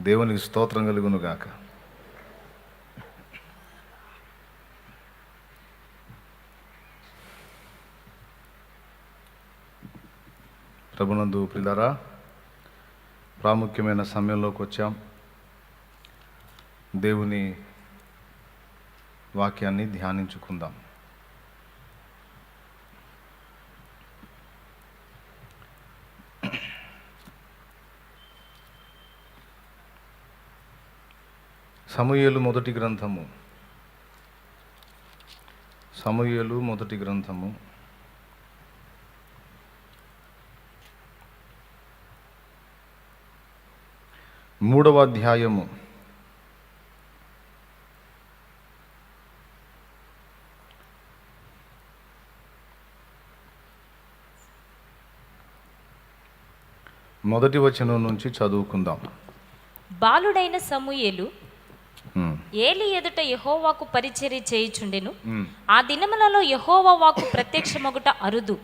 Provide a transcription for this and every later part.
దేవునికి స్తోత్రం కలుగును గాక. ప్రభునందు ప్రియులారా, ప్రాముఖ్యమైన సమయంలోకి వచ్చాం. దేవుని వాక్యాన్ని ధ్యానించుకుందాం. సమూయేలు మొదటి గ్రంథము 3వ అధ్యాయము 1వ వచనం నుంచి చదువుకుందాం. బాలుడైన సమూయేలు ఏలి ఎదుట యెహోవాకు పరిచర్య చేయుచుండెను. ఆ దినములలో యెహోవా వాక్కు ప్రత్యక్షమగుట అరుదు,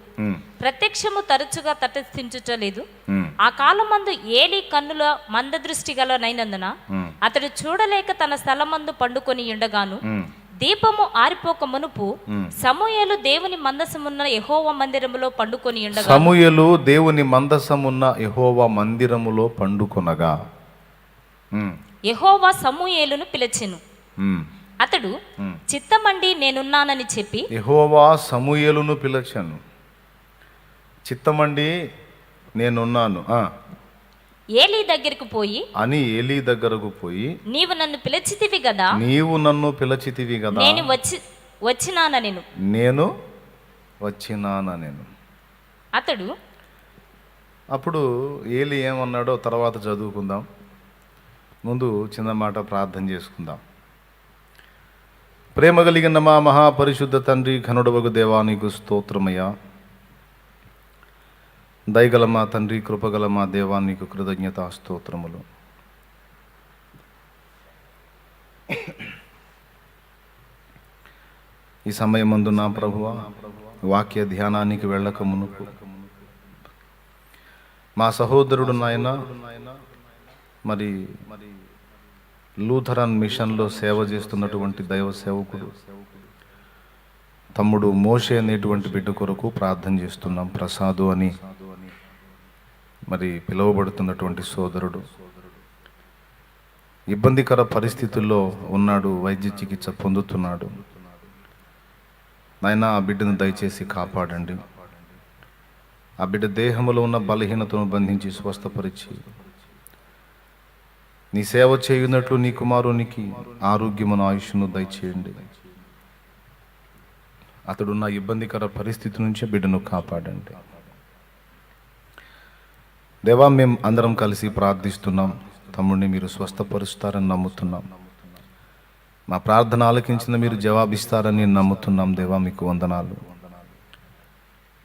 ప్రత్యక్షము తరచుగా తటస్థించుటలేదు. ఆ కాలమందు ఏలి కన్నుల మందదృష్టి గలనైనందున అతడు చూడలేక తన స్థలమందు పండుకొని ఉండగాను, దీపము ఆరిపోక మునుపు సమూయేలు దేవుని మందసమున్న యెహోవా మందిరములో పండుకొని ఉండగా సమూయేలు దేవుని మందసమున్న యెహోవా మందిరములో పండుకొనగా యెహోవా సమూయేలును పిలిచెను. అతడు చిత్తమండి నేనున్నానని చెప్పి యెహోవా సమూయేలును పిలిచెను. చిత్తమండి నేనున్నాను ఏలీ దగ్గరకు పోయి అని ఏలీ దగ్గరకు పోయి నీవు నన్ను పిలిచితివి కదా, నేను వచ్చినానెను. అప్పుడు ఏలీ ఏమన్నాడో తర్వాత చదువుకుందాం. ముందు చిన్న మాట ప్రార్థన చేసుకుందాం. ప్రేమ కలిగిన మా మహాపరిశుద్ధ తండ్రి, ఘనుడవగు దేవా, నీకు స్తోత్రమయ్యా. దయగల మా తండ్రి, కృపగల మా దేవా, నీకు కృతజ్ఞతా స్తోత్రములు. ఈ సమయమందు నా ప్రభువా, వాక్య ధ్యానానికి వెళ్ళక మునుపు మా సహోదరుడు నాయన మరి లూథరన్ మిషన్లో సేవ చేస్తున్నటువంటి దైవ సేవకుడు తమ్ముడు మోషే అనేటువంటి బిడ్డ కొరకు ప్రార్థన చేస్తున్నాం. ప్రసాదు అని మరి పిలువబడుతున్నటువంటి సోదరుడు ఇబ్బందికర పరిస్థితుల్లో ఉన్నాడు, వైద్య చికిత్స పొందుతున్నాడు. నాయన, ఆ బిడ్డను దయచేసి కాపాడండి. ఆ బిడ్డ దేహంలో ఉన్న బలహీనతను బంధించి స్వస్థపరిచి నీ సేవ చేయున్నట్లు నీ కుమారునికి ఆరోగ్యమును ఆయుష్ను దయచేయండి. అతడున్న ఇబ్బందికర పరిస్థితి నుంచి బిడ్డను కాపాడండి. దేవా, మేము అందరం కలిసి ప్రార్థిస్తున్నాం. తమ్ముడిని మీరు స్వస్థపరుస్తారని నమ్ముతున్నాం. మా ప్రార్థన ఆలకించిన మీరు జవాబిస్తారని నమ్ముతున్నాం. దేవా, మీకు వందనాలు.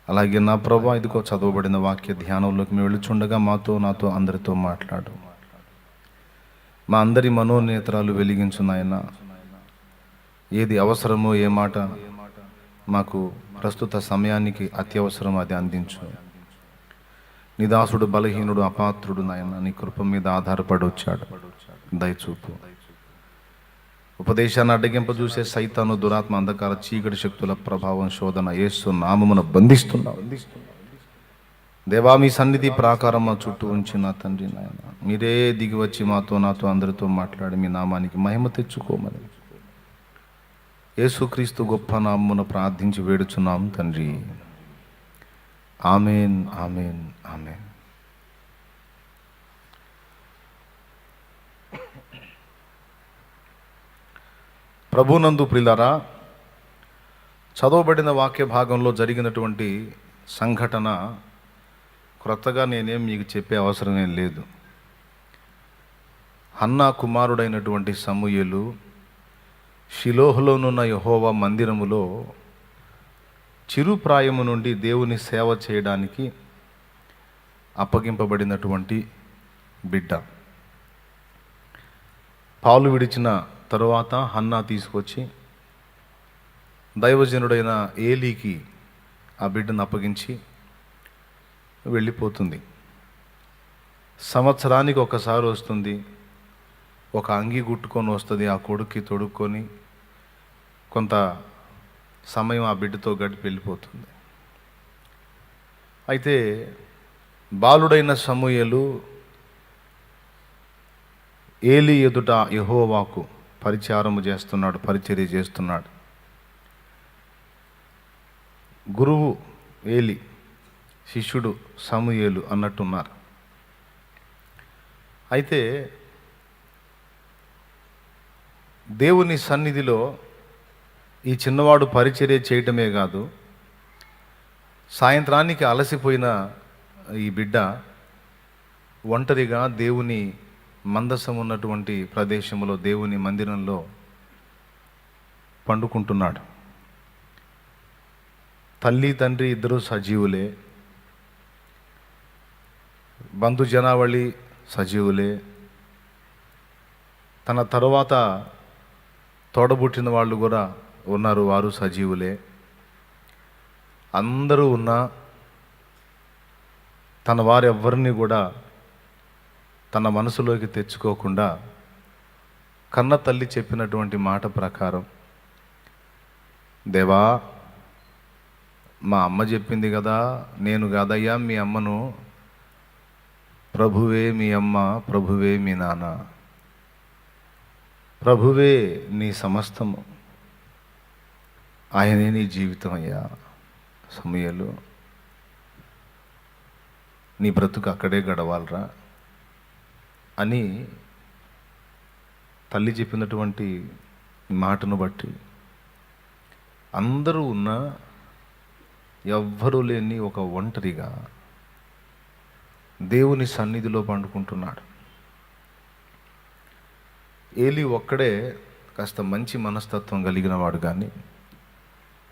అలాగే నా ప్రభా, ఇదిగో చదవబడిన వాక్య ధ్యానంలోకి మేము వెళ్ళుచుండగా నాతో అందరితో మాట్లాడు. మా అందరి మనోనేత్రాలు వెలిగించు నాయన. ఏది అవసరమో, ఏ మాట మాకు ప్రస్తుత సమయానికి అత్యవసరం, అది అందించు. నీ దాసుడు బలహీనుడు, అపాత్రుడు నాయన, నీ కృప మీద ఆధారపడి వచ్చాడు. దయచూపు. ఉపదేశాన్ని అడ్డగింప చూసే సైతాను, దురాత్మ, అంధకార చీకటి శక్తుల ప్రభావం, శోధన యేసు నామమున బంధిస్తున్నావు. దేవా, మీ సన్నిధి ప్రాకారం మా చుట్టూ ఉంచి నా తండ్రి నాయన, మీరే దిగి వచ్చి నాతో అందరితో మాట్లాడి మీ నామానికి మహిమ తెచ్చుకోమని యేసుక్రీస్తు గొప్ప నామమున ప్రార్థించి వేడుచున్నాం తండ్రి. Amen, amen, amen. ప్రభునందు ప్రియులారా, చదవబడిన వాక్య భాగంలో జరిగినటువంటి సంఘటన క్రొత్తగా నేనేం మీకు చెప్పే అవసరమేం లేదు. హన్నా కుమారుడైనటువంటి సమూయేలు షిలోహులోనున్న యెహోవా మందిరములో చిరుప్రాయము నుండి దేవుని సేవ చేయడానికి అప్పగింపబడినటువంటి బిడ్డ. పాలు విడిచిన తరువాత హన్నా తీసుకొచ్చి దైవజనుడైన ఏలీకి ఆ బిడ్డను అప్పగించి వెళ్ళిపోతుంది. సంవత్సరానికి ఒకసారి వస్తుంది, ఒక అంగి గుట్టుకొని వస్తుంది, ఆ కొడుక్కి తొడుక్కొని కొంత సమయం ఆ బిడ్డతో గడిపి వెళ్ళిపోతుంది. అయితే బాలుడైన సమూయేలు ఏలీ ఎదుట యెహోవాకు పరిచర్య చేస్తున్నాడు. గురువు ఏలీ, శిష్యుడు సమూయేలు అన్నట్టున్నారు. అయితే దేవుని సన్నిధిలో ఈ చిన్నవాడు పరిచర్య చేయటమే కాదు, సాయంత్రానికి అలసిపోయిన ఈ బిడ్డ ఒంటరిగా దేవుని మందసం ఉన్నటువంటి ప్రదేశంలో, దేవుని మందిరంలో పండుకుంటున్నాడు. తల్లి తండ్రి ఇద్దరు సజీవులే, బంధు జనావళి సజీవులే, తన తరువాత తోడబుట్టిన వాళ్ళు కూడా ఉన్నారు, వారు సజీవులే. అందరూ ఉన్నా తన వారెవ్వరిని కూడా తన మనసులోకి తెచ్చుకోకుండా కన్న తల్లి చెప్పినటువంటి మాట ప్రకారం, దేవా మా అమ్మ చెప్పింది కదా, నేను కాదయ్యా మీ అమ్మను, ప్రభువే మీ అమ్మ, ప్రభువే మీ నాన్న, ప్రభువే నీ సమస్తము, ఆయనే నీ జీవితం అయ్యా. సమూయేలు, నీ బ్రతుకు అక్కడే గడవాలరా అని తల్లి చెప్పినటువంటి మాటను బట్టి అందరూ ఉన్నా ఎవ్వరూ లేని ఒక ఒంటరిగా దేవుని సన్నిధిలో పండుకుంటున్నాడు. ఏలీ ఒక్కడే కాస్త మంచి మనస్తత్వం కలిగిన వాడు, కానీ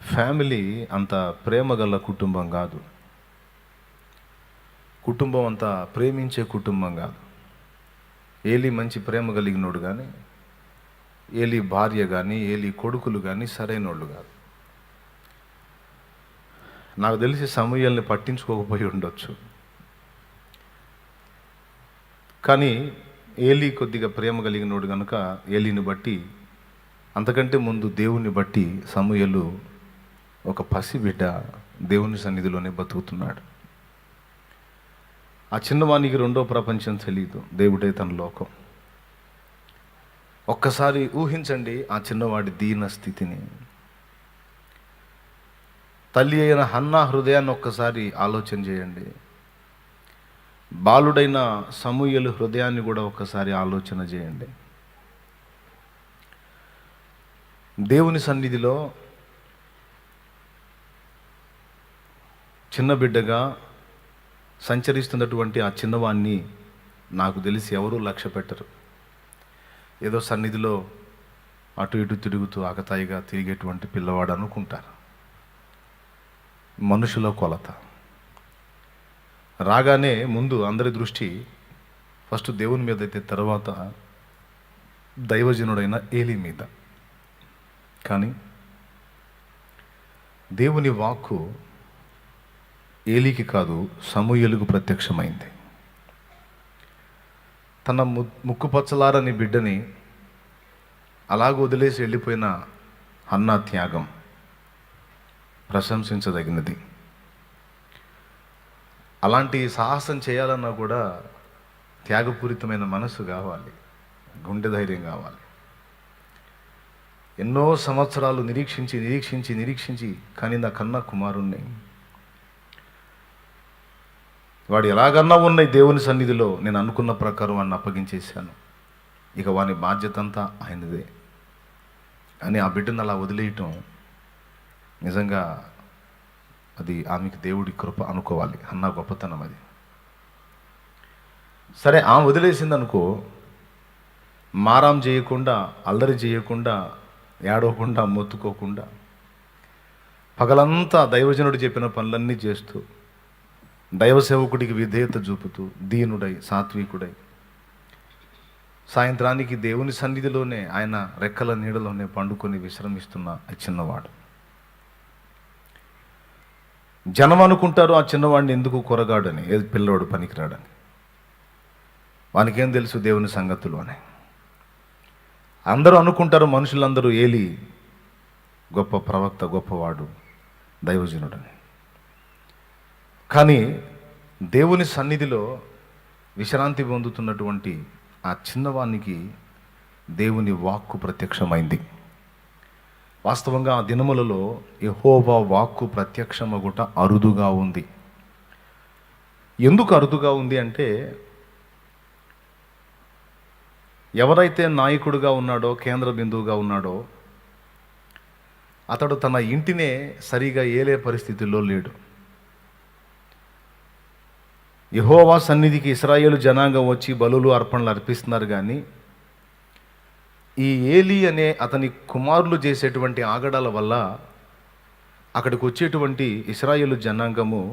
ఫ్యామిలీ అంత ప్రేమ గల కుటుంబం కాదు, కుటుంబం అంత ప్రేమించే కుటుంబం కాదు. ఏలీ మంచి ప్రేమ కలిగినోడు, కానీ ఏలీ భార్య కానీ ఏలీ కొడుకులు కానీ సరైనోళ్ళు కాదు. నాకు తెలిసి సమూయేలుని పట్టించుకోకపోయి ఉండొచ్చు, కానీ ఏలీ కొద్దిగా ప్రేమ కలిగినోడు కనుక ఏలీని బట్టి, అంతకంటే ముందు దేవుని బట్టి సమూయేలు ఒక పసిబిడ్డ దేవుని సన్నిధిలోనే బతుకుతున్నాడు. ఆ చిన్నవానికి రెండో ప్రపంచం తెలియదు, దేవుడే తన లోకం. ఒక్కసారి ఊహించండి ఆ చిన్నవాడి దీన స్థితిని. తల్లి అయిన హన్నా హృదయాన్ని ఒక్కసారి ఆలోచన చేయండి, బాలుడైన సమూయేలు హృదయాన్ని కూడా ఒక్కసారి ఆలోచన చేయండి. దేవుని సన్నిధిలో చిన్న బిడ్డగా సంచరిస్తున్నటువంటి ఆ చిన్నవాణ్ణి నాకు తెలిసి ఎవరూ లక్ష్య పెట్టరు. ఏదో సన్నిధిలో అటు ఇటు తిరుగుతూ ఆకతాయిగా తిరిగేటువంటి పిల్లవాడు అనుకుంటారు. మనుషుల కొలత. రాగానే ముందు అందరి దృష్టి ఫస్ట్ దేవుని మీద అయితే, తర్వాత దైవజనుడైన ఏలీ మీద. కానీ దేవుని వాక్కు ఏలీకి కాదు, సమూయేలుకు ప్రత్యక్షమైంది. తన ముక్కుపచ్చలారని బిడ్డని అలాగ వదిలేసి వెళ్ళిపోయిన హన్నా త్యాగం ప్రశంసించదగినది. అలాంటి సాహసం చేయాలన్నా కూడా త్యాగపూరితమైన మనసు కావాలి, గుండె ధైర్యం కావాలి. ఎన్నో సంవత్సరాలు నిరీక్షించి కానీ నా కన్నా కుమారుణ్ణి, వాడు ఎలాగన్నా ఉన్నాయి దేవుని సన్నిధిలో, నేను అనుకున్న ప్రకారం వాడిని అప్పగించేశాను, ఇక వాని బాధ్యత అంతా ఆయనదే అని ఆ బిడ్డను అలా వదిలేయటం నిజంగా అది ఆమెకి దేవుడి కృప అనుకోవాలి. అన్న గొప్పతనం అది. సరే, ఆమె వదిలేసింది అనుకో, మారాం చేయకుండా, అల్లరి చేయకుండా, ఏడవకుండా, మొత్తుకోకుండా పగలంతా దైవజనుడు చెప్పిన పనులన్నీ చేస్తూ, దైవ సేవకుడికి విధేయత చూపుతూ, దీనుడై సాత్వికుడై, సాయంత్రానికి దేవుని సన్నిధిలోనే ఆయన రెక్కల నీడలోనే పండుకొని విశ్రమిస్తున్న ఆ చిన్నవాడు. జనం అనుకుంటారు ఆ చిన్నవాడిని ఎందుకు కొరగాడని, ఏది పిల్లోడు పనికిరాడని. వానికేం తెలుసు దేవుని సంగతులు అని. అందరూ అనుకుంటారు, మనుషులందరూ ఏలి గొప్ప ప్రవక్త, గొప్పవాడు, దైవజనుడని. కానీ దేవుని సన్నిధిలో విశ్రాంతి పొందుతున్నటువంటి ఆ చిన్నవానికి దేవుని వాక్కు ప్రత్యక్షమైంది. వాస్తవంగా ఆ దినములలో యెహోవా వాక్కు ప్రత్యక్షమగుట అరుదుగా ఉంది. ఎందుకు అరుదుగా ఉంది అంటే, ఎవరైతే నాయకుడిగా ఉన్నాడో, కేంద్ర బిందువుగా ఉన్నాడో, అతడు తన ఇంటినే సరిగా ఏలే పరిస్థితుల్లో లేడు. యెహోవా సన్నిధికి ఇశ్రాయేలు జనాంగం వచ్చి బలులు, అర్పణలు అర్పిస్తున్నారు, కానీ ఈ ఏలి అనే అతని కుమారులు చేసేటువంటి ఆగడాల వల్ల అక్కడికి వచ్చేటువంటి ఇశ్రాయేలు జనాంగము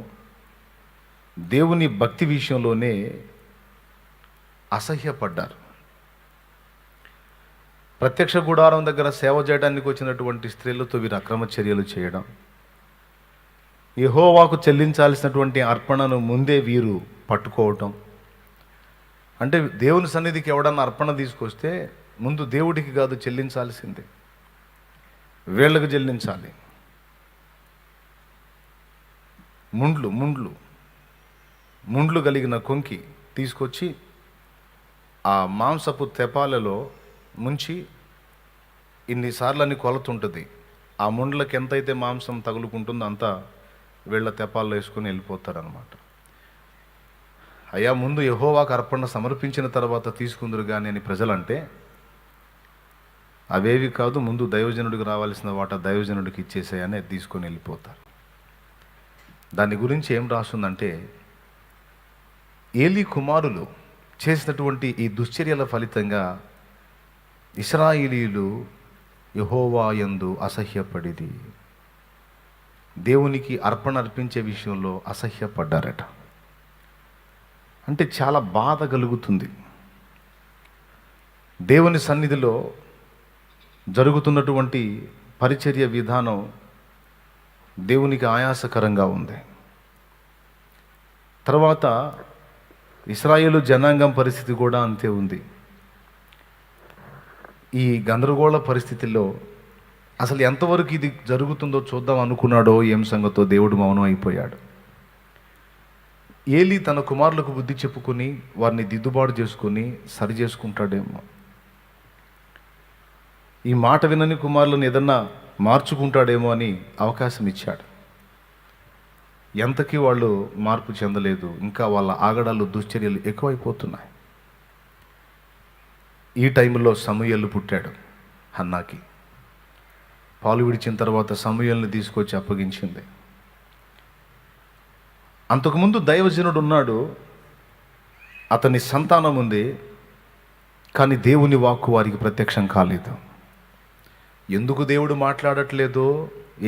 దేవుని భక్తి విషయంలోనే అసహ్యపడ్డారు. ప్రత్యక్ష గుడారం దగ్గర సేవ చేయడానికి వచ్చినటువంటి స్త్రీలతో వీరు అక్రమ చర్యలు చేయడం, యెహోవాకు చెల్లించాల్సినటువంటి అర్పణను ముందే వీరు పట్టుకోవటం. అంటే దేవుని సన్నిధికి ఎవడన్నా అర్పణ తీసుకొస్తే ముందు దేవుడికి కాదు చెల్లించాల్సిందే, వీళ్ళకు చెల్లించాలి. ముండ్లు కలిగిన కొంకి తీసుకొచ్చి ఆ మాంసపు తెపాలలో ముంచి ఇన్నిసార్లని కొలతుంటుంది. ఆ ముండ్లకి ఎంతైతే మాంసం తగులుకుంటుందో అంతా వీళ్ళ తెపాల్లో వేసుకొని వెళ్ళిపోతారనమాట. అయ్యా, ముందు యెహోవాకు అర్పణ సమర్పించిన తర్వాత తీసుకుందరు కానీ అని ప్రజలంటే, అవేవి కాదు, ముందు దైవజనుడికి రావాల్సిన వాటా దైవజనుడికి ఇచ్చేసాయని తీసుకొని వెళ్ళిపోతారు. దాని గురించి ఏం రాస్తుందంటే, ఏలీ కుమారులు చేసినటువంటి ఈ దుశ్చర్యల ఫలితంగా ఇశ్రాయేలీయులు యెహోవా యందు అసహ్యపడిది, దేవునికి అర్పణ అర్పించే విషయంలో అసహ్యపడ్డారట. అంటే చాలా బాధ కలుగుతుంది. దేవుని సన్నిధిలో జరుగుతున్నటువంటి పరిచర్య విధానం దేవునికి ఆయాసకరంగా ఉంది. తర్వాత ఇశ్రాయేలు జనాంగం పరిస్థితి కూడా అంతే ఉంది. ఈ గందరగోళ పరిస్థితుల్లో అసలు ఎంతవరకు ఇది జరుగుతుందో చూద్దాం అనుకున్నాడో ఏం సంగతో దేవుడు మౌనం అయిపోయాడు. ఏలీ తన కుమారులకు బుద్ధి చెప్పుకొని వారిని దిద్దుబాటు చేసుకొని సరి చేసుకుంటాడేమో, ఈ మాట వినని కుమారులను ఏదన్నా మార్చుకుంటాడేమో అని అవకాశం ఇచ్చాడు. ఎంతకీ వాళ్ళు మార్పు చెందలేదు. ఇంకా వాళ్ళ ఆగడాలు, దుశ్చర్యలు ఎక్కువైపోతున్నాయి. ఈ టైంలో సమూయేలు పుట్టాడు. హన్నాకి పాలు విడిచిన తర్వాత సమూయేలుని తీసుకొచ్చి అప్పగించింది. అంతకుముందు దైవజనుడు ఉన్నాడు, అతని సంతానం ఉంది, కానీ దేవుని వాక్కు వారికి ప్రత్యక్షం కాలేదు. ఎందుకు దేవుడు మాట్లాడట్లేదో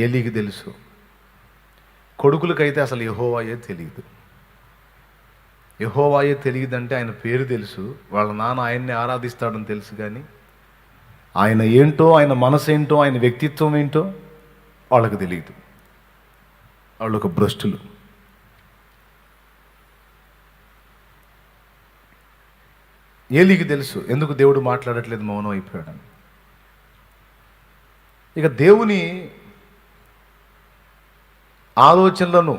ఏలీకి తెలుసు. కొడుకులకైతే అసలు యెహోవాయే తెలియదు. యెహోవాయే తెలియదంటే ఆయన పేరు తెలుసు, వాళ్ళ నాన్న ఆయన్ని ఆరాధిస్తాడని తెలుసు, కానీ ఆయన ఏంటో, ఆయన మనసు ఏంటో, ఆయన వ్యక్తిత్వం ఏంటో వాళ్ళకు తెలియదు. వాళ్ళొక భ్రష్టులు. ఏలీకి తెలుసు ఎందుకు దేవుడు మాట్లాడట్లేదు, మౌనం అయిపోయాడని. ఇక దేవుని ఆలోచనలను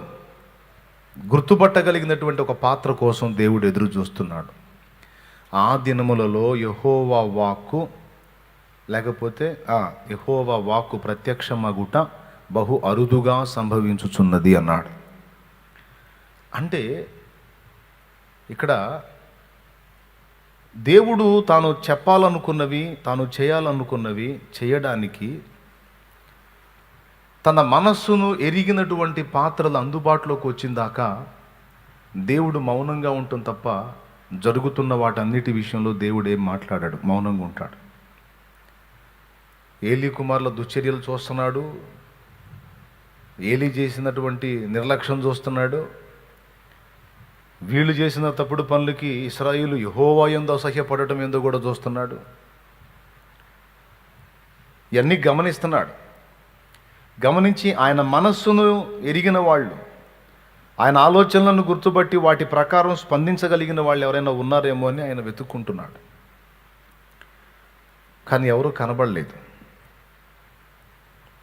గుర్తుపట్టగలిగినటువంటి ఒక పాత్ర కోసం దేవుడు ఎదురు చూస్తున్నాడు. ఆ దినములలో యెహోవా వాక్కు, లేకపోతే యెహోవా వాక్కు ప్రత్యక్షమగుట బహు అరుదుగా సంభవించుచున్నది అన్నాడు. అంటే ఇక్కడ దేవుడు తాను చెప్పాలనుకున్నవి, తాను చేయాలనుకున్నవి చేయడానికి తన మనస్సును ఎరిగినటువంటి పాత్రలు అందుబాటులోకి వచ్చిందాకా దేవుడు మౌనంగా ఉంటుంది తప్ప జరుగుతున్న వాటన్నిటి విషయంలో దేవుడు ఏం మాట్లాడాడు, మౌనంగా ఉంటాడు. ఏలీ కుమారుల దుశ్చర్యలు చూస్తున్నాడు, ఏలీ చేసినటువంటి నిర్లక్ష్యం చూస్తున్నాడు, వీళ్ళు చేసిన తప్పుడు పనులకి ఇశ్రాయేలు యెహోవా యందు అసహ్యపడటం ఏందో కూడా చూస్తున్నాడు. ఇవన్నీ గమనిస్తున్నాడు. గమనించి ఆయన మనస్సును ఎరిగిన వాళ్ళు, ఆయన ఆలోచనలను గుర్తుపట్టి వాటి ప్రకారం స్పందించగలిగిన వాళ్ళు ఎవరైనా ఉన్నారేమో అని ఆయన వెతుక్కుంటున్నాడు. కానీ ఎవరూ కనబడలేదు.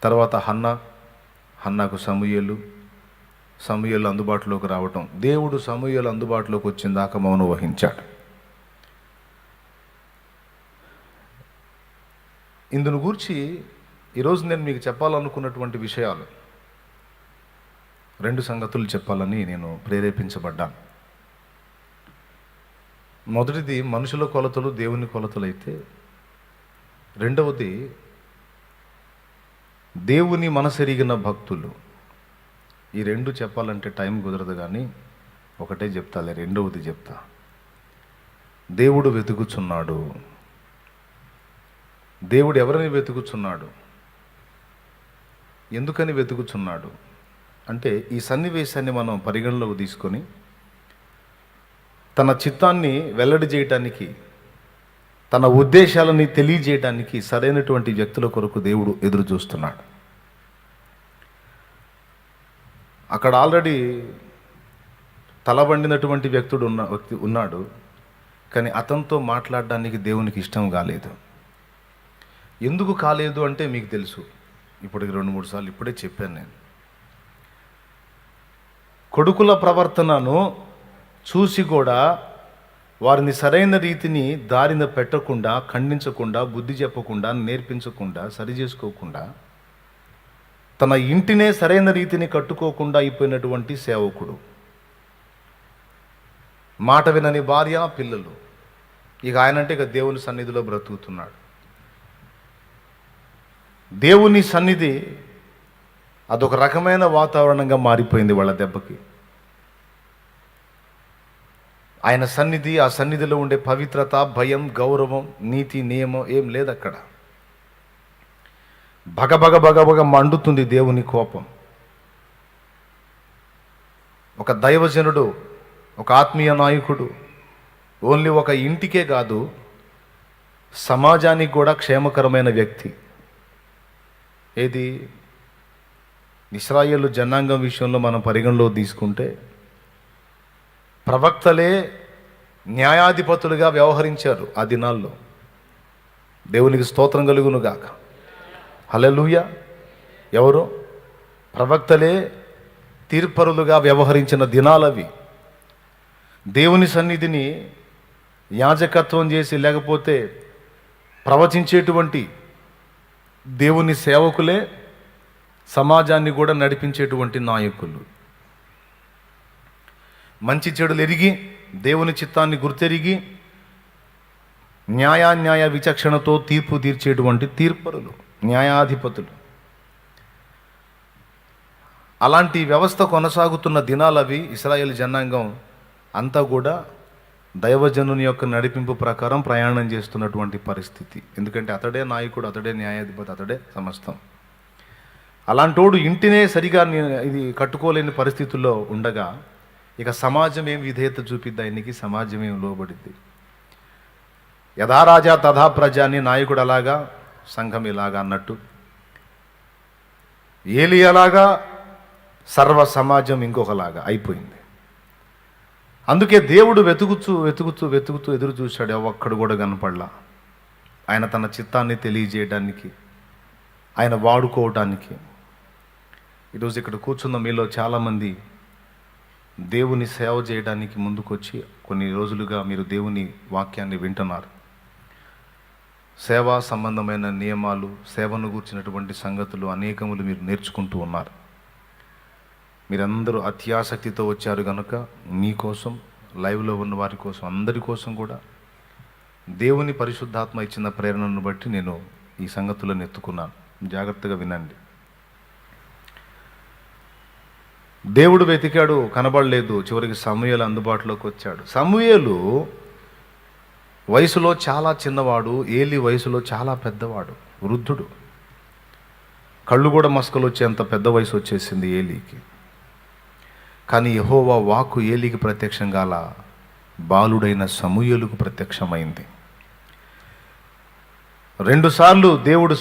తర్వాత హన్నాకు సమూయేలు అందుబాటులోకి రావటం, దేవుడు సమూయేలు అందుబాటులోకి వచ్చిన దాకా మౌనం వహించాడు. ఇందును గూర్చి ఈరోజు నేను మీకు చెప్పాలనుకున్నటువంటి విషయాలు 2 సంగతులు చెప్పాలని నేను ప్రేరేపించబడ్డాను. మొదటిది మనుషుల కొలతలు దేవుని కొలతలు అయితే, రెండవది దేవుని మనసెరిగిన భక్తులు. ఈ 2 చెప్పాలంటే టైం కుదరదు, కానీ ఒకటే చెప్తాలే, రెండవది చెప్తా. దేవుడు వెతుకుచున్నాడు. దేవుడు ఎవరిని వెతుకుచున్నాడు? ఎందుకని వెతుకుచున్నాడు అంటే, ఈ సన్నివేశాన్ని మనం పరిగణలోకి తీసుకొని తన చిత్తాన్ని వెల్లడి చేయటానికి, తన ఉద్దేశాలని తెలియజేయడానికి సరైనటువంటి వ్యక్తుల కొరకు దేవుడు ఎదురు చూస్తున్నాడు. అక్కడ ఆల్రెడీ తలబండినటువంటి వ్యక్తి ఉన్నాడు, కానీ అతనితో మాట్లాడడానికి దేవునికి ఇష్టం కాలేదు. ఎందుకు కాలేదు అంటే మీకు తెలుసు, ఇప్పటికి 2-3 సార్లు ఇప్పుడే చెప్పాను నేను. కొడుకుల ప్రవర్తనను చూసి కూడా వారిని సరైన రీతిని దారిన పెట్టకుండా, ఖండించకుండా, బుద్ధి చెప్పకుండా, నేర్పించకుండా, సరి చేసుకోకుండా, తన ఇంటినే సరైన రీతిని కట్టుకోకుండా అయిపోయినటువంటి సేవకుడు, మాట వినని భార్య, పిల్లలు. ఇక ఆయనంటే ఇక దేవుని సన్నిధిలో బ్రతుకుతున్నాడు. దేవుని సన్నిధి అదొక రకమైన వాతావరణంగా మారిపోయింది వాళ్ళ దెబ్బకి. ఆయన సన్నిధి, ఆ సన్నిధిలో ఉండే పవిత్రత, భయం, గౌరవం, నీతి, నియమం ఏం లేదు అక్కడ. భగభగ మండుతుంది దేవుని కోపం. ఒక దైవజనుడు, ఒక ఆత్మీయ నాయకుడు ఓన్లీ ఒక ఇంటికే కాదు, సమాజానికి కూడా క్షేమకరమైన వ్యక్తి. ఏది? ఇశ్రాయేలు జనాంగం విషయంలో మనం పరిగణలో తీసుకుంటే, ప్రవక్తలే న్యాయాధిపతులుగా వ్యవహరించారు ఆ దినాల్లో. దేవునికి స్తోత్రం కలుగును గాక. హల్లెలూయా. ఎవరు? ప్రవక్తలే తీర్పరులుగా వ్యవహరించిన దినాలవి. దేవుని సన్నిధిని యాజకత్వం చేసి, లేకపోతే ప్రవచించేటువంటి దేవుని సేవకులే సమాజాన్ని కూడా నడిపించేటువంటి నాయకులు. మంచి చెడులు ఎరిగి, దేవుని చిత్తాన్ని గుర్తెరిగి, న్యాయ విచక్షణతో తీర్పు తీర్చేటువంటి తీర్పరులు, న్యాయాధిపతులు. అలాంటి వ్యవస్థ కొనసాగుతున్న దినాలవి. ఇశ్రాయేలు జనాంగం అంతా కూడా దైవజనుని యొక్క నడిపింపు ప్రకారం ప్రయాణం చేస్తున్నటువంటి పరిస్థితి. ఎందుకంటే అతడే నాయకుడు, అతడే న్యాయాధిపతి, అతడే సమస్తం. అలాంటోడు ఇంటినే సరిగా ఇది కట్టుకోలేని పరిస్థితుల్లో ఉండగా, ఇక సమాజం ఏం విధేయత చూపిద్ది ఆయనకి? సమాజం ఏం లోబడిద్ది? యథా రాజా తథా ప్రజ అని నాయకుడు అలాగా, సంఘం ఇలాగా అన్నట్టు, ఏలి అలాగా, సర్వ సమాజం ఇంకొకలాగా అయిపోయింది. అందుకే దేవుడు వెతుకుతూ ఎదురు చూశాడు. ఒక్కడు కూడా కనపడలా. ఆయన తన చిత్తాన్ని తెలియజేయడానికి, ఆయన వాడుకోవటానికి. ఈరోజు ఇక్కడ కూర్చున్న మీలో చాలామంది దేవుని సేవ చేయడానికి ముందుకొచ్చి కొన్ని రోజులుగా మీరు దేవుని వాక్యాన్ని వింటున్నారు. సేవా సంబంధమైన నియమాలు, సేవను గూర్చినటువంటి సంగతులు అనేకములు మీరు నేర్చుకుంటూ ఉన్నారు. మీరందరూ అత్యాసక్తితో వచ్చారు కనుక మీకోసం, లైవ్లో ఉన్న వారి కోసం, అందరి కోసం కూడా దేవుని పరిశుద్ధాత్మ ఇచ్చిన ప్రేరణను బట్టి నేను ఈ సంగతులను ఎత్తుకున్నాను. జాగ్రత్తగా వినండి. దేవుడు వెతికాడు, కనబడలేదు. చివరికి సమూయేలు అందుబాటులోకి వచ్చాడు. సమూయేలు వయసులో చాలా చిన్నవాడు, ఏలి వయసులో చాలా పెద్దవాడు, వృద్ధుడు. కళ్ళు కూడా మస్కలు వచ్చేంత పెద్ద వయసు వచ్చేసింది ఏలీకి. కానీ యెహోవా వాక్కు ఏలీకి ప్రత్యక్షం కాల, బాలుడైన సమూయేలుకు ప్రత్యక్షమైంది. 2 సార్లు దేవుడు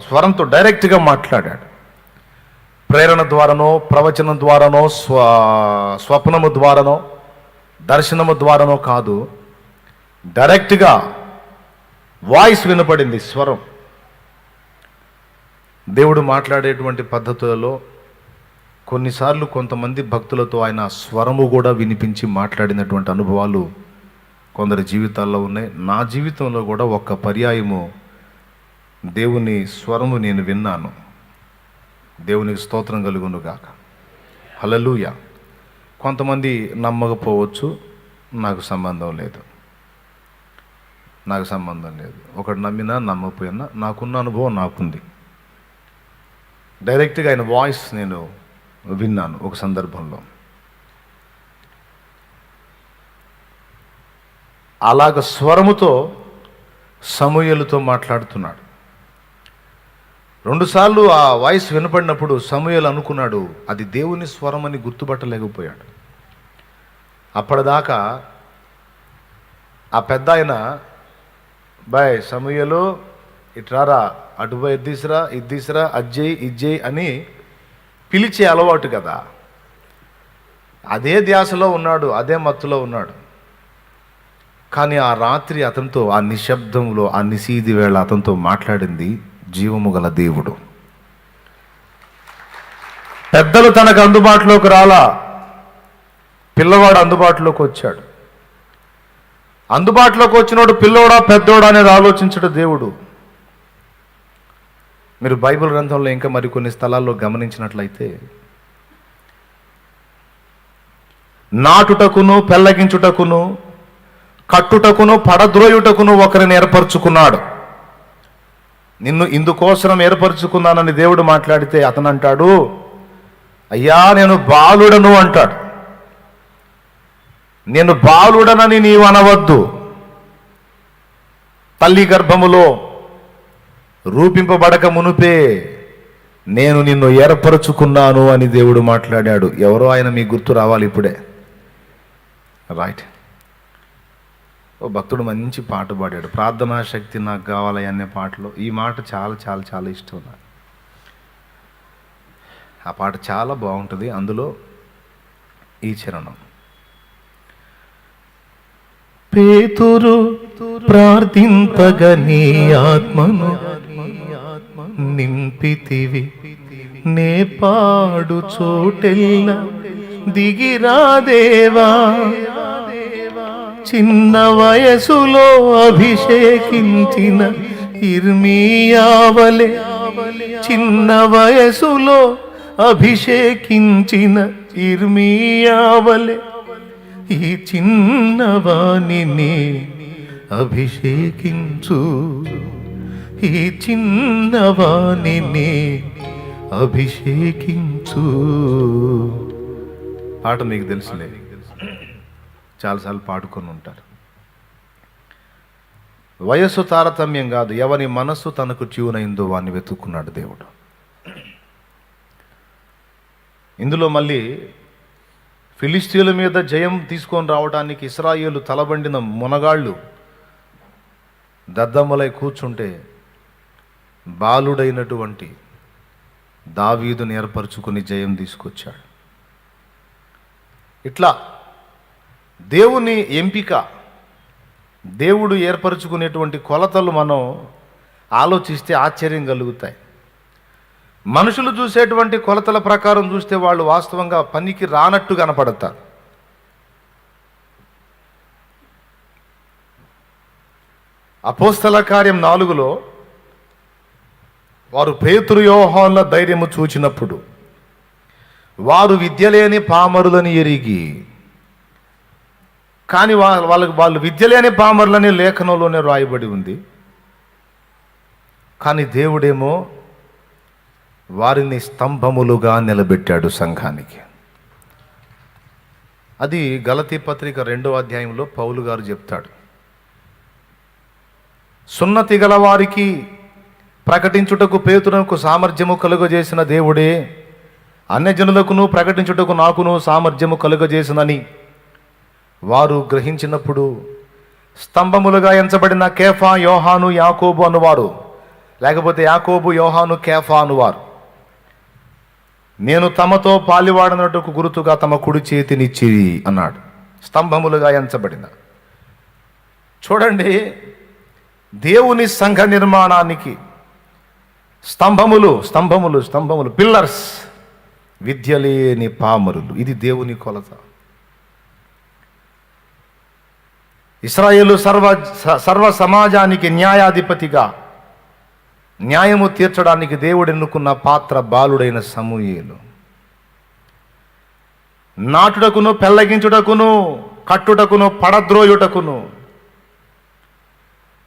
స్వరంతో డైరెక్ట్గా మాట్లాడాడు. ప్రేరణ ద్వారానో, ప్రవచనం ద్వారానో, స్వప్నము ద్వారానో, దర్శనము ద్వారానో కాదు, డైరెక్ట్గా వాయిస్ వినపడింది, స్వరం. దేవుడు మాట్లాడేటువంటి పద్ధతులలో కొన్నిసార్లు కొంతమంది భక్తులతో ఆయన స్వరము కూడా వినిపించి మాట్లాడినటువంటి అనుభవాలు కొందరి జీవితాల్లో ఉన్నాయి. నా జీవితంలో కూడా ఒక్క పర్యాయము దేవుని స్వరము నేను విన్నాను. దేవునికి స్తోత్రం కలుగును గాక. హల్లెలూయా. కొంతమంది నమ్మకపోవచ్చు, నాకు సంబంధం లేదు. ఒకటి నమ్మినా నమ్మకపోయినా నాకున్న అనుభవం నాకుంది. డైరెక్ట్గా ఆయన వాయిస్ నేను విన్నాను ఒక సందర్భంలో. అలాగ స్వరముతో సమూయేలుతో మాట్లాడుతున్నాడు. 2 సార్లు ఆ వాయిస్ వినపడినప్పుడు సమూయేలు అనుకున్నాడు అది దేవుని స్వరం అని గుర్తుపట్టలేకపోయాడు. అప్పటిదాకా ఆ పెద్ద ఆయన, బాయ్ సమూయేలు ఇట్రారా, అటుపోయి ఇది తీసిరా, అజ్జయ్ అని పిలిచే అలవాటు కదా. అదే ధ్యాసలో ఉన్నాడు, అదే మత్తులో ఉన్నాడు. కానీ ఆ రాత్రి అతనితో, ఆ నిశ్శబ్దంలో, ఆ నిశీది వేళ అతనితో మాట్లాడింది జీవము గల దేవుడు. పెద్దలు తనకు అందుబాటులోకి రాలా, పిల్లవాడు అందుబాటులోకి వచ్చాడు. అందుబాటులోకి వచ్చినోడు పిల్లోడా పెద్దోడా అనేది ఆలోచించడు దేవుడు. మీరు బైబిల్ గ్రంథంలో ఇంకా మరికొన్ని స్థలాల్లో గమనించినట్లయితే, నాటుటకును పెళ్ళగించుటకును కట్టుటకును పడద్రోయుటకును ఒకరిని ఏర్పరచుకున్నాడు. నిన్ను ఇందుకోసం ఏర్పరచుకున్నానని దేవుడు మాట్లాడితే అతను అంటాడు, అయ్యా నేను బాలుడను అంటాడు. నేను బాలుడనని నీవు అనవద్దు. తల్లి గర్భములో రూపింపబడక మునుపే నేను నిన్ను ఏర్పరచుకున్నాను అని దేవుడు మాట్లాడాడు. ఎవరో ఆయన మీకు గుర్తు రావాలి ఇప్పుడే. రైట్. ఓ భక్తుడు మంచి పాట పాడాడు, ప్రార్థనా శక్తి నాకు కావాలి అనే పాటలో ఈ మాట చాలా చాలా చాలా ఇష్టం నాకు. ఆ పాట చాలా బాగుంటుంది. అందులో ఈ చరణం, పేతురు ప్రార్థింపగా నీ ఆత్మను నింపితివి, నే పాడు చోటెల్ల దిగిరాదేవా, చిన్న వయసులో అభిషేకించిన ఇర్మియావలే, చిన్న వయసులో అభిషేకించిన ఇర్మియావలే ఈ చిన్నవాణిని అభిషేకించు, ఈ చిన్నవాణిని అభిషేకించు. పాట మీకు తెలుసులే, చాలాసార్లు పాడుకొని ఉంటారు. వయస్సు తారతమ్యం కాదు, ఎవరి మనస్సు తనకు ట్యూనైందో వాడిని వెతుక్కున్నాడు దేవుడు. ఇందులో మళ్ళీ ఫిలిస్తీయుల మీద జయం తీసుకొని రావడానికి ఇశ్రాయేలు తలబండిన మునగాళ్ళు దద్దమ్మలై కూర్చుంటే బాలుడైనటువంటి దావీదుని ఏర్పరచుకుని జయం తీసుకొచ్చాడు. ఇట్లా దేవుని ఎంపిక, దేవుడు ఏర్పరచుకునేటువంటి కొలతలు మనం ఆలోచిస్తే ఆశ్చర్యం కలుగుతాయి. మనుషులు చూసేటువంటి కొలతల ప్రకారం చూస్తే వాళ్ళు వాస్తవంగా పనికి రానట్టు కనపడతారు. అపోస్తల కార్యం 4లో వారు పేతురు యోహానుల ధైర్యము చూచినప్పుడు వారు విద్యలేని పామరులని ఎరిగి, కానీ వాళ్ళు విద్యలేని పామరులని లేఖనంలోనే రాయబడి ఉంది. కానీ దేవుడేమో వారిని స్తంభములుగా నిలబెట్టాడు సంఘానికి. అది గలతీ పత్రిక 2వ అధ్యాయంలో పౌలు గారు చెప్తాడు, సున్నతి గల వారికి ప్రకటించుటకు పేతురునకు సామర్థ్యము కలుగజేసిన దేవుడే అన్యజనులకును ప్రకటించుటకు నాకును సామర్థ్యము కలుగజేసినని వారు గ్రహించినప్పుడు స్తంభములుగా ఎంచబడిన కేఫా, యోహాను, యాకోబు అనువారు, లేకపోతే యాకోబు, యోహాను, కేఫా అనువారు నేను తమతో పాలివాడనట్టుకు గుర్తుగా తమ కుడి చేతినిచ్చిరి అన్నాడు. స్తంభములుగా ఎంచబడిన. చూడండి, దేవుని సంఘ నిర్మాణానికి స్తంభములు పిల్లర్స్, విద్య లేని పామరులు. ఇది దేవుని కొలత. ఇశ్రాయేలు సర్వ సమాజానికి న్యాయాధిపతిగా న్యాయము తీర్చడానికి దేవుడు ఎన్నుకున్న పాత్ర బాలుడైన సమూయేలు. నాటుటకును, పెళ్లగించుటకును, కట్టుటకును, పడద్రోయుటకును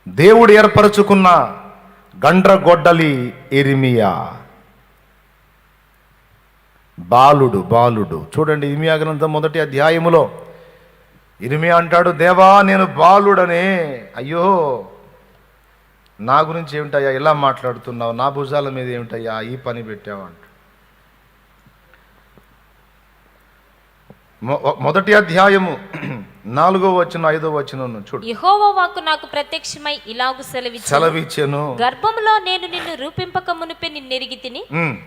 దేవుడు ఏర్పరచుకున్న గండ్రగొడ్డలి ఇర్మియా. బాలుడు. చూడండి, ఇర్మియా గ్రంథం 1వ అధ్యాయములో ఇర్మియా అంటాడు, దేవా నేను బాలుడనే, అయ్యో నా గురించి ఏమిటయ్యా ఇలా మాట్లాడుతున్నావు, నా భుజాల మీద ఏమిటయ్యా ఈ పని పెట్టావు అంట. 1వ అధ్యాయము 4వ వచనం 5వ వచనం చూడు. యెహోవా వాక్కు నాకు ప్రత్యక్షమై ఇలాగు సెలవిచ్చెను, గర్భములో నేను నిన్ను రూపింపక మునిపే నిన్నెరిగి తిని,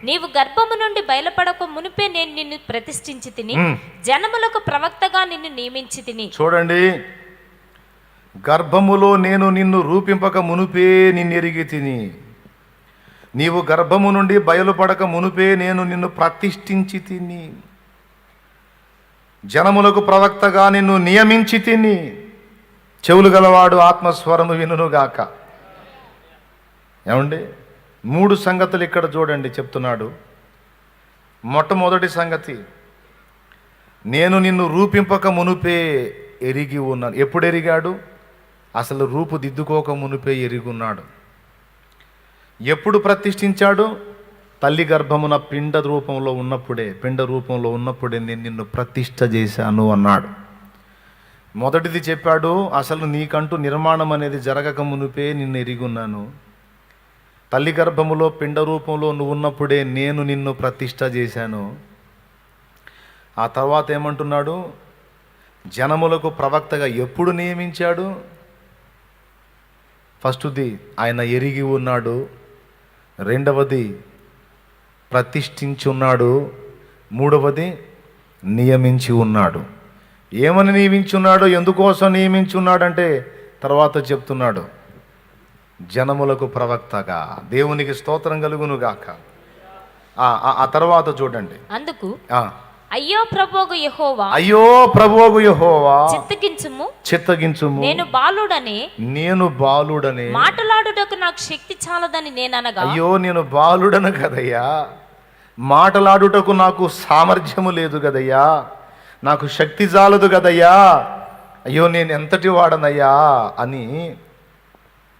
నీవు గర్భము నుండి బయలుపడక మునిపే నేను నిన్ను ప్రతిష్ఠించి తిని, జనములకు ప్రవక్తగా నిన్ను నియమించి తిని. చూడండి, గర్భములో నేను నిన్ను రూపింపక మునుపే నిన్నెరిగి తిని, నీవు గర్భము నుండి బయలుపడక మునుపే నేను నిన్ను ప్రతిష్ఠించి తిని, జనములకు ప్రవక్తగా నిన్ను నియమించి తిని. చెవులు గలవాడు ఆత్మస్వరము వినుగాక. ఏమండి, 3 సంగతులు ఇక్కడ చూడండి చెప్తున్నాడు. మొట్టమొదటి సంగతి, నేను నిన్ను రూపింపక మునుపే ఎరిగి ఉన్నాను. ఎప్పుడు ఎరిగాడు? అసలు రూపుదిద్దుకోక మునుపే ఎరిగున్నాడు. ఎప్పుడు ప్రతిష్ఠించాడు? తల్లి గర్భమున పిండ రూపంలో ఉన్నప్పుడే నేను నిన్ను ప్రతిష్ఠ చేశాను అన్నాడు. మొదటిది చెప్పాడు, అసలు నీకంటూ నిర్మాణం అనేది జరగక మునుపే నిన్ను ఎరిగున్నాను. తల్లి గర్భములో పిండ రూపంలో నువ్వు ఉన్నప్పుడే నేను నిన్ను ప్రతిష్ఠ చేశాను. ఆ తర్వాత ఏమంటున్నాడు? జనములకు ప్రవక్తగా ఎప్పుడు నియమించాడు? ఫస్ట్ది ఆయన ఎరిగి ఉన్నాడు, రెండవది ప్రతిష్ఠించున్నాడు, మూడవది నియమించి ఉన్నాడు. ఏమని నియమించున్నాడు, ఎందుకోసం నియమించున్నాడంటే తర్వాత చెప్తున్నాడు, జనములకు ప్రవక్తగా. దేవునికి స్తోత్రం కలుగునుగాక. ఆ తర్వాత చూడండి, అందుకు అయ్యో ప్రభువగు యెహోవా చిత్తగించుము, నేను బాలుడనే మాటలాడుటకు నాకు శక్తి చాలదని నేననగా, అయ్యో నేను బాలుడను కదయ్యా, మాటలాడుటకు నాకు సామర్థ్యము లేదు కదయ్యా, నాకు శక్తి చాలదు కదయ్యా, అయ్యో నేను ఎంతటి వాడనయ్యా అని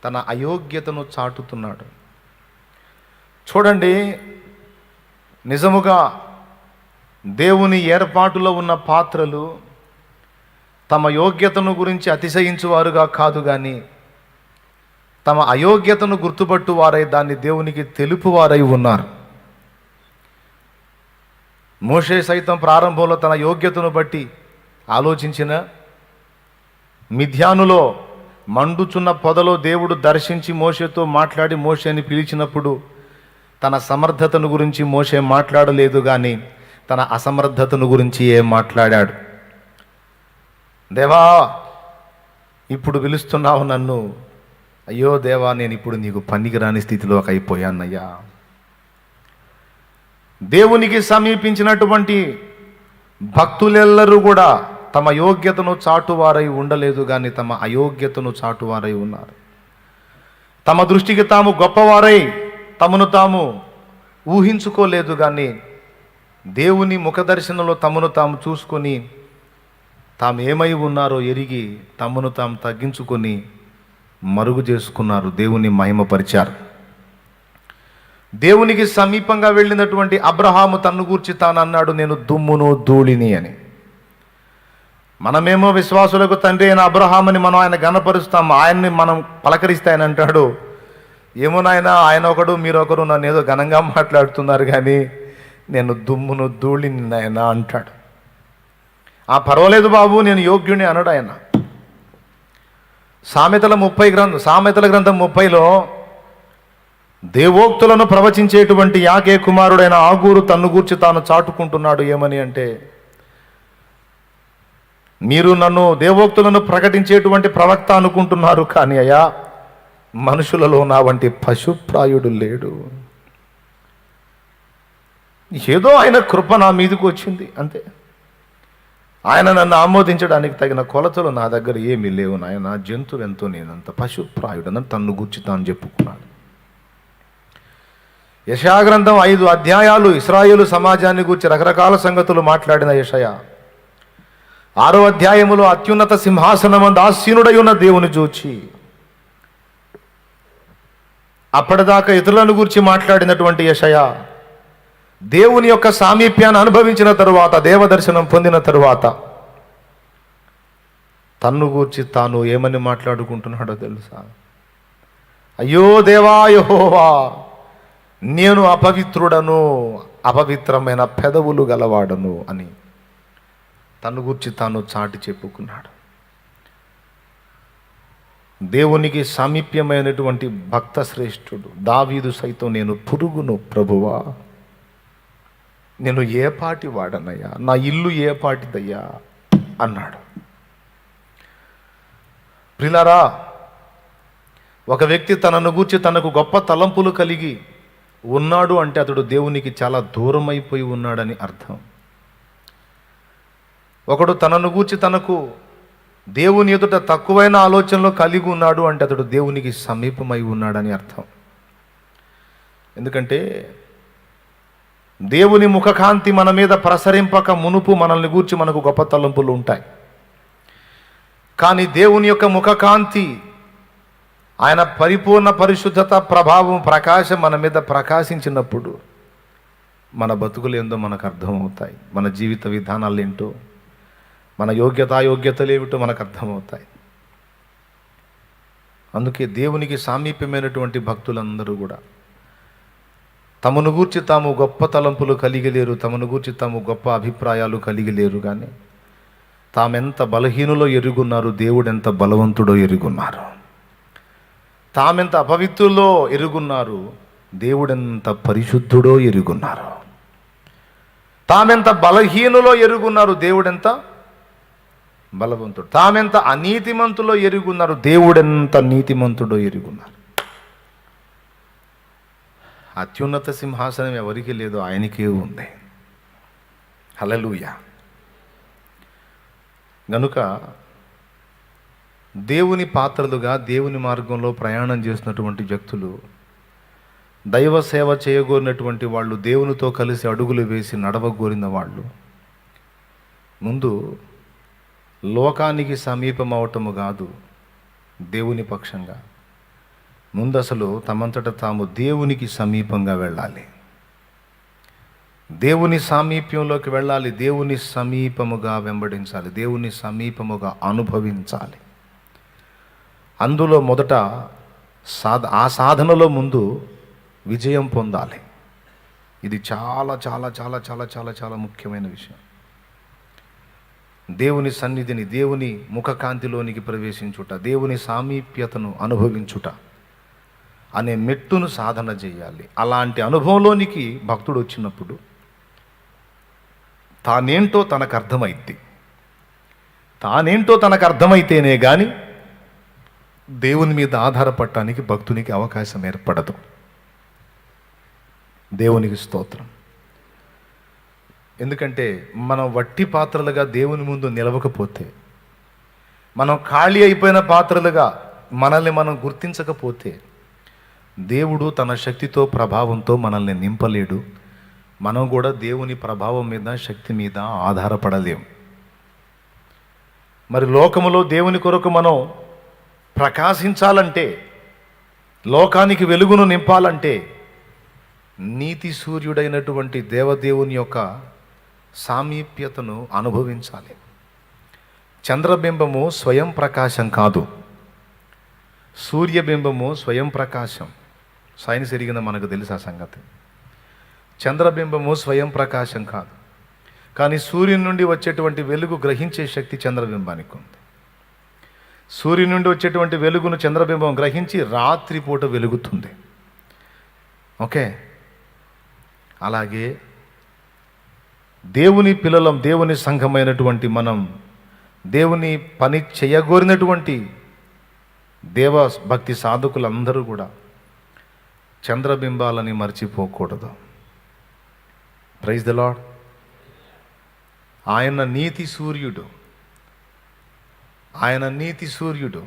తన అయోగ్యతను చాటుతున్నాడు. చూడండి, నిజముగా దేవుని ఏర్పాటులో ఉన్న పాత్రలు తమ యోగ్యతను గురించి అతిశయించువారుగా కాదు, కానీ తమ అయోగ్యతను గుర్తుపట్టువారై దాన్ని దేవునికి తెలుపువారై ఉన్నారు. మోషే సైతం ప్రారంభంలో తన యోగ్యతను బట్టి ఆలోచించిన, మిద్యానులో మండుచున్న పొదలో దేవుడు దర్శించి మోషేతో మాట్లాడి మోషేని పిలిచినప్పుడు తన సమర్థతను గురించి మోషే మాట్లాడలేదు, కానీ తన అసమర్థతను గురించి ఏం మాట్లాడాడు. దేవా ఇప్పుడు పిలుస్తున్నావు నన్ను, అయ్యో దేవా నేను ఇప్పుడు నీకు పనికిరాని స్థితిలోకి అయిపోయానయ్యా. దేవునికి సమీపించినటువంటి భక్తులెల్లరూ కూడా తమ యోగ్యతను చాటువారై ఉండలేదు, కానీ తమ అయోగ్యతను చాటువారై ఉన్నారు. తమ దృష్టికి తాము గొప్పవారై తమను తాము ఊహించుకోలేదు, కానీ దేవుని ముఖదర్శనంలో తమను తాము చూసుకొని తాము ఏమై ఉన్నారో ఎరిగి తమను తాము తగ్గించుకొని మరుగు చేసుకున్నారు, దేవుని మహిమపరిచారు. దేవునికి సమీపంగా వెళ్ళినటువంటి అబ్రహాము తన్ను గూర్చి తాను అన్నాడు, నేను దుమ్మును ధూళిని అని. మనమేమో విశ్వాసులకు తండ్రి అయిన అబ్రహాముని మనం ఆయన గణపరుస్తాం, ఆయన్ని మనం పలకరిస్తే ఆయన అంటాడు, ఏమో నాయన ఆయన ఒకడు మీరొకరు నన్ను ఏదో ఘనంగా మాట్లాడుతున్నారు, కానీ నేను దుమ్మును ధూళిని నాయన అంటాడు. పర్వాలేదు బాబు నేను యోగ్యుని అనడు ఆయన. సామెతల గ్రంథం 30లో దేవోక్తులను ప్రవచించేటువంటి యాకే కుమారుడైన ఆగూరు తన్ను గూర్చి తాను చాటుకుంటున్నాడు. ఏమని అంటే, మీరు నన్ను దేవోక్తులను ప్రకటించేటువంటి ప్రవక్త అనుకుంటున్నారు, కానీ అయ్యా మనుషులలో నా వంటి పశుప్రాయుడు లేడు. ఏదో ఆయన కృప నా మీదకు వచ్చింది అంతే. ఆయన నన్ను ఆమోదించడానికి తగిన కొలతలు నా దగ్గర ఏమీ లేవు నాయన. జంతువు ఎంతో నేనంత పశుప్రాయుడు అని తన్ను గూర్చి తాను చెప్పుకున్నాడు. యెషయా గ్రంథం 5 అధ్యాయాలు ఇశ్రాయేలు సమాజాన్ని గూర్చి రకరకాల సంగతులు మాట్లాడిన యెషయా 6వ అధ్యాయములో అత్యున్నత సింహాసనమందు ఆసీనుడై ఉన్న దేవుని చూచి అప్పటిదాకా ఇతరులను గూర్చి మాట్లాడినటువంటి యెషయా దేవుని యొక్క సామీప్యాన్ని అనుభవించిన తరువాత, దేవదర్శనం పొందిన తరువాత తన్ను గూర్చి తాను ఏమని మాట్లాడుకుంటున్నాడో తెలుసా? అయ్యో దేవా యెహోవా, నేను అపవిత్రుడను, అపవిత్రమైన పెదవులు గలవాడను అని తన్ను గూర్చి తాను చాటి చెప్పుకున్నాడు. దేవునికి సామీప్యమైనటువంటి భక్త శ్రేష్ఠుడు దావీదు సైతం నేను పురుగును ప్రభువా, నేను ఏ పాటి వాడనయ్యా, నా ఇల్లు ఏ పాటిదయ్యా అన్నాడు. ప్రిలారా, ఒక వ్యక్తి తనను గూర్చి తనకు గొప్ప తలంపులు కలిగి ఉన్నాడు అంటే అతడు దేవునికి చాలా దూరం అయిపోయి ఉన్నాడని అర్థం. ఒకడు తనను గూర్చి తనకు దేవుని ఎదుట తక్కువైన ఆలోచనలో కలిగి ఉన్నాడు అంటే అతడు దేవునికి సమీపమై ఉన్నాడని అర్థం. ఎందుకంటే దేవుని ముఖకాంతి మన మీద ప్రసరింపక మునుపు మనల్ని గూర్చి మనకు గొప్ప తలంపులు ఉంటాయి. కానీ దేవుని యొక్క ముఖకాంతి, ఆయన పరిపూర్ణ పరిశుద్ధత, ప్రభావం, ప్రకాశం మన మీద ప్రకాశించినప్పుడు మన బతుకులు ఏందో మనకు అర్థమవుతాయి. మన జీవిత విధానాలు ఏంటో, మన యోగ్యతలు ఏమిటో మనకు అర్థమవుతాయి. అందుకే దేవునికి సామీప్యమైనటువంటి భక్తులందరూ కూడా తమను గూర్చి తాము గొప్ప తలంపులు కలిగి లేరు, తమను గూర్చి తాము గొప్ప అభిప్రాయాలు కలిగి లేరు. కానీ తామెంత బలహీనులో ఎరుగున్నారు, దేవుడెంత బలవంతుడో ఎరుగున్నారు. తామెంత అపవిత్రులో ఎరుగున్నారు, దేవుడెంత పరిశుద్ధుడో ఎరుగున్నారు. తామెంత బలహీనులో ఎరుగున్నారు, దేవుడెంత బలవంతుడు. తామెంత అనీతిమంతులో ఎరుగున్నారు, దేవుడెంత నీతిమంతుడో ఎరుగున్నారు. అత్యున్నత సింహాసనం ఎవరికి లేదు, ఆయనకే ఉంది. హల్లెలూయా. గనుక దేవుని పాత్రలుగా దేవుని మార్గంలో ప్రయాణం చేసినటువంటి వ్యక్తులు, దైవ సేవ చేయగోరినటువంటి వాళ్ళు, దేవునితో కలిసి అడుగులు వేసి నడవగోరిన వాళ్ళు ముందు లోకానికి సమీపం అవటము కాదు, దేవుని పక్షంగా ముందు అసలు తమంతట తాము దేవునికి సమీపంగా వెళ్ళాలి. దేవుని సామీప్యంలోకి వెళ్ళాలి, దేవుని సమీపముగా వెంబడించాలి, దేవుని సమీపముగా అనుభవించాలి. అందులో మొదట ఆ సాధనలో ముందు విజయం పొందాలి. ఇది చాలా చాలా చాలా చాలా చాలా చాలా ముఖ్యమైన విషయం. దేవుని సన్నిధిని, దేవుని ముఖకాంతిలోనికి ప్రవేశించుట, దేవుని సామీప్యతను అనుభవించుట అనే మెట్టును సాధన చేయాలి. అలాంటి అనుభవంలోనికి భక్తుడు వచ్చినప్పుడు తానేంటో తనకు అర్థమైద్ది. తానేంటో తనకు అర్థమైతేనే కానీ దేవుని మీద ఆధారపడటానికి భక్తునికి అవకాశం ఏర్పడదు. దేవునికి స్తోత్రం. ఎందుకంటే మనం వట్టి పాత్రలుగా దేవుని ముందు నిలవకపోతే, మనం ఖాళీ అయిపోయిన పాత్రలుగా మనల్ని మనం గుర్తించకపోతే, దేవుడు తన శక్తితో, ప్రభావంతో మనల్ని నింపలేడు. మనం కూడా దేవుని ప్రభావం మీద, శక్తి మీద ఆధారపడలేం. మరి లోకములో దేవుని కొరకు మనం ప్రకాశించాలంటే, లోకానికి వెలుగును నింపాలంటే, నీతి సూర్యుడైనటువంటి దేవదేవుని యొక్క సామీప్యతను అనుభవించాలి. చంద్రబింబము స్వయం ప్రకాశం కాదు, సూర్యబింబము స్వయం ప్రకాశం. సైన్స్ ఎరిగిన మనకు తెలుసు ఆ సంగతి. చంద్రబింబము స్వయం ప్రకాశం కాదు, కానీ సూర్యుని నుండి వచ్చేటువంటి వెలుగు గ్రహించే శక్తి చంద్రబింబానికి ఉంది. సూర్యుని నుండి వచ్చేటువంటి వెలుగును చంద్రబింబం గ్రహించి రాత్రిపూట వెలుగుతుంది. ఓకే, అలాగే దేవుని పిల్లలం, దేవుని సంఘమైనటువంటి మనం దేవుని పని చేయగోరినటువంటి దేవ భక్తి సాధకులందరూ కూడా చంద్రబింబాలని మర్చిపోకూడదు. Praise the Lord. ఆయన నీతి సూర్యుడు, ఆయన నీతి సూర్యుడు.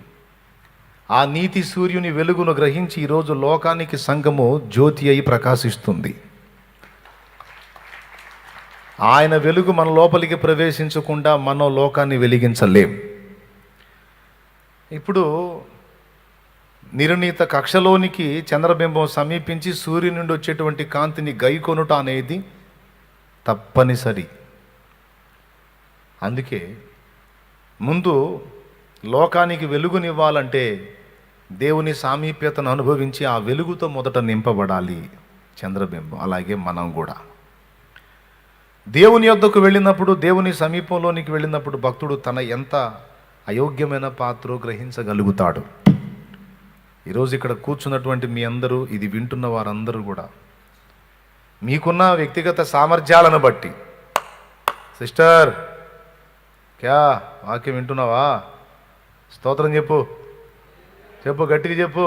ఆ నీతి సూర్యుని వెలుగును గ్రహించి ఈరోజు లోకానికి సంఘము జ్యోతి అయి ప్రకాశిస్తుంది. ఆయన వెలుగు మన లోపలికి ప్రవేశించకుండా మనం లోకాన్ని వెలిగించలేం. ఇప్పుడు నిర్ణీత కక్షలోనికి చంద్రబింబం సమీపించి సూర్యుని నుండి వచ్చేటువంటి కాంతిని గైకొనుట అనేది తప్పనిసరి. అందుకే ముందు లోకానికి వెలుగునివ్వాలంటే దేవుని సామీప్యతను అనుభవించి ఆ వెలుగుతో మొదట నింపబడాలి చంద్రబింబం. అలాగే మనం కూడా దేవుని యొద్దకు వెళ్ళినప్పుడు, దేవుని సమీపంలోనికి వెళ్ళినప్పుడు భక్తుడు తన ఎంత అయోగ్యమైన పాత్రో గ్రహించగలుగుతాడు. ఈరోజు ఇక్కడ కూర్చున్నటువంటి మీ అందరూ, ఇది వింటున్న వారందరూ కూడా మీకున్న వ్యక్తిగత సామర్థ్యాలను బట్టి, సిస్టర్ క్యా వాక్యం వింటున్నావా? స్తోత్రం చెప్పు, చెప్పు, గట్టిగా చెప్పు.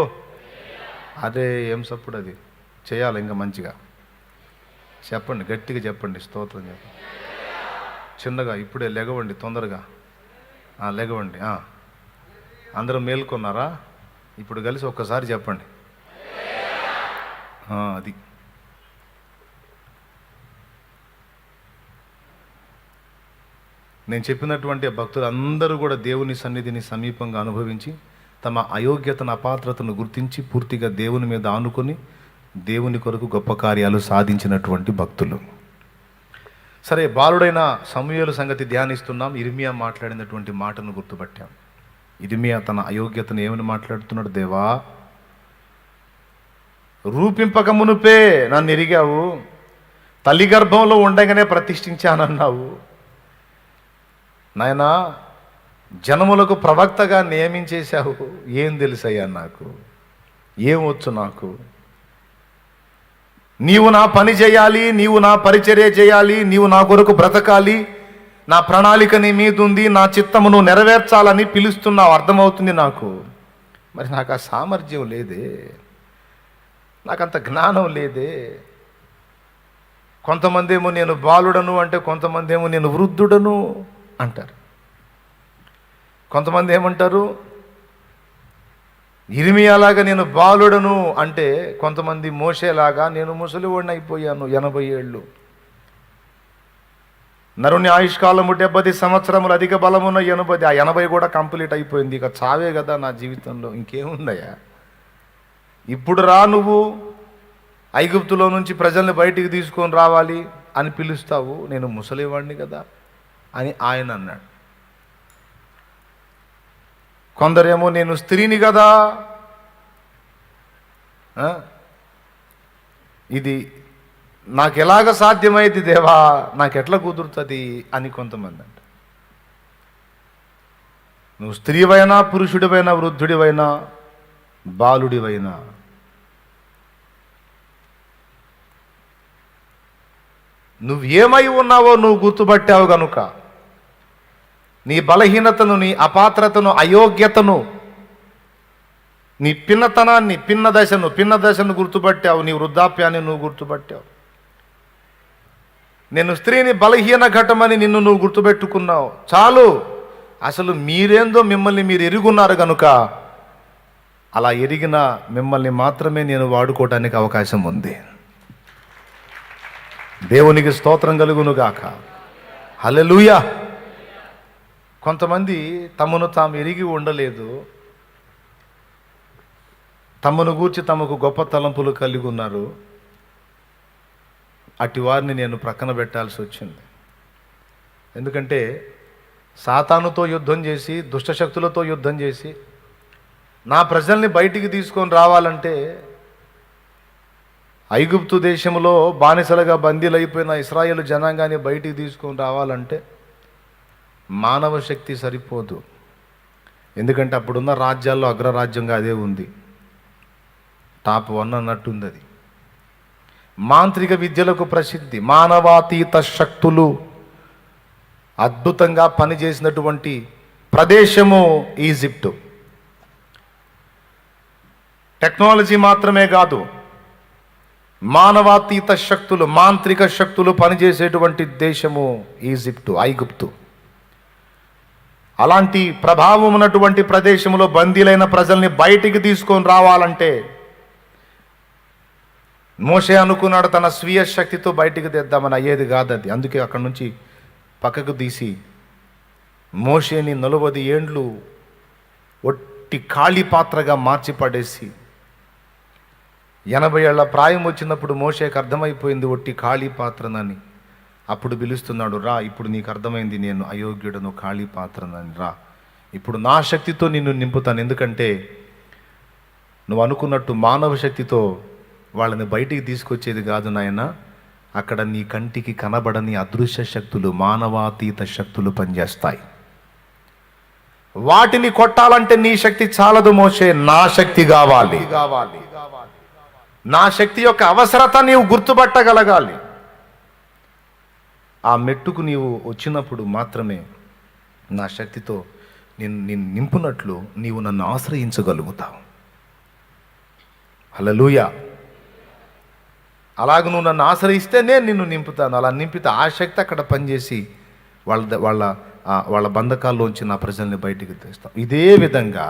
అదే ఏం సప్పుడు అది చేయాలి, ఇంకా మంచిగా చెప్పండి, గట్టిగా చెప్పండి, స్తోత్రం చెప్పండి. చిన్నగా ఇప్పుడే లెగవండి, తొందరగా లెగవండి. అందరూ మేల్కొన్నారా? ఇప్పుడు కలిసి ఒక్కసారి చెప్పండి. అది నేను చెప్పినటువంటి భక్తులు అందరూ కూడా దేవుని సన్నిధిని సమీపంగా అనుభవించి తమ అయోగ్యతను, అపాత్రతను గుర్తించి పూర్తిగా దేవుని మీద ఆనుకొని దేవుని కొరకు గొప్ప కార్యాలు సాధించినటువంటి భక్తులు. సరే, బాలుడైన సమూయేలు సంగతి ధ్యానిస్తున్నాం. ఇర్మియా మాట్లాడినటువంటి మాటను గుర్తుపట్టాం. ఇర్మియా తన అయోగ్యతను ఏమని మాట్లాడుతున్నాడు? దేవా, రూపింపక మునుపే నన్ను ఎరిగావు, తల్లి గర్భంలో ఉండగానే ప్రతిష్ఠించానన్నావు. నాయనా, జనములకు ప్రవక్తగా నియమించేశావు. ఏం తెలుసయ్యా నాకు? ఏం వచ్చు నాకు? నీవు నా పని చేయాలి, నీవు నా పరిచర్య చేయాలి, నీవు నా కొరకు బ్రతకాలి, నా ప్రణాళిక నీ మీద ఉంది, నా చిత్తమును నెరవేర్చాలని పిలుస్తున్నావు, అర్థమవుతుంది నాకు. మరి నాకు ఆ సామర్థ్యం లేదే, నాకంత జ్ఞానం లేదే. కొంతమంది ఏమో నేను బాలుడను అంటే, కొంతమంది ఏమో నేను వృద్ధుడను అంటారు. కొంతమంది ఏమంటారు, ఇర్మియాలాగా నేను బాలుడను అంటే, కొంతమంది మోషేలాగా నేను ముసలివాడిని అయిపోయాను, 80 ఏళ్ళు. నరుని ఆయుష్కాలము 70 సంవత్సరములు, అధిక బలమున్న 80. ఆ 80 కూడా కంప్లీట్ అయిపోయింది. ఇక చావే కదా నా జీవితంలో, ఇంకేముందయ్యా? ఇప్పుడు రా, నువ్వు ఐగుప్తులో నుంచి ప్రజల్ని బయటికి తీసుకొని రావాలి అని పిలుస్తావు, నేను ముసలివాడిని కదా అని ఆయన అన్నాడు. కొందరేమో నేను స్త్రీని కదా, ఇది నాకు ఎలాగ సాధ్యమైంది దేవా, నాకు ఎట్లా కుదురుతుంది అని కొంతమంది అంట. నువ్వు స్త్రీవైనా, పురుషుడివైనా, వృద్ధుడివైనా, బాలుడివైనా, నువ్వు ఏమై ఉన్నావో నువ్వు గుర్తుపట్టావు గనుక నీ బలహీనతను, నీ అపాత్రతను, అయోగ్యతను, నీ పిన్నతనాన్ని, పిన్న దశను గుర్తుపట్టావు. నీ వృద్ధాప్యాన్ని నువ్వు గుర్తుపట్టావు. నేను స్త్రీని బలహీన ఘటమని నిన్ను నువ్వు గుర్తుపెట్టుకున్నావు. చాలు, అసలు మీరేందో మిమ్మల్ని మీరు ఎరుగున్నారు కనుక అలా ఎరిగిన మిమ్మల్ని మాత్రమే నేను వాడుకోవటానికి అవకాశం ఉంది. దేవునికి స్తోత్రం కలుగునుగాక. హల్లెలూయా. కొంతమంది తమను తాము ఎరిగి ఉండలేదు, తమను గూర్చి తమకు గొప్ప తలంపులు కలిగి ఉన్నారు. అట్టి వారిని నేను ప్రక్కన పెట్టాల్సి వచ్చింది. ఎందుకంటే సాతానుతో యుద్ధం చేసి, దుష్టశక్తులతో యుద్ధం చేసి నా ప్రజల్ని బయటికి తీసుకొని రావాలంటే, ఐగుప్తు దేశంలో బానిసలుగా బందీలైపోయిన ఇశ్రాయేలు జనాంగాన్ని బయటికి తీసుకొని రావాలంటే మానవ శక్తి సరిపోదు. ఎందుకంటే అప్పుడున్న రాజ్యాల్లో అగ్రరాజ్యంగా అదే ఉంది, టాప్ 1 అన్నట్టుంది. అది మాంత్రిక విద్యలకు ప్రసిద్ధి, మానవాతీత శక్తులు అద్భుతంగా పనిచేసినటువంటి ప్రదేశము ఈజిప్టు. టెక్నాలజీ మాత్రమే కాదు, మానవాతీత శక్తులు, మాంత్రిక శక్తులు పనిచేసేటువంటి దేశము ఈజిప్టు, ఐగుప్తు. అలాంటి ప్రభావం ఉన్నటువంటి ప్రదేశంలో బందీలైన ప్రజల్ని బయటికి తీసుకొని రావాలంటే మోషే అనుకున్నాడు తన స్వీయ శక్తితో బయటికి తెద్దామని. అయ్యేది కాదు అది. అందుకే అక్కడి నుంచి పక్కకు తీసి మోషేని 40 ఏండ్లు ఒట్టి ఖాళీ పాత్రగా మార్చి పడేసి 80 ఏళ్ల ప్రాయం వచ్చినప్పుడు మోషేకి అర్థమైపోయింది ఒట్టి ఖాళీ పాత్రనని. అప్పుడు పిలుస్తున్నాడు, రా, ఇప్పుడు నీకు అర్థమైంది నేను అయోగ్యుడను, ఖాళీ పాత్రనని. రా, ఇప్పుడు నా శక్తితో నిన్ను నింపుతాను. ఎందుకంటే నువ్వు అనుకున్నట్టు మానవ శక్తితో వాళ్ళని బయటికి తీసుకొచ్చేది కాదు నాయన. అక్కడ నీ కంటికి కనబడని అదృశ్య శక్తులు, మానవాతీత శక్తులు పనిచేస్తాయి. వాటిని కొట్టాలంటే నీ శక్తి చాలదు మోషే, నా శక్తి కావాలి. నా శక్తి యొక్క అవసరత నీవు గుర్తుపట్టగలగాలి. ఆ మెట్టుకు నీవు వచ్చినప్పుడు మాత్రమే నా శక్తితో నిన్ను నింపునట్లు నీవు నన్ను ఆశ్రయించగలుగుతావు. హల్లెలూయా. అలాగ నువ్వు నన్ను ఆశ్రయిస్తే నేను నిన్ను నింపుతాను. అలా నింపితే ఆ శక్తి అక్కడ పనిచేసి వాళ్ళ బంధకాల్లోంచి నా ప్రజల్ని బయటికి తెస్తాం. ఇదే విధంగా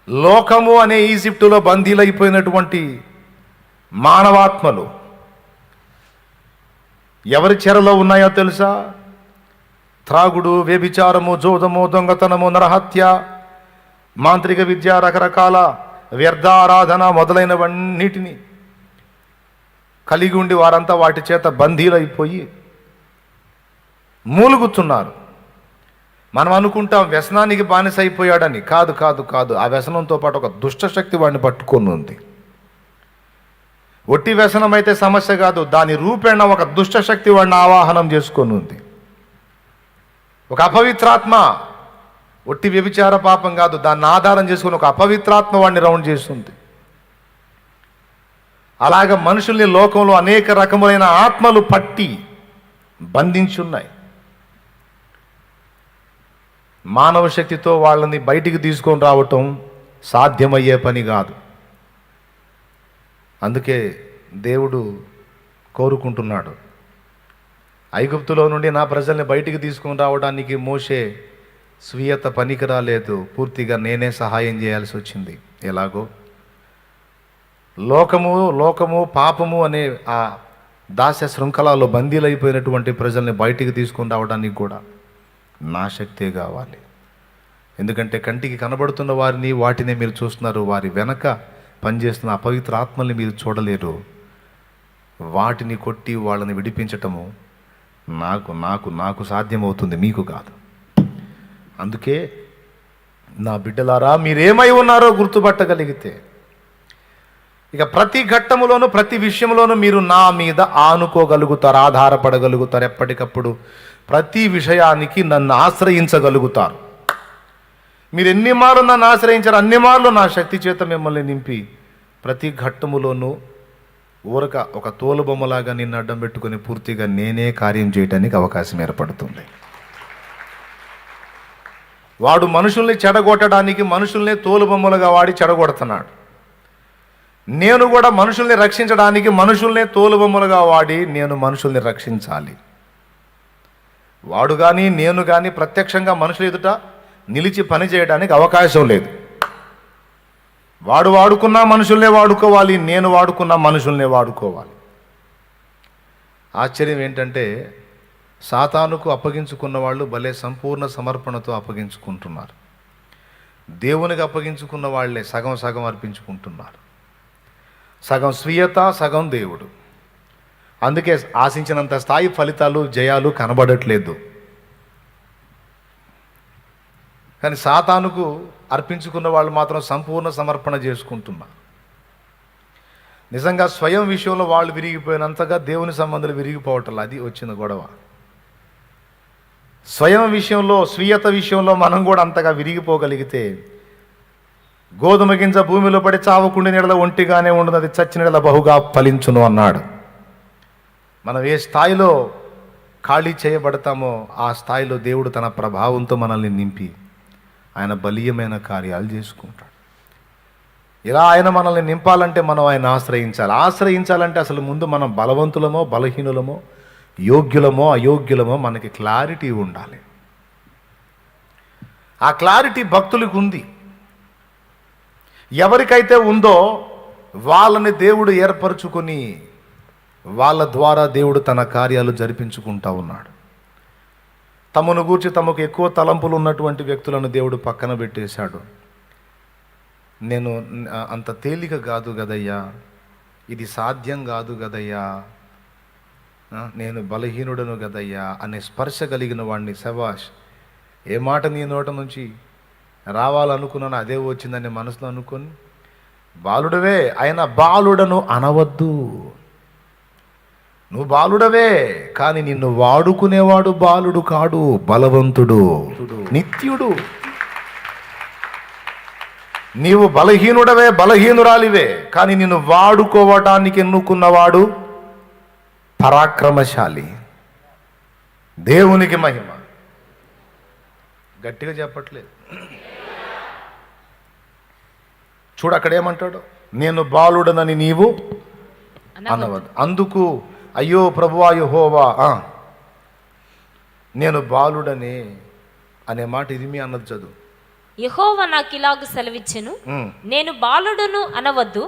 లోకము అనే ఈజిప్టులో బందీలైపోయినటువంటి మానవాత్మలు ఎవరి చెరలో ఉన్నాయో తెలుసా? త్రాగుడు, వ్యభిచారము, జోదము, దొంగతనము, నరహత్య, మాంత్రిక విద్య, రకరకాల వ్యర్థారాధన మొదలైనవన్నిటిని కలిగి ఉండి వారంతా వాటి చేత బందీలైపోయి మూలుగుతున్నారు. మనం అనుకుంటాం వ్యసనానికి బానిస అయిపోయాడని. కాదు కాదు కాదు, ఆ వ్యసనంతో పాటు ఒక దుష్టశక్తి వాడిని పట్టుకొని ఉంది. ఒట్టి వ్యసనం అయితే సమస్య కాదు, దాని రూపేణ ఒక దుష్టశక్తి వాడిని ఆవాహనం చేసుకొని ఉంది. ఒక అపవిత్రాత్మ, ఒట్టి వ్యభిచార పాపం కాదు, దాన్ని ఆధారం చేసుకుని ఒక అపవిత్రాత్మ వాడిని రౌండ్ చేస్తుంది. అలాగ మనుషుల్ని లోకంలో అనేక రకములైన ఆత్మలు పట్టి బంధించున్నాయి. మానవ శక్తితో వాళ్ళని బయటికి తీసుకొని రావటం సాధ్యమయ్యే పని కాదు. అందుకే దేవుడు కోరుకుంటున్నాడు, ఐగుప్తులో నుండి నా ప్రజల్ని బయటికి తీసుకొని రావడానికి మోషే స్వీయత పనికి రాలేదు, పూర్తిగా నేనే సహాయం చేయాల్సి వచ్చింది. ఎలాగో లోకము పాపము అనే ఆ దాస్య శృంఖలాల్లో బందీలైపోయినటువంటి ప్రజల్ని బయటికి తీసుకొని రావడానికి కూడా నా శక్తే కావాలి. ఎందుకంటే కంటికి కనబడుతున్న వారిని, వాటినే మీరు చూస్తున్నారు, వారి వెనక పనిచేస్తున్న అపవిత్ర ఆత్మల్ని మీరు చూడలేరు. వాటిని కొట్టి వాళ్ళని విడిపించటము నాకు నాకు నాకు సాధ్యమవుతుంది, మీకు కాదు. అందుకే నా బిడ్డలారా, మీరేమై ఉన్నారో గుర్తుపట్టగలిగితే ఇక ప్రతి ఘట్టములోనూ ప్రతి విషయంలోనూ మీరు నా మీద ఆనుకోగలుగుతారు, ఆధారపడగలుగుతారు. ఎప్పటికప్పుడు ప్రతి విషయానికి నన్ను ఆశ్రయించగలుగుతారు. మీరు ఎన్ని మార్లు నన్ను ఆశ్రయించారు, అన్ని మార్లు నా శక్తి చేత మిమ్మల్ని నింపి ప్రతి ఘట్టములోనూ ఊరక ఒక తోలుబొమ్మలాగా నిన్ను అడ్డం పెట్టుకొని పూర్తిగా నేనే కార్యం చేయడానికి అవకాశం ఏర్పడుతుంది. వాడు మనుషుల్ని చెడగొట్టడానికి మనుషుల్ని తోలుబొమ్మలుగా వాడి చెడగొడుతున్నాడు. నేను కూడా మనుషుల్ని రక్షించడానికి మనుషుల్ని తోలుబొమ్మలుగా వాడి నేను మనుషుల్ని రక్షించాలి. వాడు కానీ నేను కానీ ప్రత్యక్షంగా మనుషులు ఎదుట నిలిచి పని చేయడానికి అవకాశం లేదు. వాడు వాడుకున్న మనుషుల్నే వాడుకోవాలి, నేను వాడుకున్న మనుషుల్నే వాడుకోవాలి. ఆశ్చర్యం ఏంటంటే సాతానుకు అప్పగించుకున్న వాళ్ళు భలే సంపూర్ణ సమర్పణతో అప్పగించుకుంటున్నారు. దేవునికి అప్పగించుకున్న వాళ్ళే సగం సగం అర్పించుకుంటున్నారు. సగం స్వీయత, సగం దేవుడు. అందుకే ఆశించినంత స్థాయి ఫలితాలు, జయాలు కనబడట్లేదు. కానీ సాతానుకు అర్పించుకున్న వాళ్ళు మాత్రం సంపూర్ణ సమర్పణ చేసుకుంటున్నారు. నిజంగా స్వయం విషయంలో వాళ్ళు విరిగిపోయినంతగా దేవుని సంబంధాలు విరిగిపోవటం, అది వచ్చిన గొడవ. స్వయం విషయంలో, స్వీయత విషయంలో మనం కూడా అంతగా విరిగిపోగలిగితే గోధుమ గింజ భూమిలో పడి చావకుండి నీడల ఒంటిగానే ఉండదు, అది చచ్చిన నీడల బహుగా ఫలించును అన్నాడు. మనం ఏ స్థాయిలో ఖాళీ చేయబడతామో ఆ స్థాయిలో దేవుడు తన ప్రభావంతో మనల్ని నింపి ఆయన బలీయమైన కార్యాలు చేసుకుంటాడు. ఇలా ఆయన మనల్ని నింపాలంటే మనం ఆయన ఆశ్రయించాలంటే అసలు ముందు మనం బలవంతులమో బలహీనులమో యోగ్యులమో అయోగ్యులమో మనకి క్లారిటీ ఉండాలి. ఆ క్లారిటీ భక్తులకు ఉంది. ఎవరికైతే ఉందో వాళ్ళని దేవుడు ఏర్పరచుకొని వాళ్ళ ద్వారా దేవుడు తన కార్యాలు జరిపించుకుంటా ఉన్నాడు. తమను గూర్చి తమకు ఎక్కువ తలంపులు ఉన్నటువంటి వ్యక్తులను దేవుడు పక్కన పెట్టేశాడు. నేను అంత తేలిక కాదు కదయ్యా, ఇది సాధ్యం కాదు కదయ్యా, నేను బలహీనుడను కదయ్యా అనే స్పర్శ కలిగిన వాడిని శబాష్, ఏ మాట నీ నోట నుంచి రావాలనుకున్నాను అదే వచ్చిందని మనసులో అనుకొని బాలుడవే ఆయన బాలుడను అనవద్దు. నువ్వు బాలుడవే, కానీ నిన్ను వాడుకునేవాడు బాలుడు కాడు, బలవంతుడు, నిత్యుడు. నీవు బలహీనుడవే, బలహీనురాలివే, కానీ నిన్ను వాడుకోవటానికి ఎన్నుకున్నవాడు పరాక్రమశాలి. దేవునికి మహిమ. గట్టిగా చెప్పట్లేదు. చూడు అక్కడ ఏమంటాడు, నేను బాలుడనని నీవు అనవద్దు. అందుకు అయ్యో ప్రభువా యెహోవా, నేను బాలుడనే అనే మాట ఇరిమియా అన్నది చదువు. యెహోవా నాకు ఇలాగ సెలవిచ్చెను, నేను బాలుడును అనవద్దు,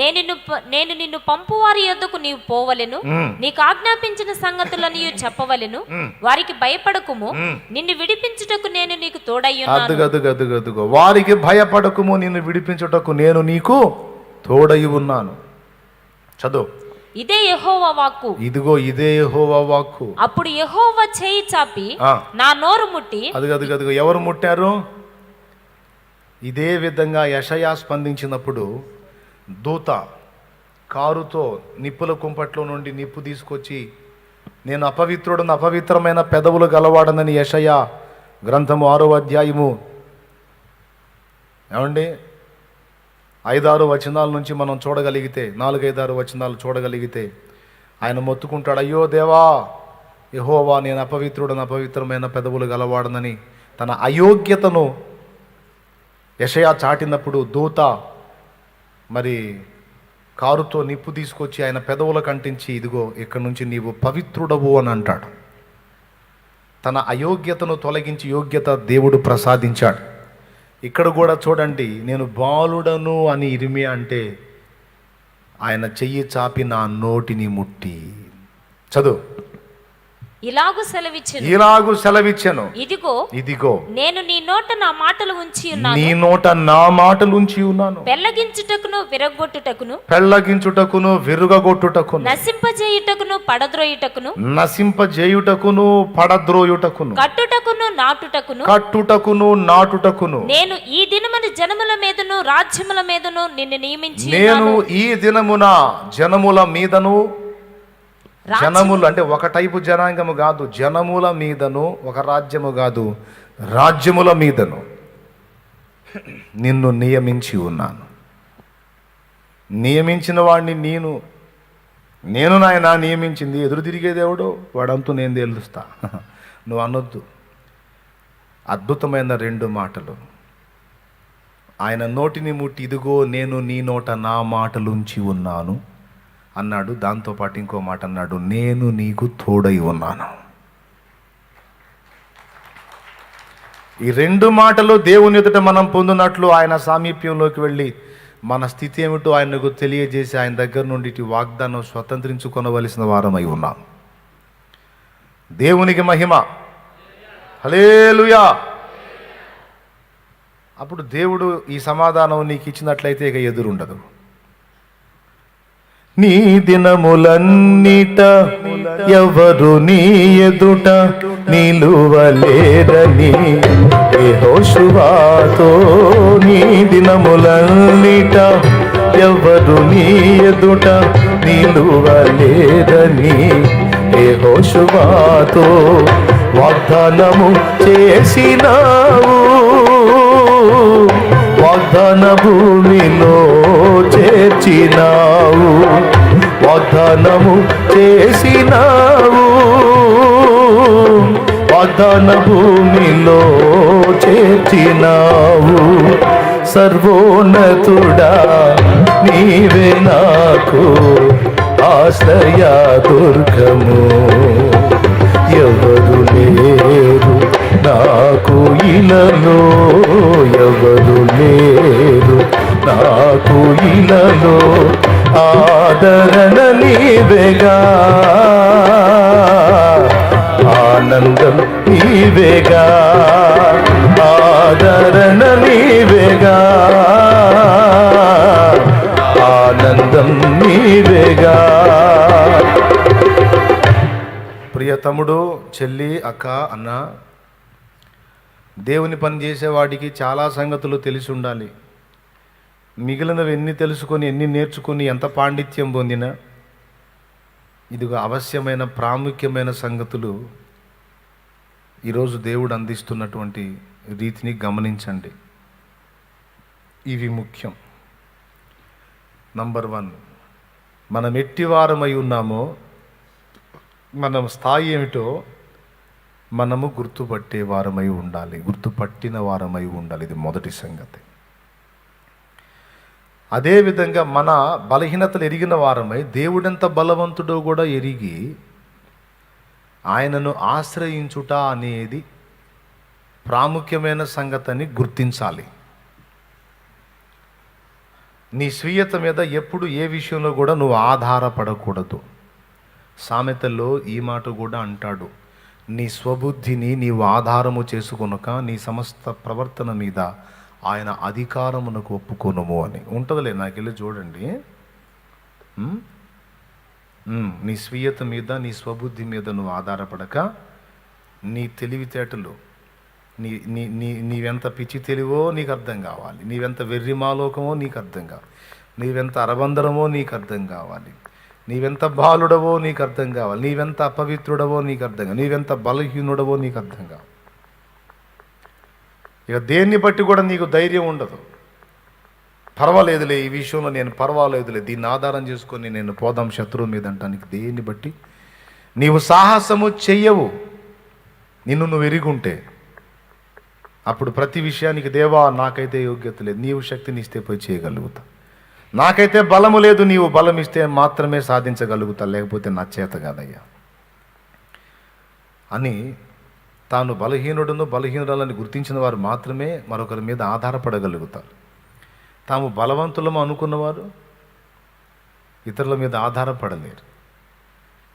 నేను నిన్ను పంపువారి యొద్దకు నీవు పోవలెను, నీకు ఆజ్ఞాపించిన సంగతులను చెప్పవలెను, వారికి భయపడకుము, నిన్ను విడిపించుటకు నేను నీకు తోడయ్యున్నాను. వారికి భయపడకుము, నిన్ను విడిపించుటకు నేను నీకు తోడై ఉన్నాను. చదువు. ఇదే యెహోవా వాక్కు. ఇదిగో ఇదే యెహోవా వాక్కు. అప్పుడు యెహోవా చేయి చాపి నా నోరు ముట్టి. అదిగో ఎవరు ముట్టారు? ఇదే విధంగా యెషయా స్పందించినప్పుడు దూత కారుతో నిప్పుల కుంపట్లో నుండి నిప్పు తీసుకొచ్చి నేను అపవిత్రుడను, అపవిత్రమైన పెదవులు గలవాడనని యెషయా గ్రంథము 6వ అధ్యాయము ఏమండి 5-6 వచనాల నుంచి మనం చూడగలిగితే, 4-5-6 వచనాలు చూడగలిగితే ఆయన మొత్తుకుంటాడు, అయ్యో దేవా యెహోవా, నేను అపవిత్రుడను, అపవిత్రమైన పెదవులు గలవాడనని తన అయోగ్యతను యెషయా చాటినప్పుడు దూత మరి కారుతో నిప్పు తీసుకొచ్చి ఆయన పెదవులకు అంటించి ఇదిగో ఇక్కడ నుంచి నీవు పవిత్రుడవు అని అంటాడు. తన అయోగ్యతను తొలగించి యోగ్యత దేవుడు ప్రసాదించాడు. ఇక్కడ కూడా చూడండి, నేను బాలుడను అని ఇరిమియా అంటే ఆయన చెయ్యి చాపి నా నోటిని ముట్టి. చదువు. ఇలాగు సెలవిచ్చెను, ఇదిగో నేను నీ నోట నా మాటలు ఉంచి ఉన్నాను, నీ నోట నా మాటలు ఉంచి ఉన్నాను, పెళ్లగించుటకును విరగొట్టుటకును నశింపజేయుటకును పడద్రోయుటకును కట్టుటకును నాటుటకును నేను ఈ దినమున జనముల మీదను రాజ్యముల మీదను నిన్ను నియమించి నేను ఈ దినమున జనముల మీదను, జనములు అంటే ఒక టైపు జనాంగము కాదు, జనముల మీదను, ఒక రాజ్యము కాదు, రాజ్యముల మీదను నిన్ను నియమించి ఉన్నాను. నియమించిన వాడిని నేను నాయన నియమించింది. ఎదురు తిరిగే దేవుడు వాడంతూ నేను తెలుస్తా నువ్వు అనొద్దు. అద్భుతమైన 2 మాటలు. ఆయన నోటిని ముట్టి ఇదిగో నేను నీ నోట నా మాటలుంచి ఉన్నాను అన్నాడు. దాంతోపాటు ఇంకో మాట అన్నాడు, నేను నీకు తోడై ఉన్నాను. ఈ 2 మాటలు దేవుని ఎదుట మనం పొందినట్లు ఆయన సామీప్యంలోకి వెళ్ళి మన స్థితి ఏమిటో ఆయనకు తెలియజేసి ఆయన దగ్గర నుండి వాగ్దానం స్వతంత్రించుకొనవలసిన వారమై ఉన్నాం. దేవునికి మహిమ. హల్లెలూయా. అప్పుడు దేవుడు ఈ సమాధానం నీకు ఇచ్చినట్లయితే ఇక ఎదురుండదు. నీ దినములన్నిట ఎవరు నీ ఎదుట నిలువలేరని యెహోషువతో, నీ దినములన్నిట ఎవరు నీ ఎదుట నిలువలేరని యెహోషువతో వాగ్దానము చేసినావు, వాగ్దాన భూమిలో చేర్చినావు, వాగ్దానము చేసినావు, వాగ్దాన భూమిలో చేర్చినావు. సర్వోన్నతుడా నీవే నాకు ఆశ్రయ దుర్గము. ఎవరు లేరు నాకు ఇలలో, ఎవరు లేరు నాకు ఇలలో, ఆదరణ నీవేగా, ఆనందం నీవేగా, ఆదరణ నీవేగా, ఆనందం నీవేగా. ప్రియ తమ్ముడు, చెల్లి, అక్క, అన్న, దేవుని పని చేసేవాడికి చాలా సంగతులు తెలిసి ఉండాలి. మిగిలినవి ఎన్ని తెలుసుకొని ఎన్ని నేర్చుకొని ఎంత పాండిత్యం పొందినా ఇదిగో అవశ్యమైన ప్రాముఖ్యమైన సంగతులు ఈరోజు దేవుడు అందిస్తున్నటువంటి రీతిని గమనించండి. ఇవి ముఖ్యం. నంబర్ 1, మనం ఎట్టివారమై ఉన్నామో మనం స్థాయి ఏమిటో మనము గుర్తుపట్టే వారమై ఉండాలి, గుర్తుపట్టిన వారమై ఉండాలి. ఇది మొదటి సంగతి. అదేవిధంగా మన బలహీనతలు ఎరిగిన వారమై దేవుడెంత బలవంతుడో కూడా ఎరిగి ఆయనను ఆశ్రయించుట అనేది ప్రాముఖ్యమైన సంగతిని గుర్తించాలి. నీ స్వీయత మీద ఎప్పుడు ఏ విషయంలో కూడా నువ్వు ఆధారపడకూడదు. సామెతల్లో ఈ మాట కూడా అంటాడు, నీ స్వబుద్ధిని నీవు ఆధారము చేసుకొనక నీ సమస్త ప్రవర్తన మీద ఆయన అధికారమునకు ఒప్పుకొనుము అని ఉంటుందిలే. నాకు వెళ్ళి చూడండి. నీ స్వీయత మీద నీ స్వబుద్ధి మీద నువ్వు ఆధారపడక నీ తెలివితేటలు, నీ నీ నీ నీవెంత పిచ్చి తెలివో నీకు అర్థం కావాలి, నీవెంత వెర్రిమాలోకమో నీకు అర్థం కావాలి, నీవెంత అరబందరమో నీకు అర్థం కావాలి, నీవెంత బాలుడవో నీకు అర్థం కావాలి, నీవెంత అపవిత్రుడవో నీకు అర్థం కావాలి, నీవెంత బలహీనుడవో నీకు అర్థం కావాలి. ఇక దేన్ని బట్టి కూడా నీకు ధైర్యం ఉండదు. పర్వాలేదులే, ఈ విషయంలో నేను పర్వాలేదులే, దీన్ని ఆధారం చేసుకొని నేను పోదాం శత్రువు మీద అంటానికి దేన్ని బట్టి నీవు సాహసము చెయ్యవు. నిన్ను నువ్వు ఎరిగుంటే అప్పుడు ప్రతి విషయానికి దేవా నాకైతే యోగ్యత లేదు, నీవు శక్తిని ఇస్తే పోయి చేయగలుగుతా, నాకైతే బలము లేదు, నీవు బలం ఇస్తే మాత్రమే సాధించగలుగుతా, లేకపోతే నా చేత కాదయ్యా అని తాను బలహీనుడును బలహీనురాలని గుర్తించిన వారు మాత్రమే మరొకరి మీద ఆధారపడగలుగుతారు. తాము బలవంతులము అనుకున్నవారు ఇతరుల మీద ఆధారపడలేరు.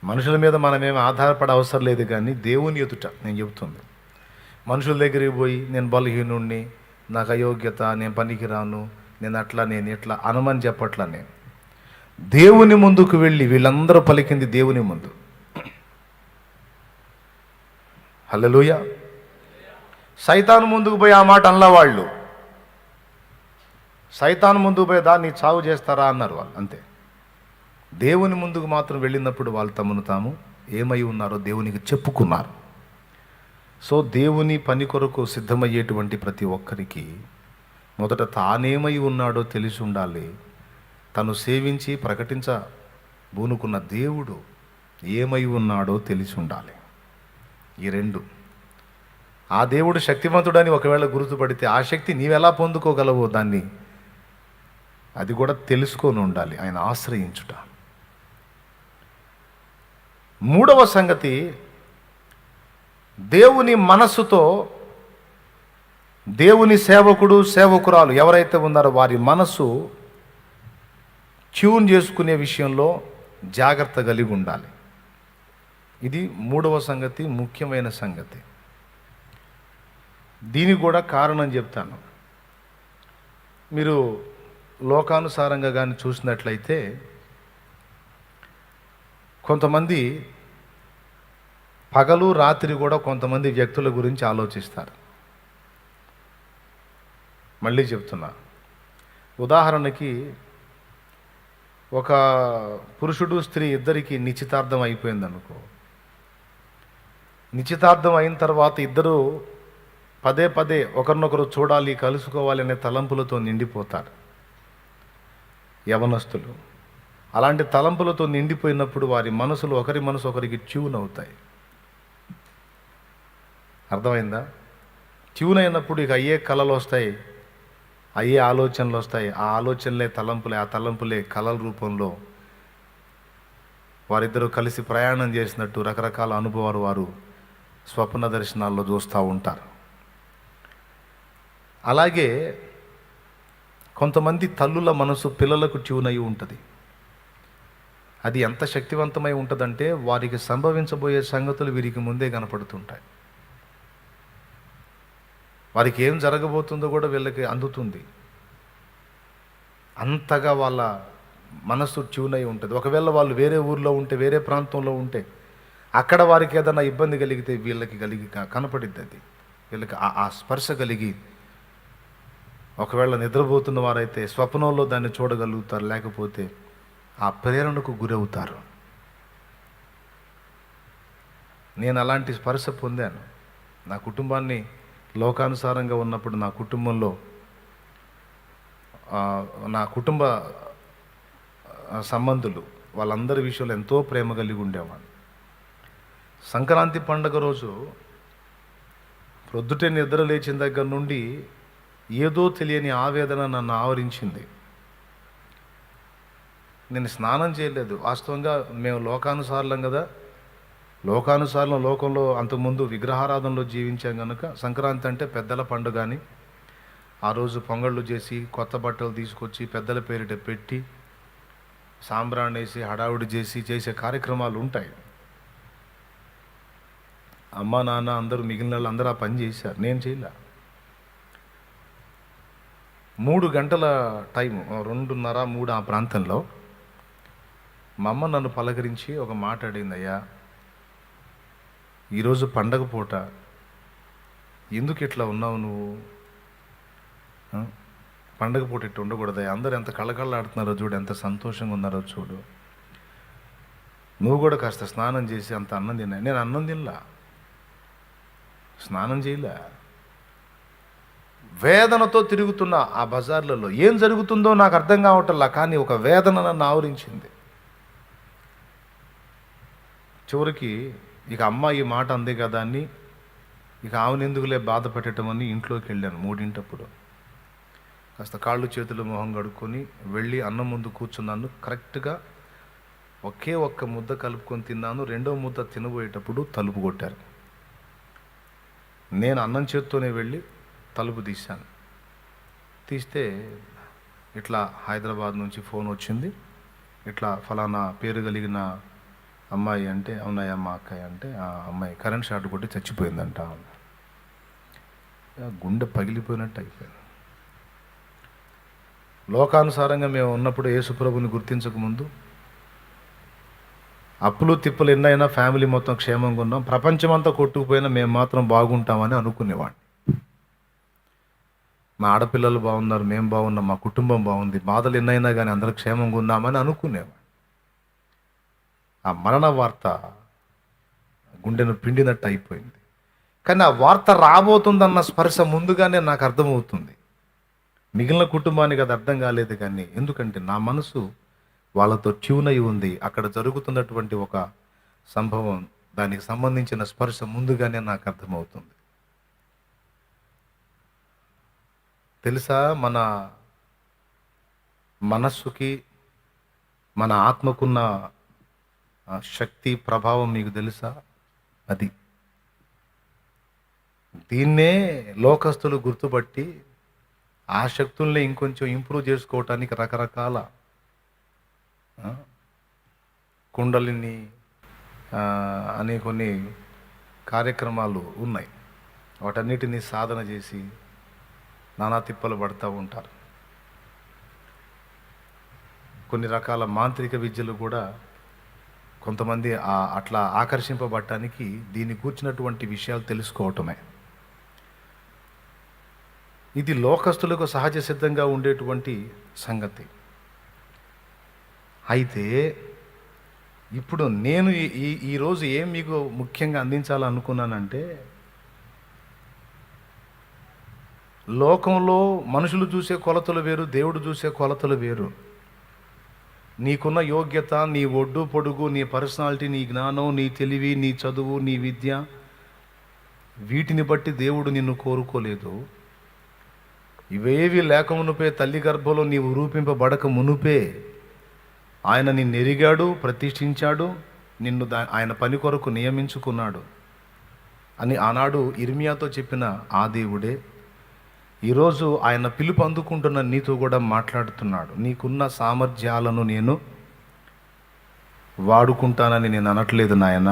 మనుషుల మీద మనమేమి ఆధారపడే అవసరం లేదు. కానీ దేవుని ఎదుట నేను చెబుతుంది, మనుషుల దగ్గరికి పోయి నేను బలహీనుణ్ణి, నాకు అయోగ్యత, నేను పనికిరాను, నేను అట్లా నేను ఇట్లా అనమని చెప్పట్లా. నేను దేవుని ముందుకు వెళ్ళి, వీళ్ళందరూ పలికింది దేవుని ముందు. హల్లెలూయా. సైతాను ముందుకు పోయి ఆ మాట అనలా వాళ్ళు. సైతాను ముందుకు పోయి దాన్ని చావు చేస్తారా అన్నారు వాళ్ళు, అంతే. దేవుని ముందుకు మాత్రం వెళ్ళినప్పుడు వాళ్ళు తమను తాము ఏమై ఉన్నారో దేవునికి చెప్పుకున్నారు. సో దేవుని పని కొరకు సిద్ధమయ్యేటువంటి ప్రతి ఒక్కరికి మొదట తానేమై ఉన్నాడో తెలిసి ఉండాలి. తను సేవించి ప్రకటించబూనుకున్న దేవుడు ఏమై ఉన్నాడో తెలిసి ఉండాలి. ఈ రెండు. ఆ దేవుడు శక్తివంతుడని ఒకవేళ గుర్తుపడితే ఆ శక్తి నీవెలా పొందుకోగలవో దాన్ని అది కూడా తెలుసుకొని ఉండాలి, ఆయన ఆశ్రయించుట. మూడవ సంగతి, దేవుని మనస్సుతో దేవుని సేవకుడు సేవకురాలు ఎవరైతే ఉన్నారో వారి మనస్సు ట్యూన్ చేసుకునే విషయంలో జాగ్రత్త కలిగి ఉండాలి. ఇది మూడవ సంగతి, ముఖ్యమైన సంగతి. దీనికి కూడా కారణం చెప్తాను. మీరు లోకానుసారంగా కానీ చూసినట్లయితే కొంతమంది పగలు రాత్రి కూడా కొంతమంది వ్యక్తుల గురించి ఆలోచిస్తారు. మళ్ళీ చెప్తున్నా, ఉదాహరణకి ఒక పురుషుడు స్త్రీ ఇద్దరికి నిశ్చితార్థం అయిపోయిందనుకో. నిశ్చితార్థం అయిన తర్వాత ఇద్దరు పదే పదే ఒకరినొకరు చూడాలి, కలుసుకోవాలి అనే తలంపులతో నిండిపోతారు యవనస్తులు. అలాంటి తలంపులతో నిండిపోయినప్పుడు వారి మనసులు ఒకరి మనసు ఒకరికి ట్యూన్ అవుతాయి. అర్థమైందా? ట్యూన్ అయినప్పుడు ఇక అయ్యే కళలు వస్తాయి, అయ్యే ఆలోచనలు వస్తాయి. ఆ ఆలోచనలే తలంపులే, ఆ తలంపులే కలల రూపంలో వారిద్దరూ కలిసి ప్రయాణం చేసినట్టు రకరకాల అనుభవాలు వారు స్వప్న దర్శనాల్లో చూస్తూ ఉంటారు. అలాగే కొంతమంది తల్లుల మనసు పిల్లలకు ట్యూన్ అయి ఉంటుంది. అది ఎంత శక్తివంతమై ఉంటుందంటే వారికి సంభవించబోయే సంగతులు వీరికి ముందే కనపడుతుంటాయి. వారికి ఏం జరగబోతుందో కూడా వీళ్ళకి అందుతుంది. అంతగా వాళ్ళ మనసు ట్యూన్ అయి ఉంటుంది. ఒకవేళ వాళ్ళు వేరే ఊర్లో ఉంటే, వేరే ప్రాంతంలో ఉంటే, అక్కడ వారికి ఏదైనా ఇబ్బంది కలిగితే వీళ్ళకి కనపడిద్ది. అది వీళ్ళకి ఆ స్పర్శ కలిగి, ఒకవేళ నిద్రపోతున్న వారైతే స్వప్నంలో దాన్ని చూడగలుగుతారు, లేకపోతే ఆ ప్రేరణకు గురవుతారు. నేను అలాంటి స్పర్శ పొందాను. నా కుటుంబాన్ని లోకానుసారంగా ఉన్నప్పుడు నా కుటుంబంలో నా కుటుంబ సంబంధులు వాళ్ళందరి విషయంలో ఎంతో ప్రేమ కలిగి ఉండేవాడు. సంక్రాంతి పండుగ రోజు ప్రొద్దుటే నిద్ర లేచిన దగ్గర నుండి ఏదో తెలియని ఆవేదన నన్ను ఆవరించింది. నేను స్నానం చేయలేదు. వాస్తవంగా మేము లోకానుసారం కదా, లోకంలో అంతకుముందు విగ్రహారాధనలో జీవించాం కనుక సంక్రాంతి అంటే పెద్దల పండుగ అని ఆ రోజు పొంగళ్ళు చేసి, కొత్త బట్టలు తీసుకొచ్చి పెద్దల పేరిట పెట్టి, సాంబ్రాణి వేసి హడావుడి చేసే కార్యక్రమాలు ఉంటాయి. అమ్మ నాన్న అందరూ, మిగిలిన వాళ్ళు అందరూ ఆ పని చేశారు, నేను చేయలే. 3 గంటల టైం, 2:30, 3 ఆ ప్రాంతంలో మా అమ్మ నన్ను పలకరించి ఒక మాట అడిగింది. అయ్యా, ఈరోజు పండగ పూట ఎందుకు ఇట్లా ఉన్నావు నువ్వు? పండగ పూట ఇట్లా ఉండకూడదయ్యా, అందరూ ఎంత కళకళలాడుతున్నారో చూడు, ఎంత సంతోషంగా ఉన్నారో చూడు, నువ్వు కూడా కాస్త స్నానం చేసి అంత అన్నం తిన్నా. నేను అన్నం తినలా, స్నానం చేయలే. వేదనతో తిరుగుతున్న ఆ బజార్లలో ఏం జరుగుతుందో నాకు అర్థం కావటంలా, కానీ ఒక వేదన నన్ను ఆవరించింది. చివరికి ఇక అమ్మ ఈ మాట అందే కదా అని, ఇక ఆమెనెందుకులే బాధ పెట్టడం అని ఇంట్లోకి వెళ్ళాను 3 కాస్త కాళ్ళు చేతులు మొహం కడుక్కొని వెళ్ళి అన్నం ముందు కూర్చున్నాను. కరెక్ట్గా ఒకే ఒక్క ముద్ద కలుపుకొని తిన్నాను. 2వ ముద్ద తినబోయేటప్పుడు తలుపు కొట్టారు. నేను అన్నం చేత్తోనే వెళ్ళి తలుపు తీశాను. తీస్తే ఇట్లా హైదరాబాద్ నుంచి ఫోన్ వచ్చింది. ఇట్లా ఫలానా పేరు కలిగిన అమ్మాయి అంటే, అవునాయా మా అక్కయ్య అంటే, ఆ అమ్మాయి కరెంట్ షాట్ కొట్టి చచ్చిపోయిందంట. గుండె పగిలిపోయినట్టు అయిపోయింది. లోకానుసారంగా మేము ఉన్నప్పుడు యేసుప్రభుని గుర్తించకముందు అప్పులు తిప్పులు ఎన్నైనా ఫ్యామిలీ మొత్తం క్షేమంగా ఉన్నాం, ప్రపంచమంతా కొట్టుకుపోయినా మేము మాత్రం బాగుంటామని అనుకునేవాడిని. మా ఆడపిల్లలు బాగున్నారు, మేము బాగున్నాం, మా కుటుంబం బాగుంది, బాధలు ఎన్నైనా కానీ అందరూ క్షేమంగా ఉన్నామని అనుకునేవాడిని. ఆ మరణ వార్త గుండెను పిండినట్టు అయిపోయింది. కానీ ఆ వార్త రాబోతుందన్న స్పర్శ ముందుగానే నాకు అర్థమవుతుంది. మిగిలిన కుటుంబానికి అది అర్థం కాలేదు, కానీ ఎందుకంటే నా మనసు వాళ్ళతో ట్యూన్ అయి ఉంది. అక్కడ జరుగుతున్నటువంటి ఒక సంభవం, దానికి సంబంధించిన స్పర్శ ముందుగానే నాకు అర్థమవుతుంది. తెలుసా, మన మనస్సుకి, మన ఆత్మకున్న శక్తి, ప్రభావం మీకు తెలుసా? అది దీన్నే లోకస్తులు గుర్తుపట్టి ఆ శక్తుల్ని ఇంకొంచెం ఇంప్రూవ్ చేసుకోవటానికి రకరకాల కుండలిని అనే కొన్ని కార్యక్రమాలు ఉన్నాయి. వాటన్నిటినీ సాధన చేసి నానా తిప్పలు పడుతూ ఉంటారు. కొన్ని రకాల మాంత్రిక విద్యలు కూడా కొంతమంది అట్లా ఆకర్షింపబడటానికి దీన్ని కూర్చున్నటువంటి విషయాలు తెలుసుకోవటమే. ఇది లోకస్తులకు సహజ సిద్ధంగా ఉండేటువంటి సంగతి. అయితే ఇప్పుడు నేను ఈరోజు ఏం మీకు ముఖ్యంగా అందించాలనుకున్నానంటే, లోకంలో మనుషులు చూసే కొలతలు వేరు, దేవుడు చూసే కొలతలు వేరు. నీకున్న యోగ్యత, నీ ఒడ్డు పొడుగు, నీ పర్సనాలిటీ, నీ జ్ఞానం, నీ తెలివి, నీ చదువు, నీ విద్య, వీటిని బట్టి దేవుడు నిన్ను కోరుకోలేదు. ఇవేవి లేక మునుపే, తల్లి గర్భంలో నీవు రూపింపబడక మునుపే ఆయన నిన్ను ఎరిగాడు, ప్రతిష్ఠించాడు, నిన్ను ఆయన పని కొరకు నియమించుకున్నాడు అని ఆనాడు ఇర్మియాతో చెప్పిన ఆ దేవుడే ఈరోజు ఆయన పిలుపు అందుకుంటున్న నీతో కూడా మాట్లాడుతున్నాడు. నీకున్న సామర్థ్యాలను నేను వాడుకుంటానని నేను అనట్లేదు నాయన.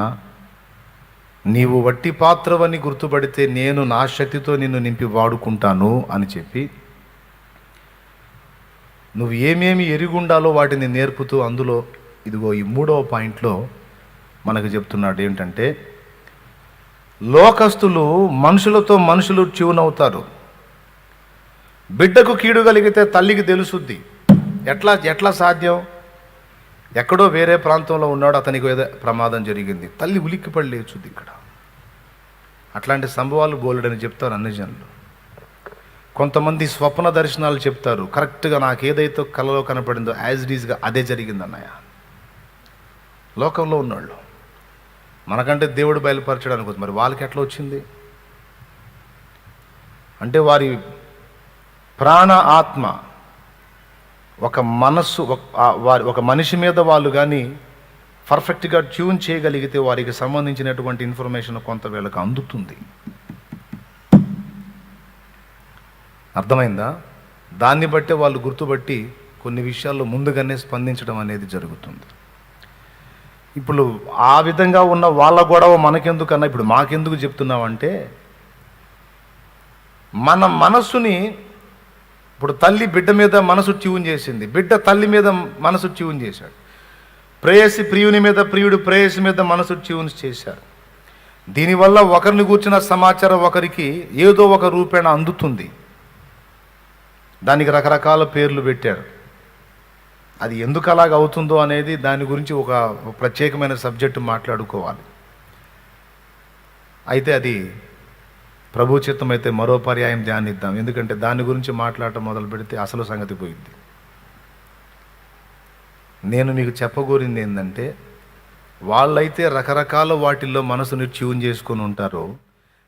నీవు వట్టి పాత్రవని గుర్తుపడితే నేను నా శక్తితో నిన్ను నింపి వాడుకుంటాను అని చెప్పి నువ్వు ఏమేమి ఎరిగుండాలో వాటిని నేర్పుతూ అందులో ఇదిగో ఈ 3వ పాయింట్లో మనకు చెప్తున్నాడు ఏంటంటే, లోకస్తులు మనుషులతో మనుషులు ట్యూనవుతారు. బిడ్డకు కీడు కలిగితే తల్లికి తెలుసుద్ది. ఎట్లా సాధ్యం? ఎక్కడో వేరే ప్రాంతంలో ఉన్నాడు, అతనికి ఏదో ప్రమాదం జరిగింది, తల్లి ఉలిక్కిపడి లేచుద్ది. ఇక్కడ అట్లాంటి సంభవాలు బోలెడని చెప్తారు అన్ని జనులు. కొంతమంది స్వప్న దర్శనాలు చెప్తారు, కరెక్ట్గా నాకు ఏదైతే కలలో కనపడిందో యాజ్ ఇట్ ఈజ్గా అదే జరిగింది అన్నయ్య. లోకంలో ఉన్నాళ్ళు మనకంటే దేవుడు బయలుపరచడానికి వస్తుంది, మరి వాళ్ళకి ఎట్లా వచ్చింది అంటే వారి ప్రాణ ఆత్మ ఒక మనస్సు వారి ఒక మనిషి మీద వాళ్ళు కానీ పర్ఫెక్ట్గా ట్యూన్ చేయగలిగితే వారికి సంబంధించినటువంటి ఇన్ఫర్మేషన్ కొంత వీళ్ళకి అందుతుంది. అర్థమైందా? దాన్ని బట్టే వాళ్ళు గుర్తుపట్టి కొన్ని విషయాల్లో ముందుగానే స్పందించడం అనేది జరుగుతుంది. ఇప్పుడు ఆ విధంగా ఉన్న వాళ్ళ గొడవ మనకెందుకన్నా ఇప్పుడు మాకెందుకు చెప్తున్నామంటే, మన మనస్సుని ఇప్పుడు తల్లి బిడ్డ మీద మనసు ట్యూన్ చేసింది, బిడ్డ తల్లి మీద మనసు ట్యూన్ చేశాడు, ప్రేయసి ప్రియుని మీద, ప్రియుడు ప్రేయసి మీద మనసు ట్యూన్ చేశారు. దీనివల్ల ఒకరిని కూర్చున్న సమాచారం ఒకరికి ఏదో ఒక రూపేణ అందుతుంది. దానికి రకరకాల పేర్లు పెట్టారు. అది ఎందుకు అలాగ అవుతుందో అనేది దాని గురించి ఒక ప్రత్యేకమైన సబ్జెక్టు మాట్లాడుకోవాలి. అయితే అది ప్రభు చిత్తం అయితే మరో పర్యాయం ధ్యానిద్దాం. ఎందుకంటే దాని గురించి మాట్లాడటం మొదలు పెడితే అసలు సంగతి పోయింది. నేను మీకు చెప్పగోరింది ఏంటంటే, వాళ్ళైతే రకరకాల వాటిల్లో మనసుని ట్యూన్ చేసుకొని ఉంటారో,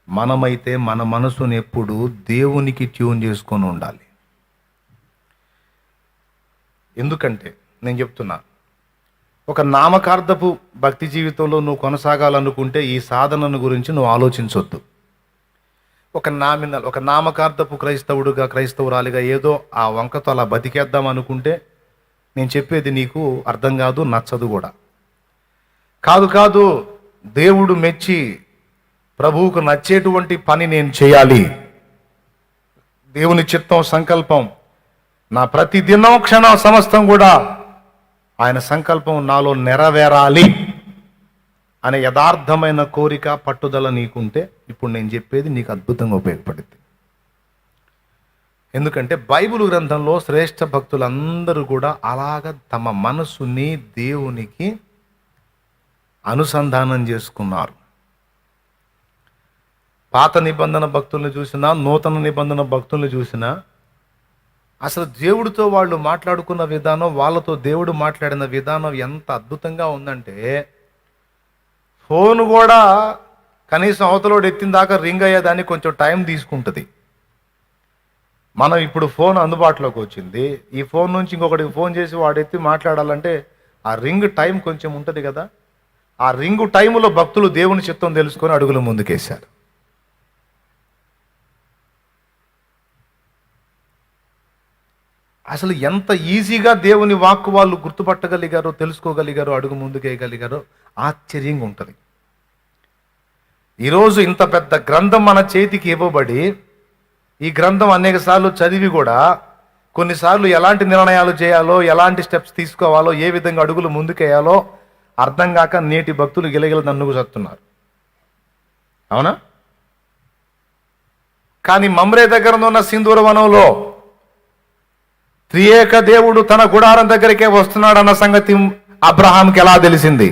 మనమైతే మన మనసుని ఎప్పుడు దేవునికి ట్యూన్ చేసుకొని ఉండాలి. ఎందుకంటే నేను చెప్తున్నా, ఒక నామకార్థపు భక్తి జీవితంలో నువ్వు కొనసాగాలనుకుంటే ఈ సాధనను గురించి నువ్వు ఆలోచించొద్దు. ఒక నామకార్థపు క్రైస్తవుడుగా, క్రైస్తవురాలిగా ఏదో ఆ వంకతో అలా బతికేద్దాం అనుకుంటే నేను చెప్పేది నీకు అర్థం కాదు, నచ్చదు కూడా. కాదు, దేవుడు మెచ్చి ప్రభువుకు నచ్చేటువంటి పని నేను చేయాలి, దేవుని చిత్తం, సంకల్పం, నా ప్రతి దినం క్షణం సమస్తం కూడా ఆయన సంకల్పం నాలో నెరవేరాలి అనే యథార్థమైన కోరిక, పట్టుదల నీకుంటే ఇప్పుడు నేను చెప్పేది నీకు అద్భుతంగా ఉపయోగపడుతుంది. ఎందుకంటే బైబిల్ గ్రంథంలో శ్రేష్ఠ భక్తులందరూ కూడా అలాగ తమ మనసుని దేవునికి అనుసంధానం చేసుకున్నారు. పాత నిబంధన భక్తుల్ని చూసినా, నూతన నిబంధన భక్తుల్ని చూసినా, అసలు దేవుడితో వాళ్ళు మాట్లాడుకున్న విధానం, వాళ్ళతో దేవుడు మాట్లాడిన విధానం ఎంత అద్భుతంగా ఉందంటే, ఫోన్ కూడా కనీసం అవతలోడు ఎత్తిన దాకా రింగ్ అయ్యేదానికి కొంచెం టైం తీసుకుంటుంది. మనం ఇప్పుడు ఫోన్ అందుబాటులోకి వచ్చింది, ఈ ఫోన్ నుంచి ఇంకొకటికి ఫోన్ చేసి వాడు ఎత్తి మాట్లాడాలంటే ఆ రింగ్ టైం కొంచెం ఉంటుంది కదా. ఆ రింగు టైంలో భక్తులు దేవుని చిత్తం తెలుసుకొని అడుగులు ముందుకేశారు. అసలు ఎంత ఈజీగా దేవుని వాక్కు వాళ్ళు గుర్తుపట్టగలిగారో, తెలుసుకోగలిగారో, అడుగు ముందుకేయగలిగారో ఆశ్చర్యంగా ఉంటుంది. ఈరోజు ఇంత పెద్ద గ్రంథం మన చేతికి ఇవ్వబడి, ఈ గ్రంథం అనేక సార్లు చదివి కూడా కొన్నిసార్లు ఎలాంటి నిర్ణయాలు చేయాలో, ఎలాంటి స్టెప్స్ తీసుకోవాలో, ఏ విధంగా అడుగులు ముందుకేయాలో అర్థం కాక నేటి భక్తులు గిలగిల నన్నుకు చస్తున్నారు. అవునా? కానీ మమ్రే దగ్గర ఉన్న సింధూర వనంలో త్రియేక దేవుడు తన గుడారం దగ్గరికే వస్తున్నాడన్న సంగతి అబ్రహాంకి ఎలా తెలిసింది?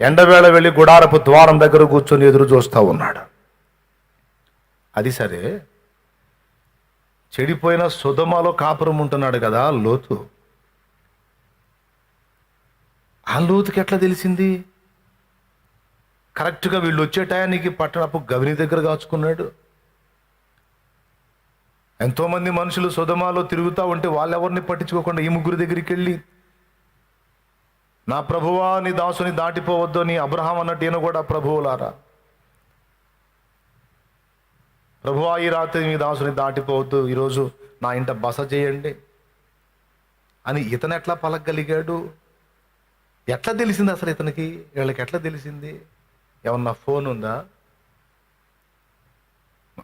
ఎండవేళ వెళ్ళి గుడారపు ద్వారం దగ్గర కూర్చొని ఎదురు చూస్తూ ఉన్నాడు. అది సరే, చెడిపోయిన సొదొమలో కాపురం ఉంటున్నాడు కదా లోతు. ఆ లోతుకి ఎట్లా తెలిసింది? కరెక్ట్గా వీళ్ళు వచ్చే టయానికి పట్టణపు గవిని దగ్గర కాచుకున్నాడు. ఎంతోమంది మనుషులు సొదొమలో తిరుగుతూ ఉంటే వాళ్ళెవరిని పట్టించుకోకుండా ఈ ముగ్గురు దగ్గరికి వెళ్ళి, నా ప్రభువా నీ దాసుని దాటిపోవద్దు అని అబ్రహాం అన్నట్టు ఈయన కూడా, ప్రభువులారా ప్రభువా ఈ రాత్రి మీ దాసుని దాటిపోవద్దు, ఈరోజు నా ఇంట బస చేయండి అని ఇతను ఎట్లా పలకగలిగాడు? ఎట్లా తెలిసింది అసలు ఇతనికి? వీళ్ళకి ఎట్లా తెలిసింది? ఏమన్నా ఫోన్ ఉందా?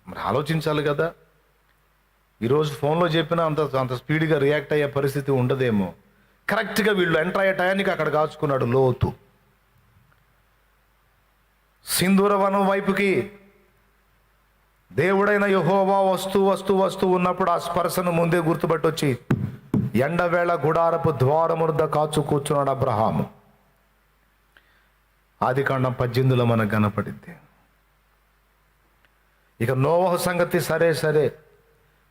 మరి ఆలోచించాలి కదా. ఈరోజు ఫోన్లో చెప్పినా అంత స్పీడ్గా రియాక్ట్ అయ్యే పరిస్థితి ఉండదేమో. కరెక్ట్గా వీళ్ళు ఎంటర్ అయ్యే టయానికి అక్కడ కాచుకున్నాడు లోతు. సింధూర వనం వైపుకి దేవుడైన యెహోవా వస్తూ వస్తూ వస్తూ ఉన్నప్పుడు ఆ స్పర్శను ముందే గుర్తుపట్టి వచ్చి ఎండవేళ గుడారపు ద్వారముద్ద కాచు కూర్చున్నాడు అబ్రహాము. ఆదికాండం 18లో మనకు కనపడింది. ఇక నోవహు సంగతి సరే,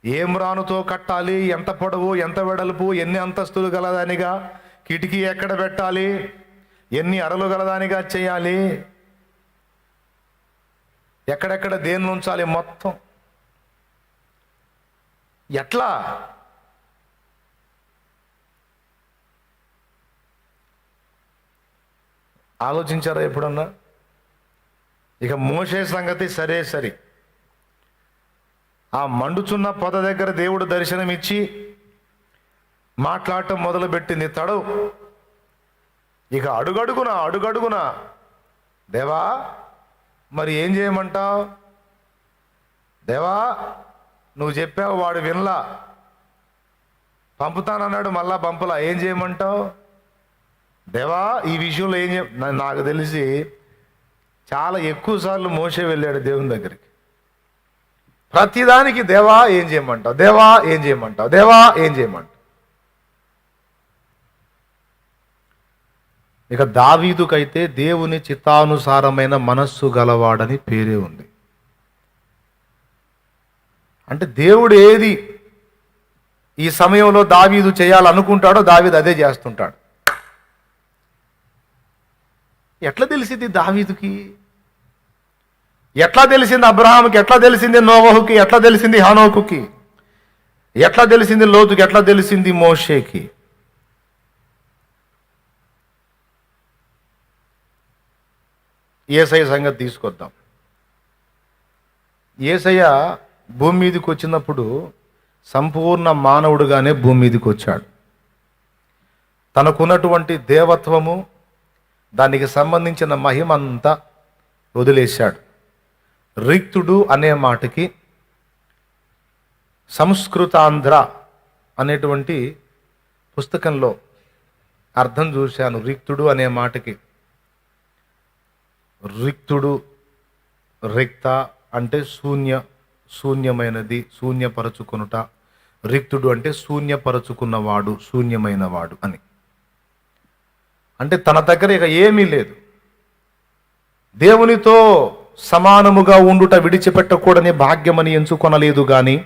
ఏం రానుతో కట్టాలి, ఎంత పొడవు, ఎంత వెడల్పు, ఎన్ని అంతస్తులు గలదానిగా, కిటికీ ఎక్కడ పెట్టాలి, ఎన్ని అరలు గలదానిగా చేయాలి, ఎక్కడెక్కడ దేన్ని ఉంచాలి, మొత్తం ఎట్లా? ఆలోచించారా ఎప్పుడన్నా? ఇక మోషే సంగతి సరే, ఆ మండుచున్న పొద దగ్గర దేవుడు దర్శనమిచ్చి మాట్లాడటం మొదలుపెట్టింది. తడవు ఇక అడుగడుగున దేవా మరి ఏం చేయమంటావు? దేవా నువ్వు చెప్పావు, వాడు వినలా, పంపుతానన్నాడు, మళ్ళా పంపలా, ఏం చేయమంటావు? దేవా ఈ విషయంలో నాకు తెలిసి చాలా ఎక్కువ సార్లు మోషే వెళ్ళాడు దేవుని దగ్గరికి. ప్రతిదానికి దేవా ఏం చేయమంటావు, దేవా ఏం చేయమంటావు, దేవా ఏం చేయమంటావు. ఇక దావీదుకైతే దేవుని చిత్తానుసారమైన మనస్సు గలవాడని పేరే ఉంది. అంటే దేవుడు ఏది ఈ సమయంలో దావీదు చేయాలనుకుంటాడో దావీదు అదే చేస్తుంటాడు. ఎట్లా తెలిసింది దావీదుకి? ఎట్లా తెలిసింది అబ్రహాముకి? ఎట్లా తెలిసింది నోవహుకి? ఎట్లా తెలిసింది హనోకుకి? ఎట్లా తెలిసింది లోతుకి? ఎట్లా తెలిసింది మోషేకి? యేసయ్య సంగతి తీసుకొద్దాం. యేసయ్య భూమి మీదకి వచ్చినప్పుడు సంపూర్ణ మానవుడుగానే భూమి మీదకి వచ్చాడు. తనకున్నటువంటి దేవత్వము, దానికి సంబంధించిన మహిమ అంతా వదిలేశాడు. రిక్తుడు అనే మాటకి సంస్కృతాంధ్ర అనేటువంటి పుస్తకంలో అర్థం చూశాను. రిక్తుడు అనే మాటకి రిక్తుడు, రిక్త అంటే శూన్యమైనది, శూన్యపరచుకొనుట. రిక్తుడు అంటే శూన్యపరచుకున్నవాడు, శూన్యమైనవాడు అని. అంటే తన దగ్గర ఇక ఏమీ లేదు. దేవునితో సమానముగా ఉండుట విడిచిపెట్టకూడని భాగ్యమని ఎంచుకొనలేదు గాని,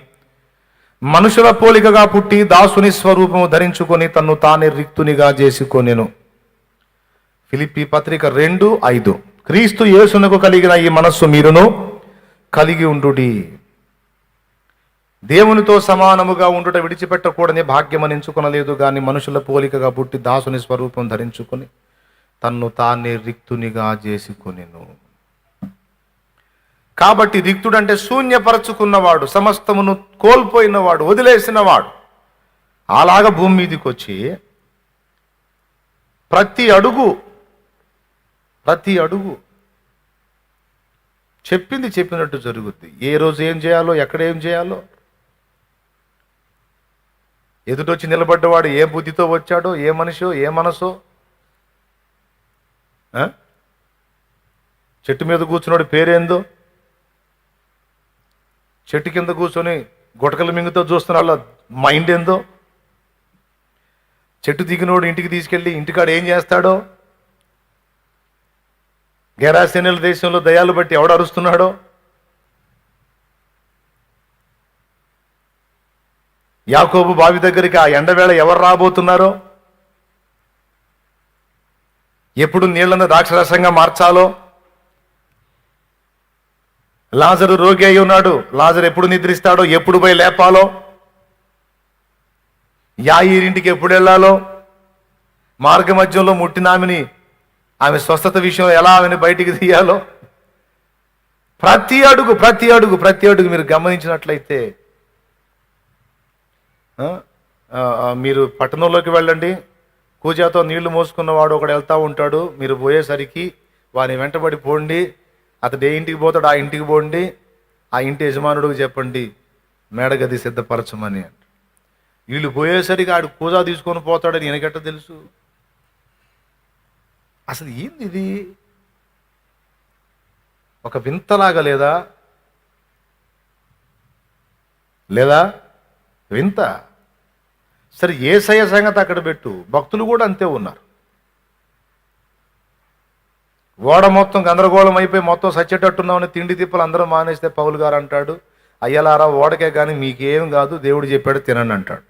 మనుషుల పోలికగా పుట్టి దాసుని స్వరూపము ధరించుకొని తన్ను తానే రిక్తునిగా చేసుకొనెను. ఫిలిప్పీ పత్రిక 2:5. క్రీస్తు యేసునకు కలిగిన ఈ మనస్సు మీరును కలిగి ఉండుడి. దేవునితో సమానముగా ఉండుట విడిచిపెట్టకూడని భాగ్యమని ఎంచుకొనలేదు గాని, మనుషుల పోలికగా పుట్టి దాసుని స్వరూపం ధరించుకొని తన్ను తానే రిక్తునిగా చేసుకొనెను. కాబట్టి రిక్తుడంటే శూన్యపరచుకున్నవాడు, సమస్తమును కోల్పోయినవాడు, వదిలేసినవాడు. అలాగా భూమి మీదకి వచ్చి ప్రతి అడుగు చెప్పింది చెప్పినట్టు జరుగుద్ది. ఏ రోజు ఏం చేయాలో, ఎక్కడ ఏం చేయాలో. ఎదుటొచ్చి నిలబడ్డవాడు ఏ బుద్ధితో వచ్చాడో, ఏ మనిషో, ఏ మనసో. చెట్టు మీద కూర్చున్నాడు పేరేందో, చెట్టు కింద కూర్చొని గుటకలు మింగుతో చూస్తున్న వాళ్ళ మైండ్ ఏందో, చెట్టు దిగినోడు ఇంటికి తీసుకెళ్ళి ఇంటికాడ ఏం చేస్తాడో, గెరాసేనుల దేశంలో దయాలు బట్టి ఎవడు అరుస్తున్నాడో, యాకోబు బావి దగ్గరికి ఆ ఎండవేళ ఎవరు రాబోతున్నారో, ఎప్పుడు నీళ్లను ద్రాక్షరసంగా మార్చాలో, లాజరు రోగి అయి ఉన్నాడు. లాజరు ఎప్పుడు నిద్రిస్తాడో, ఎప్పుడు పోయి లేపాలో, యాయీరింటికి ఎప్పుడు వెళ్ళాలో, మార్గ మధ్యంలో ముట్టిన ఆమె స్వస్థత విషయంలో ఎలా ఆమెను బయటికి తీయాలో, ప్రతి అడుగు మీరు గమనించినట్లయితే, మీరు పట్టణంలోకి వెళ్ళండి, కూజాతో నీళ్లు మోసుకున్నవాడు ఒకడు వెళ్తా ఉంటాడు. మీరు పోయేసరికి వాని వెంటబడి పోండి. అతడు ఏ ఇంటికి పోతాడు ఆ ఇంటికి పోండి. ఆ ఇంటి యజమానుడికి చెప్పండి మేడగది సిద్ధపరచమని అంట. వీళ్ళు పోయేసరికి ఆడు కూజా తీసుకొని పోతాడని ఎనకెట్ట తెలుసు? అసలు ఏంది ఇది? ఒక వింతలాగా లేదా? వింత. సరే, యేసయ్య సంగతి అక్కడ పెట్టు, భక్తులు కూడా అంతే ఉన్నారు. ఓడ మొత్తం గందరగోళం అయిపోయి మొత్తం సచ్చేటట్టున్నామని తిండి తిప్పలు అందరూ మానేస్తే పౌలు గారు అంటాడు, అయ్యలారా ఓడకే కానీ మీకేం కాదు, దేవుడు చెప్పాడు తినండి అంటాడు.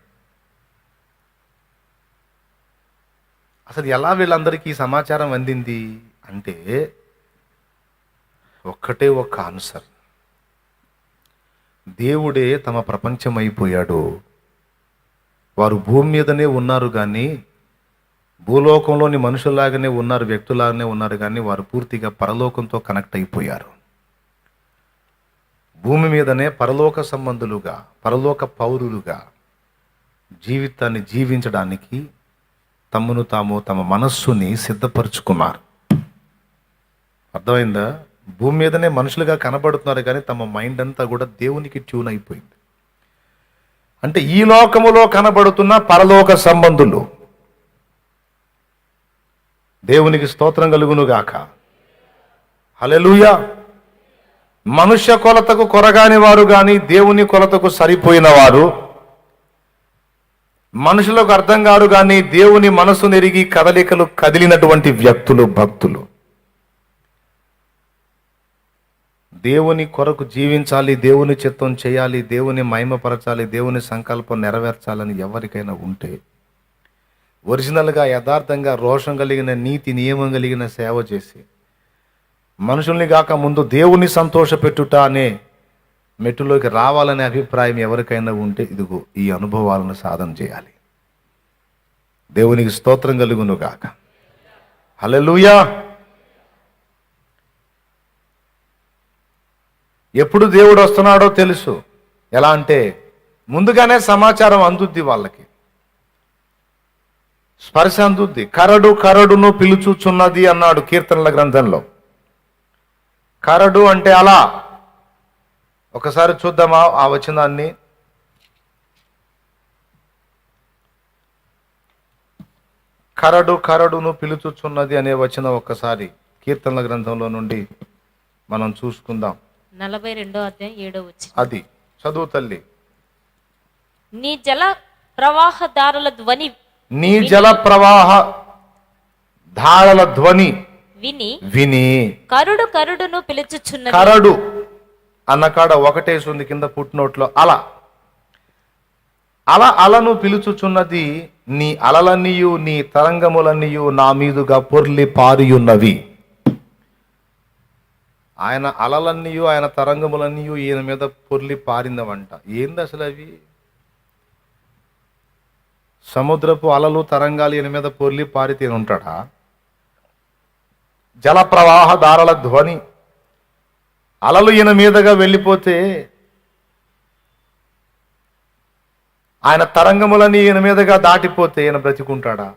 అసలు ఎలా వీళ్ళందరికీ ఈ సమాచారం అందింది అంటే ఒక్కటే ఒక్క ఆన్సర్: దేవుడే తమ ప్రపంచం అయిపోయాడు. వారు భూమి మీదనే ఉన్నారు కానీ, భూలోకంలోని మనుషుల్లాగానే ఉన్నారు, వ్యక్తులాగానే ఉన్నారు కానీ వారు పూర్తిగా పరలోకంతో కనెక్ట్ అయిపోయారు. భూమి మీదనే పరలోక సంబంధులుగా, పరలోక పౌరులుగా జీవితాన్ని జీవించడానికి తమను తాము, తమ మనస్సుని సిద్ధపరుచుకున్నారు. అర్థమైందా? భూమి మీదనే మనుషులుగా కనబడుతున్నారు కానీ తమ మైండ్ అంతా కూడా దేవునికి ట్యూన్ అయిపోయింది. అంటే ఈ లోకములో కనబడుతున్న పరలోక సంబంధులు. దేవునికి స్తోత్రం కలుగును గాక. హల్లెలూయా. మనుష్య కొలతకు కొరగాని వారు కానీ దేవుని కొలతకు సరిపోయిన వారు, మనుషులకు అర్థం కారు కానీ దేవుని మనసు నెరిగి కదలికలు కదిలినటువంటి వ్యక్తులు, భక్తులు. దేవుని కొరకు జీవించాలి, దేవుని చిత్తం చేయాలి, దేవుని మహిమపరచాలి, దేవుని సంకల్పం నెరవేర్చాలని ఎవరికైనా ఉంటే, ఒరిజినల్గా యథార్థంగా రోషం కలిగిన, నీతి నియమం కలిగిన సేవ చేసి మనుషుల్ని కాక ముందు దేవుని సంతోషపెట్టుట అనే మెట్టులోకి రావాలనే అభిప్రాయం ఎవరికైనా ఉంటే ఇదిగో ఈ అనుభవాలను సాధన చేయాలి. దేవునికి స్తోత్రం కలుగును గాక. హల్లెలూయా. ఎప్పుడు దేవుడు వస్తున్నాడో తెలుసు. ఎలా అంటే ముందుగానే సమాచారం అందుద్ది, వాళ్ళకి స్పర్శ అందుద్ది. కరడు కరడును పిలుచుచున్నది అన్నాడు కీర్తనల గ్రంథంలో. కరడు అంటే అలా. ఒకసారి చూద్దామా ఆ వచనాన్ని? కరడు కరడును పిలుచుచున్నది అనే వచనం ఒక్కసారి కీర్తనల గ్రంథంలో నుండి మనం చూసుకుందాం. 42వ అధ్యాయం 7వ వచనం. అది చదువు తల్లి. నీ జల ప్రవాహదారుల ధ్వని, నీ జల ప్రవాహ ధారల ధ్వని విని కరుడు కరుడును పిలుచుచున్నది. కరడు అన్నకాడ ఒకటేసింది కింద పుట్టినోట్లో. అలను పిలుచుచున్నది. నీ అలలన్నీయు నీ తరంగములన్నీయు నా మీదుగా పొర్లి పారియున్నవి. ఆయన అలలన్నీయు ఆయన తరంగములన్నీయు ఈయన మీద పొర్లి పారిందవంట. ఏంది అసలు అవి? సముద్రపు అలలు తరంగాలు ఈయన మీద పొర్లి పారితే ఉంటాడా? జల ప్రవాహ దారల ధ్వని, అలలు ఈయన మీదగా వెళ్ళిపోతే ఆయన తరంగములని ఈయన మీదగా దాటిపోతే ఈయన బ్రతికుంటాడా?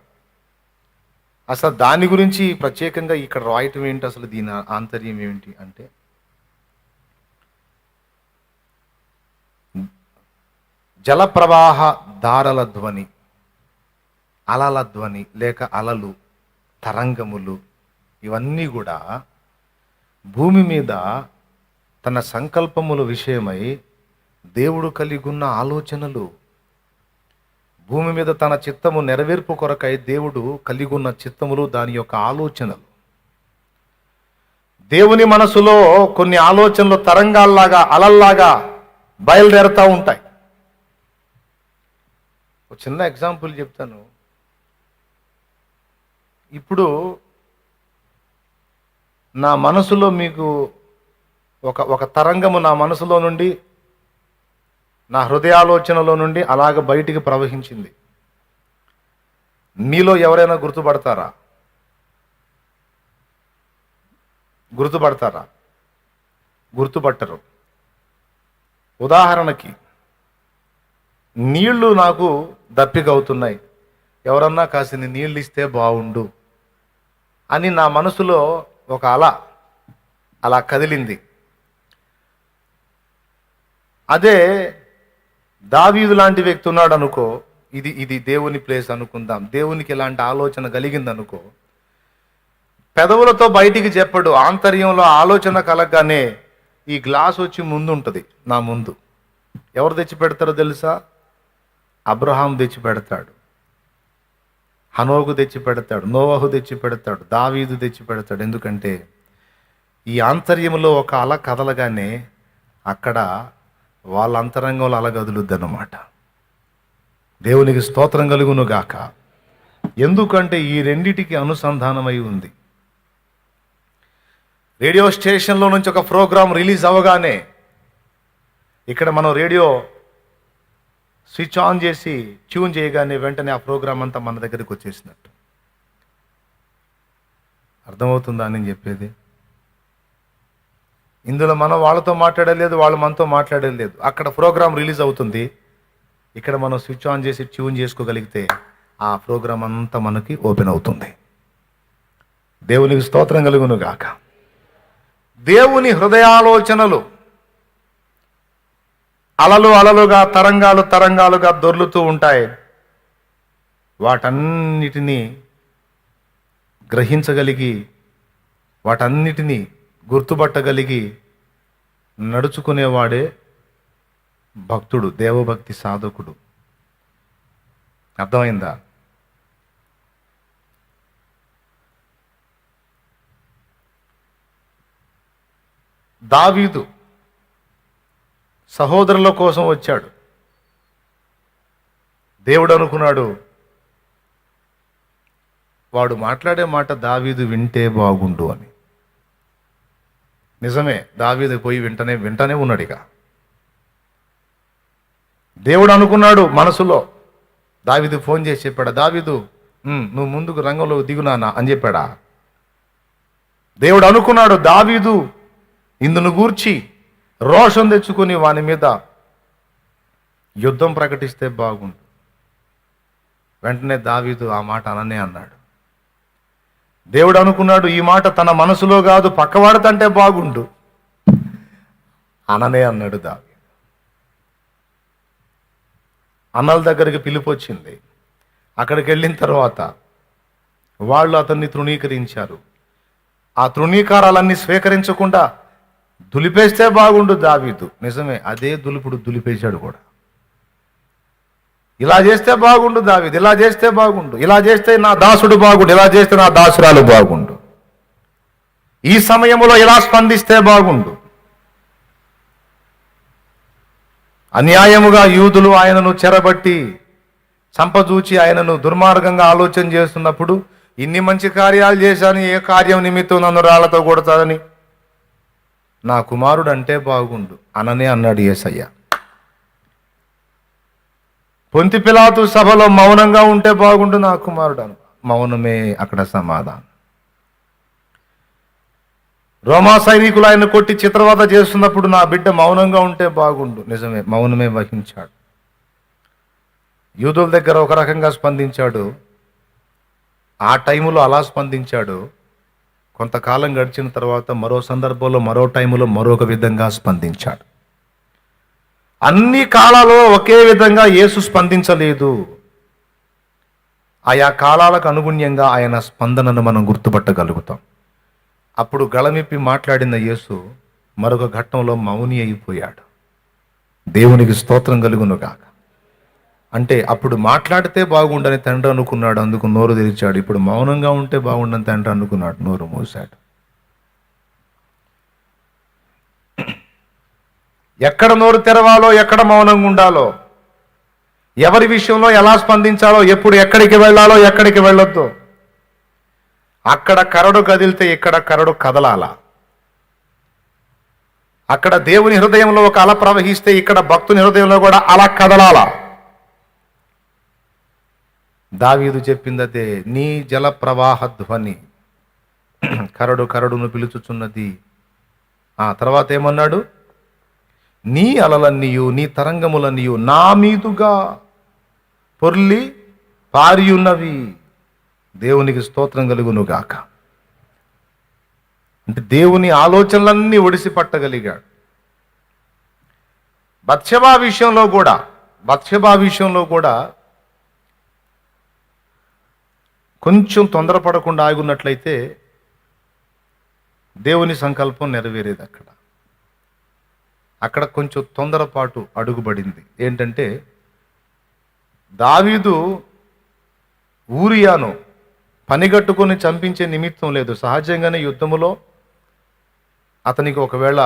అసలు దాని గురించి ప్రత్యేకంగా ఇక్కడ రాయటం ఏంటి? అసలు దీని ఆంతర్యం ఏమిటి అంటే, జల ప్రవాహ దారల ధ్వని, అలల ధ్వని లేక అలలు, తరంగములు, ఇవన్నీ కూడా భూమి మీద తన సంకల్పముల విషయమై దేవుడు కలిగున్న ఆలోచనలు. భూమి మీద తన చిత్తము నెరవేర్పు కొరకై దేవుడు కలిగున్న చిత్తములు, దాని యొక్క ఆలోచనలు. దేవుని మనసులో కొన్ని ఆలోచనలు తరంగాల్లాగా, అలల్లాగా బయలుదేరుతూ ఉంటాయి. ఒక చిన్న ఎగ్జాంపుల్ చెప్తాను. ఇప్పుడు నా మనసులో మీకు ఒక తరంగము నా మనసులో నుండి, నా హృదయాలోచనలో నుండి అలాగ బయటికి ప్రవహించింది. మీలో ఎవరైనా గుర్తుపడతారా? గుర్తుపట్టరు. ఉదాహరణకి, నీళ్లు నాకు దప్పిక అవుతున్నాయి, ఎవరన్నా కాసిని నీళ్ళు ఇస్తే బాగుండు అని నా మనసులో ఒక అలా కదిలింది. అదే దావీదు లాంటి వ్యక్తి ఉన్నాడు అనుకో, ఇది దేవుని ప్లేస్ అనుకుందాం, దేవునికి ఇలాంటి ఆలోచన కలిగింది అనుకో, పెదవులతో బయటికి చెప్పడు, ఆంతర్యంలో ఆలోచన కలగగానే ఈ గ్లాస్ వచ్చి ముందు ఉంటుంది, నా ముందు. ఎవరు తెచ్చి పెడతారో తెలుసా? అబ్రహాం తెచ్చి పెడతాడు, హనోకు తెచ్చి పెడతాడు, నోవహు తెచ్చి పెడతాడు, దావీదు తెచ్చి పెడతాడు. ఎందుకంటే ఈ ఆంతర్యంలో ఒక అల కదలగానే అక్కడ వాళ్ళ అంతరంగంలో అల కదులుద్ది అన్నమాట. దేవునికి స్తోత్రం కలుగును గాక. ఎందుకంటే ఈ రెండిటికి అనుసంధానమై ఉంది. రేడియో స్టేషన్లో నుంచి ఒక ప్రోగ్రాం రిలీజ్ అవ్వగానే ఇక్కడ మనం రేడియో స్విచ్ ఆన్ చేసి ట్యూన్ చేయగానే వెంటనే ఆ ప్రోగ్రాం అంతా మన దగ్గరికి వచ్చేసినట్టు. అర్థమవుతుందా నేను చెప్పేది? ఇందులో మనం వాళ్ళతో మాట్లాడలేదు, వాళ్ళు మనతో మాట్లాడలేదు. అక్కడ ప్రోగ్రాం రిలీజ్ అవుతుంది, ఇక్కడ మనం స్విచ్ ఆన్ చేసి ట్యూన్ చేసుకోగలిగితే ఆ ప్రోగ్రాం అంతా మనకి ఓపెన్ అవుతుంది. దేవునికి స్తోత్రం కలుగును గాక. దేవుని హృదయాలోచనలు అలలుగా, తరంగాలుగా దొర్లుతూ ఉంటాయి. వాటన్నిటినీ గ్రహించగలిగి, వాటన్నిటినీ గుర్తుపట్టగలిగి నడుచుకునేవాడే భక్తుడు, దేవభక్తి సాధకుడు. అర్థమైందా? దావీదు సహోదరుల కోసం వచ్చాడు. దేవుడు అనుకున్నాడు, వాడు మాట్లాడే మాట దావీదు వింటే బాగుండు అని. నిజమే, దావీదు పోయి వింటనే ఉన్నాడు. ఇక దేవుడు అనుకున్నాడు మనసులో, దావీదు ఫోన్ చేసి చెప్పాడా, దావీదు నువ్వు ముందుకు రంగంలో దిగునానా అని చెప్పాడా? దేవుడు అనుకున్నాడు, దావీదు ఇందును గూర్చి రోషం తెచ్చుకొని వాని మీద యుద్ధం ప్రకటిస్తే బాగుండు. వెంటనే దావీదు ఆ మాట అననే అన్నాడు. దేవుడు అనుకున్నాడు, ఈ మాట తన మనసులో కాదు పక్కవాడతంటే బాగుండు, అననే అన్నాడు దావీదు. అన్నల దగ్గరికి పిలుపు వచ్చింది. అక్కడికి వెళ్ళిన తర్వాత వాళ్ళు అతన్ని తృణీకరించారు. ఆ తృణీకారాలన్నీ స్వీకరించకుండా దులిపేస్తే బాగుండు దావీదు. నిజమే, అదే దులుపుడు దులిపేశాడు కూడా. ఇలా చేస్తే బాగుండు దావీదు, ఇలా చేస్తే బాగుండు, ఇలా చేస్తే నా దాసుడు బాగుండు, ఇలా చేస్తే నా దాసురాలు బాగుండు, ఈ సమయంలో ఇలా స్పందిస్తే బాగుండు. అన్యాయముగా యూదులు ఆయనను చెరబట్టి చంపజూచి ఆయనను దుర్మార్గంగా ఆలోచన చేస్తున్నప్పుడు, ఇన్ని మంచి కార్యాలు చేశాను, ఏ కార్యం నిమిత్తం నన్ను రాళ్లతో కొడతాదని, నా కుమారుడు అంటే బాగుండు అననే అన్నాడు యేసయ్య. పొంతి పిలాతు సభలో మౌనంగా ఉంటే బాగుండు నా కుమారుడు అను. మౌనమే అక్కడ సమాధానం. రోమా సైనికులు ఆయన కొట్టి చిత్రవద చేస్తున్నప్పుడు నా బిడ్డ మౌనంగా ఉంటే బాగుండు. నిజమే, మౌనమే వహించాడు. యూదుల దగ్గర ఒక రకంగా స్పందించాడు, ఆ టైములో అలా స్పందించాడు. కొంతకాలం గడిచిన తర్వాత మరో సందర్భంలో, మరో టైములో మరొక విధంగా స్పందించాడు. అన్ని కాలాల్లో ఒకే విధంగా యేసు స్పందించలేదు. ఆయా కాలాలకు అనుగుణ్యంగా ఆయన స్పందనను మనం గుర్తుపట్టగలుగుతాం. అప్పుడు గళమిప్పి మాట్లాడిన యేసు మరొక ఘట్టంలో మౌని అయిపోయాడు. దేవునికి స్తోత్రం కలుగును గాక. అంటే అప్పుడు మాట్లాడితే బాగుండని తండ్రి అనుకున్నాడు, అందుకు నోరు తెరిచాడు. ఇప్పుడు మౌనంగా ఉంటే బాగుండని తండ్రి అనుకున్నాడు, నోరు మూశాడు. ఎక్కడ నోరు తెరవాలో, ఎక్కడ మౌనంగా ఉండాలో, ఎవరి విషయంలో ఎలా స్పందించాలో, ఎప్పుడు ఎక్కడికి వెళ్ళాలో, ఎక్కడికి వెళ్ళొద్దో, అక్కడ కరడు కదిలితే ఇక్కడ కరడు కదలాల. అక్కడ దేవుని హృదయంలో ఒక అల ప్రవహిస్తే ఇక్కడ భక్తుని హృదయంలో కూడా అలా కదలాల. దావీదు చెప్పింది అదే, నీ జల ప్రవాహ ధ్వని కరడు కరడును పిలుచుచున్నది. ఆ తర్వాత ఏమన్నాడు? నీ అలలన్నీయు నీ తరంగములన్నీయు నా మీదుగా పొర్లి పారియున్నవి. దేవునికి స్తోత్రం కలుగునుగాక. అంటే దేవుని ఆలోచనలన్నీ ఒడిసి పట్టగలిగాడు. బత్షెబా విషయంలో కూడా కొంచెం తొందరపడకుండా ఆగున్నట్లయితే దేవుని సంకల్పం నెరవేరేది. అక్కడ కొంచెం తొందరపాటు అడుగుబడింది. ఏంటంటే దావీదు ఊరియాను పనిగట్టుకొని చంపించే నిమిత్తం లేదు. సహజంగానే యుద్ధములో అతనికి ఒకవేళ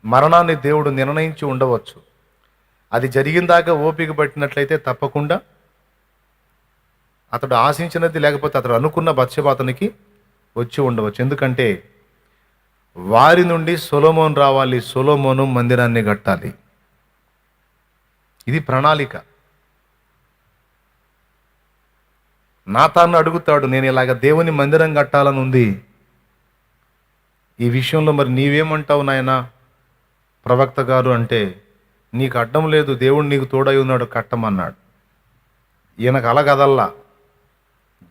మరణాన్ని దేవుడు నిర్ణయించి ఉండవచ్చు. అది జరిగిందాకా ఓపిక పట్టినట్లయితే తప్పకుండా అతడు ఆశించినది, లేకపోతే అతడు అనుకున్న బత్షెబ అతనికి వచ్చి ఉండవచ్చు. ఎందుకంటే వారి నుండి సొలొమోను రావాలి, సొలొమోను మందిరాన్ని కట్టాలి. ఇది ప్రణాళిక. నాతాను అడుగుతాడు, నేను ఇలాగ దేవుని మందిరం కట్టాలని ఉంది, ఈ విషయంలో మరి నీవేమంటావు నాయనా ప్రవక్త గారు అంటే, నీకు అడ్డం లేదు, దేవుడు నీకు తోడై ఉన్నాడు, కట్టమన్నాడు. ఈయనకు అలగదల్లా,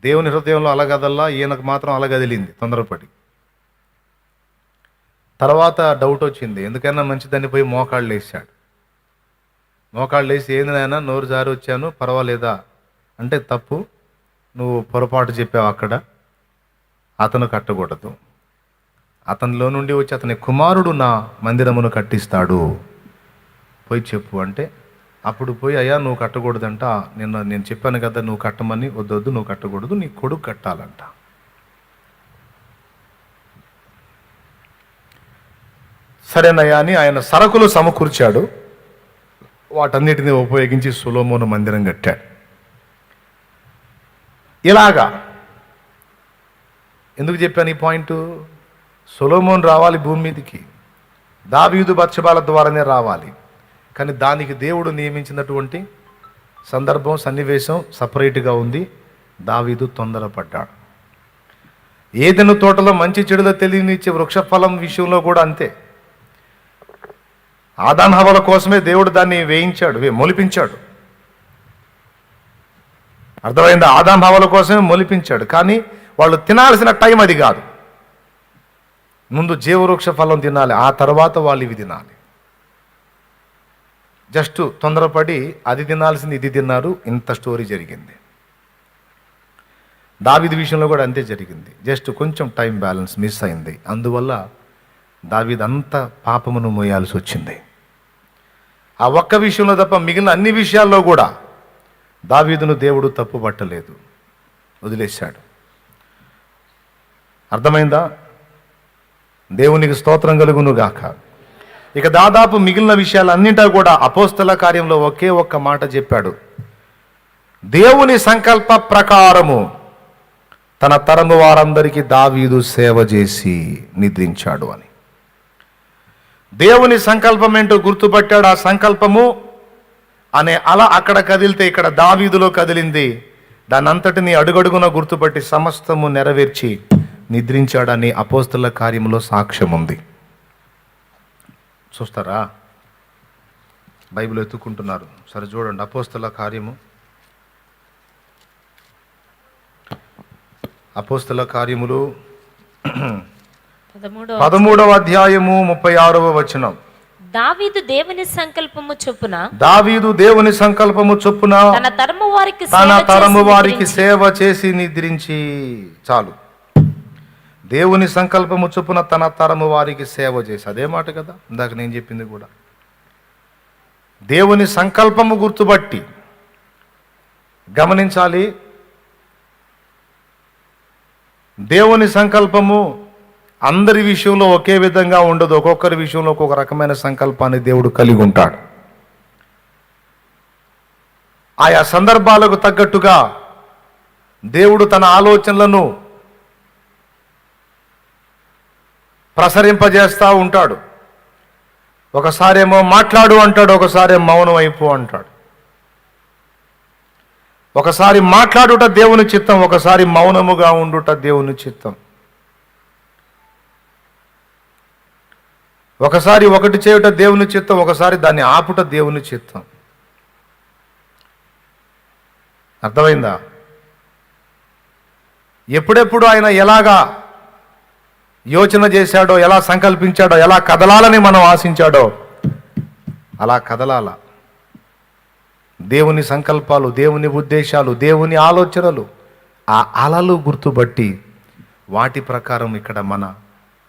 దేవుని హృదయంలో అలగదల్లా, ఈయనకు మాత్రం అలగదిలింది తొందరపడి. తర్వాత డౌట్ వచ్చింది, ఎందుకైనా మంచిదని పోయి మోకాళ్ళు వేసాడు. మోకాళ్ళు వేసి, ఏంది నాయనా నోరు జారి వచ్చాను, పర్వాలేదా అంటే, తప్పు, నువ్వు పొరపాటు చెప్పావు, అక్కడ అతను కట్టకూడదు, అతనిలో నుండి వచ్చి అతని కుమారుడు నా మందిరమును కట్టిస్తాడు, పోయి చెప్పు అంటే, అప్పుడు పోయి, అయ్యా నువ్వు కట్టకూడదంట, నేను చెప్పాను కదా నువ్వు కట్టమని, వద్దొద్దు నువ్వు కట్టకూడదు, నీ కొడుకు కట్టాలంట. సరేనయ్యా అని ఆయన సరకులు సమకూర్చాడు. వాటన్నిటిని ఉపయోగించి సొలొమోను మందిరం కట్టాడు. ఇలాగా ఎందుకు చెప్పాను ఈ పాయింట్? సొలొమోను రావాలి భూమి మీదకి, దావీదు బత్షెబాల ద్వారానే రావాలి. కానీ దానికి దేవుడు నియమించినటువంటి సందర్భం, సన్నివేశం సపరేట్గా ఉంది. దావీదు తొందరపడ్డాడు. ఏదెను తోటలో మంచి చెడుల తెలియనిచ్చే వృక్షఫలం విషయంలో కూడా అంతే. ఆదాం హవ్వల కోసమే దేవుడు దాన్ని మొలిపించాడు. అర్థమైందా? ఆదాం హవ్వల కోసమే మొలిపించాడు. కానీ వాళ్ళు తినాల్సిన టైం అది కాదు. ముందు జీవవృక్ష ఫలం తినాలి, ఆ తర్వాత వాళ్ళు ఇవి తినాలి. జస్ట్ తొందరపడి అది తినాల్సింది ఇది తిన్నారు, ఇంత స్టోరీ జరిగింది. దావీదు విషయంలో కూడా అంతే జరిగింది. జస్ట్ కొంచెం టైం బ్యాలెన్స్ మిస్ అయింది. అందువల్ల దావీదు అంత పాపమును మోయాల్సి వచ్చింది. ఆ ఒక్క విషయంలో తప్ప మిగిలిన అన్ని విషయాల్లో కూడా దావీదును దేవుడు తప్పు పట్టలేదు, వదిలేశాడు. అర్థమైందా? దేవునికి స్తోత్రం కలుగును గాక. ఇక దాదాపు మిగిలిన విషయాలన్నింటా కూడా అపోస్తల కార్యంలో ఒకే ఒక్క మాట చెప్పాడు, దేవుని సంకల్ప ప్రకారము తన తరము వారందరికీ దావీదు సేవ చేసి నిద్రించాడు అని. దేవుని సంకల్పం ఏంటో గుర్తుపట్టాడు. ఆ సంకల్పము అనే అల అక్కడ కదిలితే ఇక్కడ దావీదులో కదిలింది. దాని అంతటిని అడుగడుగున గుర్తుపట్టి సమస్తము నెరవేర్చి నిద్రించాడని అపోస్తల కార్యములో సాక్ష్యం ఉంది. చూస్తారా? బైబిల్ ఎత్తుకుంటున్నారు, సరే చూడండి. అపోస్తల కార్యము, అపోస్తల కార్యములు 13వ అధ్యాయము 36వ వచనం. దావీదు దేవుని సంకల్పము చొప్పున తన తరము వారికి సేవ చేసి నిద్రించి. చాలు. దేవుని సంకల్పము చొప్పున తన తరము వారికి సేవ చేసి, అదే మాట కదా ఇందాక నేను చెప్పింది కూడా. దేవుని సంకల్పము గుర్తుపట్టి గమనించాలి. దేవుని సంకల్పము అందరి విషయంలో ఒకే విధంగా ఉండదు. ఒక్కొక్కరి విషయంలో ఒక్కొక్క రకమైన సంకల్పాన్ని దేవుడు కలిగి ఉంటాడు. ఆయా సందర్భాలకు తగ్గట్టుగా దేవుడు తన ఆలోచనలను ప్రసరింపజేస్తూ ఉంటాడు. ఒకసారేమో మాట్లాడు అంటాడు, ఒకసారి మౌనం అయిపో అంటాడు. ఒకసారి మాట్లాడుట దేవుని చిత్తం, ఒకసారి మౌనముగా ఉండుట దేవుని చిత్తం. ఒకసారి ఒకటి చేయుట దేవుని చిత్తం, ఒకసారి దాన్ని ఆపుట దేవుని చిత్తం. అర్థమైందా? ఎప్పుడెప్పుడు ఆయన ఎలాగా యోచన చేశాడో, ఎలా సంకల్పించాడో, ఎలా కదలాలని మనం ఆశించాడో అలా కదలాల. దేవుని సంకల్పాలు, దేవుని ఉద్దేశాలు, దేవుని ఆలోచనలు, ఆ అలలు గుర్తుబట్టి వాటి ప్రకారం ఇక్కడ మన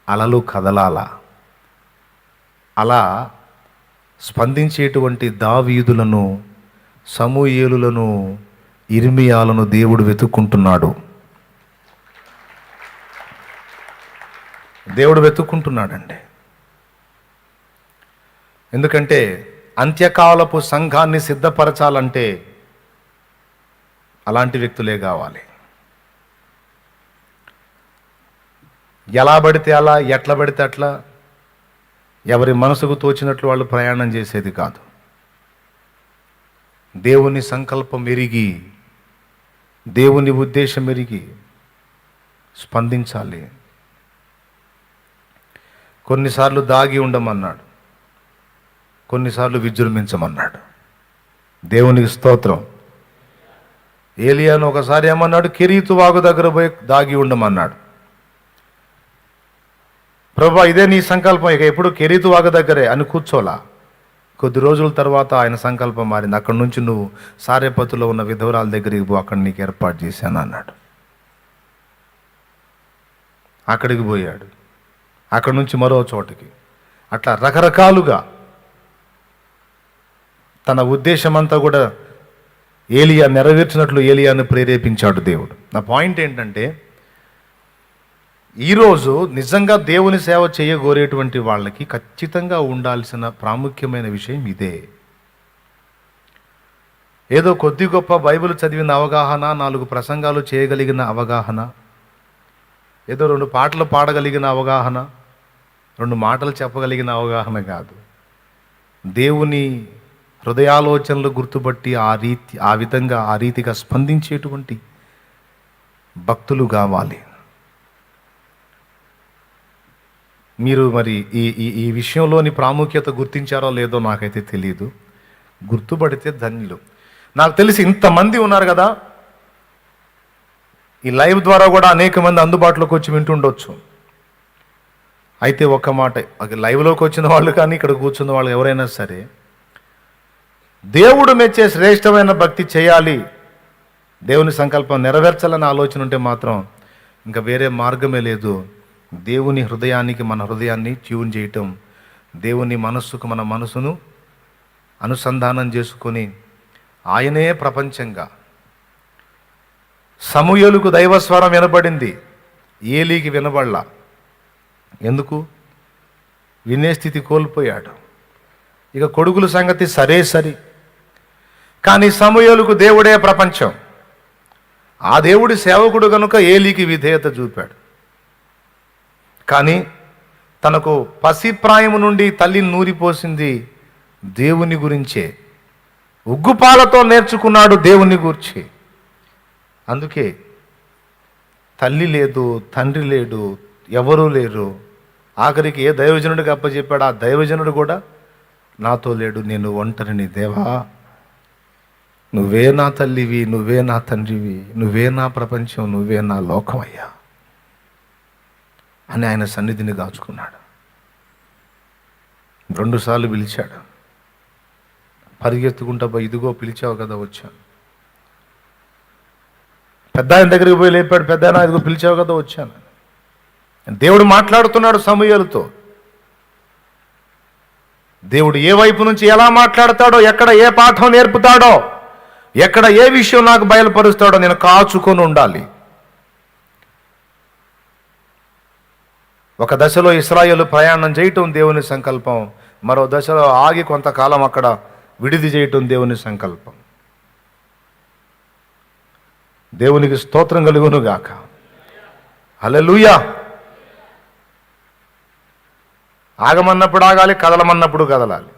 అలలు కదలాల. అలా స్పందించేటువంటి దావీదులను, సమూయేలులను, ఇర్మియాలను దేవుడు వెతుక్కుంటున్నాడు. దేవుడు వెతుక్కుంటున్నాడండి. ఎందుకంటే అంత్యకాలపు సంఘాన్ని సిద్ధపరచాలంటే అలాంటి వ్యక్తులే కావాలి. ఎలా పడితే అలా, ఎట్లా పడితే అట్లా, ఎవరి మనసుకు తోచినట్లు వాళ్ళు ప్రయాణం చేసేది కాదు. దేవుని సంకల్పం ఎరిగి, దేవుని ఉద్దేశం ఎరిగి స్పందించాలి. కొన్నిసార్లు దాగి ఉండమన్నాడు, కొన్నిసార్లు విజృంభించమన్నాడు. దేవునికి స్తోత్రం. ఏలియాను ఒకసారి ఏమన్నాడు? కెరీతు వాగు దగ్గర పోయి దాగి ఉండమన్నాడు. ప్రభా, ఇదే నీ సంకల్పం, ఇక ఎప్పుడు కెరీతు వాగు దగ్గరే అని కూర్చోలా. కొద్ది రోజుల తర్వాత ఆయన సంకల్పం మారింది. అక్కడి నుంచి నువ్వు సారేపతులో ఉన్న విధవరాల దగ్గరికి పో, అక్కడ నీకు ఏర్పాటు చేశాను అన్నాడు. అక్కడికి పోయాడు. అక్కడి నుంచి మరో చోటకి, అట్లా రకరకాలుగా తన ఉద్దేశం అంతా కూడా ఏలియా నెరవేర్చినట్లు ఏలియాను ప్రేరేపించాడు దేవుడు. నా పాయింట్ ఏంటంటే, ఈరోజు నిజంగా దేవుని సేవ చేయగోరేటువంటి వాళ్ళకి ఖచ్చితంగా ఉండాల్సిన ప్రాముఖ్యమైన విషయం ఇదే. ఏదో కొద్ది గొప్ప బైబిల్ చదివిన అవగాహన, 4 ప్రసంగాలు చేయగలిగిన అవగాహన, ఏదో 2 పాటలు పాడగలిగిన అవగాహన, 2 మాటలు చెప్పగలిగిన అవగాహన కాదు. దేవుని హృదయాలోచనలు గుర్తుపట్టి ఆ విధంగా ఆ రీతిగా స్పందించేటువంటి భక్తులు కావాలి. మీరు మరి ఈ విషయంలోని ప్రాముఖ్యత గుర్తించారో లేదో నాకైతే తెలియదు. గుర్తుపడితే ధన్యులు. నాకు తెలిసి ఇంతమంది ఉన్నారు కదా, ఈ లైవ్ ద్వారా కూడా అనేక మంది అందుబాటులోకి వచ్చి వింటుండొచ్చు. అయితే ఒక్క మాట, లైవ్లోకి వచ్చిన వాళ్ళు కానీ ఇక్కడ కూర్చున్న వాళ్ళు ఎవరైనా సరే, దేవుడు మెచ్చే శ్రేష్టమైన భక్తి చేయాలి, దేవుని సంకల్పం నెరవేర్చాలని ఆలోచన ఉంటే మాత్రం ఇంకా వేరే మార్గమే లేదు. దేవుని హృదయానికి మన హృదయాన్ని ట్యూన్ చేయటం, దేవుని మనస్సుకు మన మనసును అనుసంధానం చేసుకొని ఆయనే ప్రపంచంగా. సమూయేలుకు దైవస్వరం వినబడింది, ఏలీకి వినబడలా. ఎందుకు? వినే స్థితి కోల్పోయాడు. ఇక కొడుకుల సంగతి సరే సరి, కానీ సమూయేలుకు దేవుడే ప్రపంచం. ఆ దేవుడి సేవకుడు కనుక ఏలీకి విధేయత చూపాడు. కానీ తనకు పసిప్రాయము నుండి తల్లిని నూరిపోసింది దేవుని గురించే. ఉగ్గుపాలతో నేర్చుకున్నాడు దేవుని గురించి. అందుకే తల్లి లేదు, తండ్రి లేడు, ఎవరూ లేరు. ఆఖరికి ఏ దైవజనుడికి అప్పచెప్పాడు, ఆ దైవజనుడు కూడా నాతో లేడు, నేను ఒంటరిని. దేవా, నువ్వే నా తల్లివి, నువ్వే నా తండ్రివి, నువ్వే నా ప్రపంచం, నువ్వే నా లోకమయ్యా అని ఆయన సన్నిధిని దాచుకున్నాడు. 2 సార్లు పిలిచాడు. పరిగెత్తుకుంటా పోయి, ఇదిగో పిలిచావు కదా వచ్చాను. పెద్ద ఆయన దగ్గరికి పోయి లేపాడు, పెద్ద ఆయన, ఇదిగో పిలిచావు కదా వచ్చాను. దేవుడు మాట్లాడుతున్నాడు సమూయేలుతో. దేవుడు ఏ వైపు నుంచి ఎలా మాట్లాడతాడో, ఎక్కడ ఏ పాఠం నేర్పుతాడో, ఎక్కడ ఏ విషయం నాకు బయలుపరుస్తాడో నేను కాచుకొని ఉండాలి. ఒక దశలో ఇశ్రాయేలు ప్రయాణం చేయటం దేవుని సంకల్పం, మరో దశలో ఆగి కొంతకాలం అక్కడ విడిది చేయటం దేవుని సంకల్పం. దేవునికి స్తోత్రం కలుగును గాక. హల్లెలూయా. ఆగమన్నప్పుడు ఆగాలి, కదలమన్నప్పుడు కదలాలి.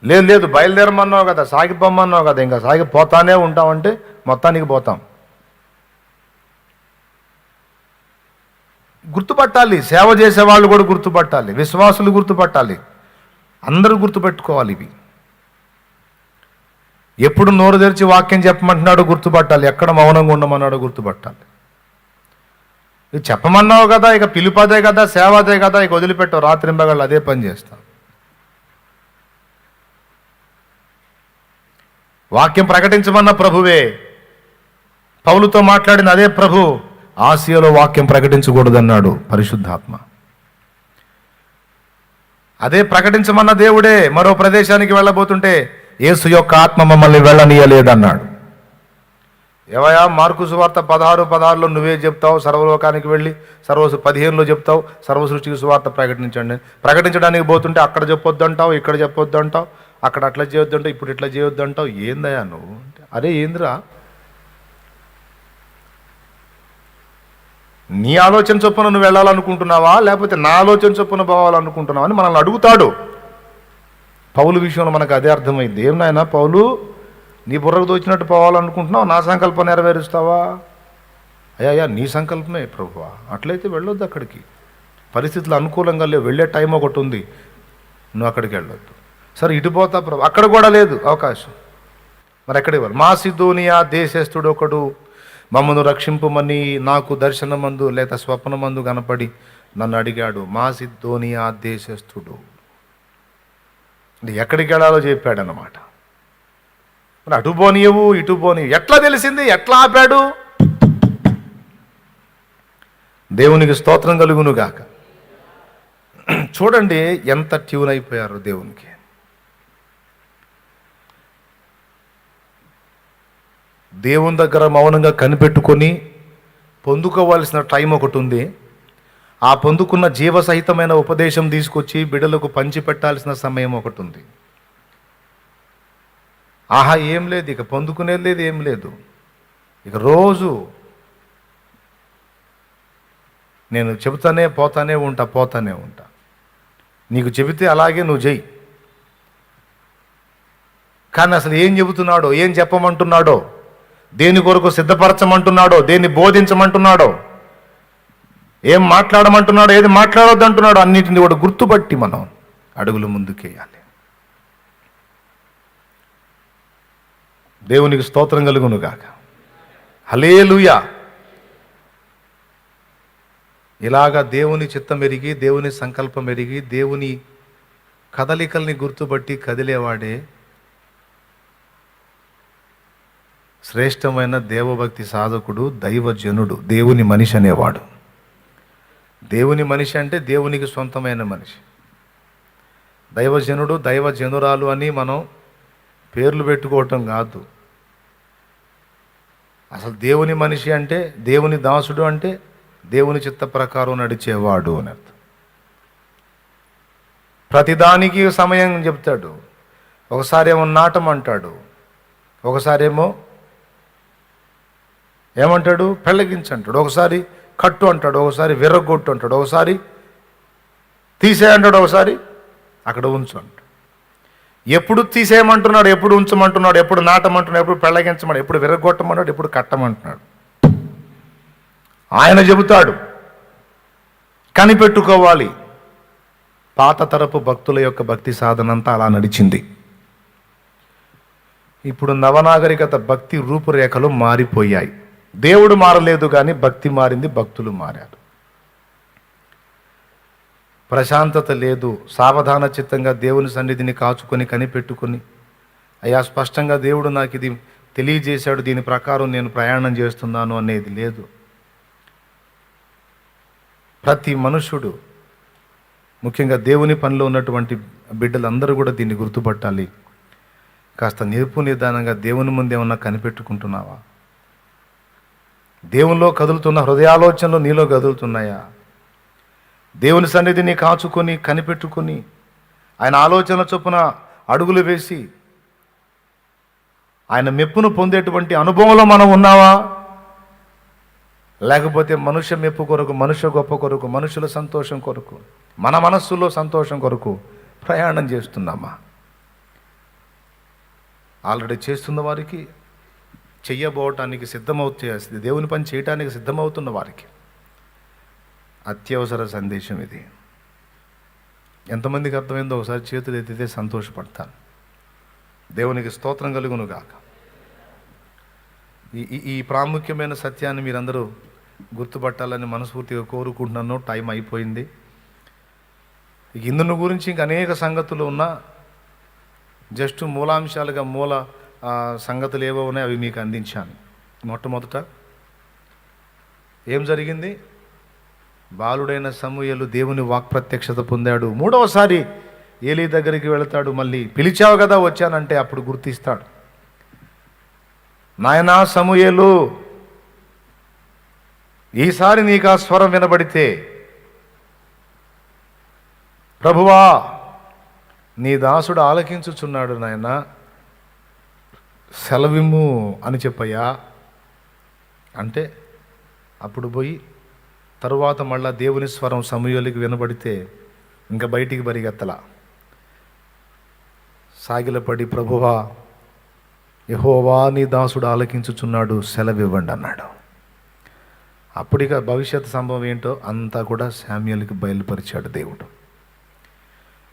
లేదు లేదు బయలుదేరమన్నావు కదా, సాగిపోమన్నావు కదా, ఇంకా సాగిపోతానే ఉంటామంటే మొత్తానికి పోతాం. గుర్తుపట్టాలి, సేవ చేసేవాళ్ళు కూడా గుర్తుపట్టాలి, విశ్వాసులు గుర్తుపట్టాలి, అందరూ గుర్తుపెట్టుకోవాలి. ఇవి ఎప్పుడు నోరు తెరిచి వాక్యం చెప్పమంటున్నాడో గుర్తుపట్టాలి, ఎక్కడ మౌనంగా ఉండమన్నాడో గుర్తుపట్టాలి. ఇది చెప్పమన్నావు కదా, ఇక పిలుపదే కదా, సేవ అదే కదా, ఇక వదిలిపెట్టావు, రాత్రింబగళ్ళు అదే పని చేస్తాం. వాక్యం ప్రకటించమన్న ప్రభువే, పౌలుతో మాట్లాడిన అదే ప్రభు ఆసియాలో వాక్యం ప్రకటించకూడదన్నాడు పరిశుద్ధాత్మ. అదే ప్రకటించమన్న దేవుడే మరో ప్రదేశానికి వెళ్ళబోతుంటే యేసు యొక్క ఆత్మ మమ్మల్ని వెళ్ళనీయలేదన్నాడు. ఏవయా మార్కు సువార్త 16:16 నువ్వే చెప్తావు, సర్వలోకానికి వెళ్ళి 15లో చెప్తావు, సర్వసృష్టికి సువార్త ప్రకటించండి. ప్రకటించడానికి పోతుంటే అక్కడ చెప్పొద్దు అంటావు, ఇక్కడ చెప్పొద్దు అంటావు, అక్కడ అట్లా చేయొద్దు అంటావు, ఇప్పుడు ఇట్లా చేయొద్దు అంటావు. ఏందయ్యా నువ్వు? అరే ఏంద్రా, నీ ఆలోచన చొప్పున నువ్వు వెళ్ళాలనుకుంటున్నావా, లేకపోతే నా ఆలోచన చొప్పున పోవాలనుకుంటున్నావా అని మనల్ని అడుగుతాడు. పౌలు విషయంలో మనకు అదే అర్థమైంది. ఏం నాయనా పౌలు, నీ బుర్రకు దోచినట్టు పోవాలనుకుంటున్నావు, నా సంకల్పం నెరవేరుస్తావా? అయ్యా నీ సంకల్పమే ప్రభువా, అట్లయితే వెళ్ళొద్దు అక్కడికి. పరిస్థితులు అనుకూలంగా లేవు, వెళ్ళే టైం ఒకటి ఉంది, నువ్వు అక్కడికి వెళ్ళొద్దు. సరే ఇటు పోతా ప్రభు, అక్కడ కూడా లేదు అవకాశం, మరి ఎక్కడికి వెళ్ళి? మాసిదోనియా దేశస్థుడు ఒకడు మమ్మను రక్షింపమని నాకు దర్శనమందు లేదా స్వప్నమందు కనపడి నన్ను అడిగాడు. మాసిదోనియా దేశస్థుడు ఎక్కడికి వెళ్ళాలో చెప్పాడనమాట. మరి అటు పోనీయవు ఇటు పోనీ, ఎట్లా తెలిసింది, ఎట్లా ఆపాడు? దేవునికి స్తోత్రం కలుగును గాక. చూడండి ఎంత ట్యూన్ అయిపోయారు దేవునికి. దేవుని దగ్గర మౌనంగా కనిపెట్టుకొని పొందుకోవాల్సిన టైం ఒకటి ఉంది. ఆ పొందుకున్న జీవసహితమైన ఉపదేశం తీసుకొచ్చి బిడ్డలకు పంచిపెట్టాల్సిన సమయం ఒకటి ఉంది. ఆహా ఏం లేదు, ఇక పొందుకునేది లేదు, ఏం లేదు, ఇక రోజు నేను చెబుతానే పోతానే ఉంటా. నీకు చెబితే అలాగే నువ్వు చెయ్యి. కానీ అసలు ఏం చెబుతున్నాడో, ఏం చెప్పమంటున్నాడో, దేని కొరకు సిద్ధపరచమంటున్నాడో, దేన్ని బోధించమంటున్నాడో, ఏం మాట్లాడమంటున్నాడో, ఏది మాట్లాడొద్దు అంటున్నాడో, అన్నిటిని కూడా గుర్తుపట్టి మనం అడుగులు ముందుకేయాలి. దేవునికి స్తోత్రం కలుగును గాక. హల్లెలూయా. ఇలాగా దేవుని చిత్తం ఎరిగి, దేవుని సంకల్పం ఎరిగి, దేవుని కదలికల్ని గుర్తుపట్టి కదిలేవాడే శ్రేష్టమైన దేవభక్తి సాధకుడు, దైవజనుడు, దేవుని మనిషి అనేవాడు. దేవుని మనిషి అంటే దేవునికి సొంతమైన మనిషి. దైవజనుడు, దైవజనురాలు అని మనం పేర్లు పెట్టుకోవటం కాదు. అసలు దేవుని మనిషి అంటే, దేవుని దాసుడు అంటే దేవుని చిత్త ప్రకారం నడిచేవాడు అని అర్థం. ప్రతిదానికి సమయం చెప్తాడు. ఒకసారేమో నాటమంటాడు, ఒకసారేమో ఏమంటాడు పెళ్ళగించంటాడు, ఒకసారి కట్టు అంటాడు, ఒకసారి విర్రగొట్టు అంటాడు, ఒకసారి తీసేయంటాడు, ఒకసారి అక్కడ ఉంచు అంటాడు. ఎప్పుడు తీసేయమంటున్నాడు, ఎప్పుడు ఉంచమంటున్నాడు, ఎప్పుడు నాటమంటున్నాడు, ఎప్పుడు పెళ్ళగించమన్నాడు, ఎప్పుడు విర్రగొట్టమన్నాడు, ఎప్పుడు కట్టమంటున్నాడు. ఆయన చెబుతాడు, కనిపెట్టుకోవాలి. పాత తరపు భక్తుల యొక్క భక్తి సాధన అంతా అలా నడిచింది. ఇప్పుడు నవనాగరికత భక్తి రూపురేఖలు మారిపోయాయి. దేవుడు మారలేదు కానీ భక్తి మారింది, భక్తులు మారారు. ప్రశాంతత లేదు. సావధాన చిత్తంగా దేవుని సన్నిధిని కాచుకొని కనిపెట్టుకొని, అయ్యా స్పష్టంగా దేవుడు నాకు ఇది తెలియజేశాడు, దీని ప్రకారం నేను ప్రయాణం చేస్తున్నాను అనేది లేదు. ప్రతి మనుషుడు, ముఖ్యంగా దేవుని పనిలో ఉన్నటువంటి బిడ్డలందరూ కూడా దీన్ని గుర్తుపట్టాలి. కాస్త నిరుపు నిదానంగా దేవుని ముందు ఏమన్నా కనిపెట్టుకుంటున్నావా? దేవునిలో కదులుతున్న హృదయాలోచనలు నీలో కదులుతున్నాయా? దేవుని సన్నిధిని కాచుకొని కనిపెట్టుకొని ఆయన ఆలోచనల చొప్పున అడుగులు వేసి ఆయన మెప్పును పొందేటువంటి అనుభవంలో మనం ఉన్నావా? లేకపోతే మనుష్య మెప్పు కొరకు, మనుష్య గొప్ప కొరకు, మనుషుల సంతోషం కొరకు, మన మనస్సులో సంతోషం కొరకు ప్రయాణం చేస్తున్నామా? ఆల్రెడీ చేస్తున్న వారికి, చెయ్యబోవటానికి సిద్ధమవుతుంది, దేవుని పని చేయటానికి సిద్ధమవుతున్న వారికి అత్యవసర సందేశం ఇది. ఎంతమందికి అర్థమైందో ఒకసారి చేతులు ఎత్తితే సంతోషపడతాను. దేవునికి స్తోత్రం కలుగును గాక. ఈ ప్రాముఖ్యమైన సత్యాన్ని మీరందరూ గుర్తుపట్టాలని మనస్ఫూర్తిగా కోరుకుంటున్నాను. టైం అయిపోయింది. ఇందును గురించి ఇంక అనేక సంగతులు ఉన్నా, జస్ట్ మూలాంశాలుగా సంగతులు ఏవో ఉన్నాయి అవి మీకు అందించాను. మొట్టమొదట ఏం జరిగింది? బాలుడైన సమూయేలు దేవుని వాక్ప్రత్యక్షత పొందాడు. మూడవసారి ఏలీ దగ్గరికి వెళతాడు. మళ్ళీ పిలిచావు కదా వచ్చానంటే అప్పుడు గుర్తిస్తాడు. నాయనా సమూయేలు, ఈసారి నీకు ఆ స్వరం వినబడితే, ప్రభువా నీ దాసుడు ఆలకించుచున్నాడు నాయన, సెలవిమ్ము అని చెప్పయ్యా అంటే, అప్పుడు పోయి తరువాత మళ్ళా దేవుని స్వరం సమూయేలుకి వినబడితే ఇంకా బయటికి పరిగెత్తలా. సాగిలపడి, ప్రభువా యెహోవా నీ దాసుడు ఆలకించుచున్నాడు, సెలవివ్వండి అన్నాడు. అప్పుడిక భవిష్యత్ సంభవం ఏంటో అంతా కూడా శామ్యూయేలుకి బయలుపరిచాడు దేవుడు.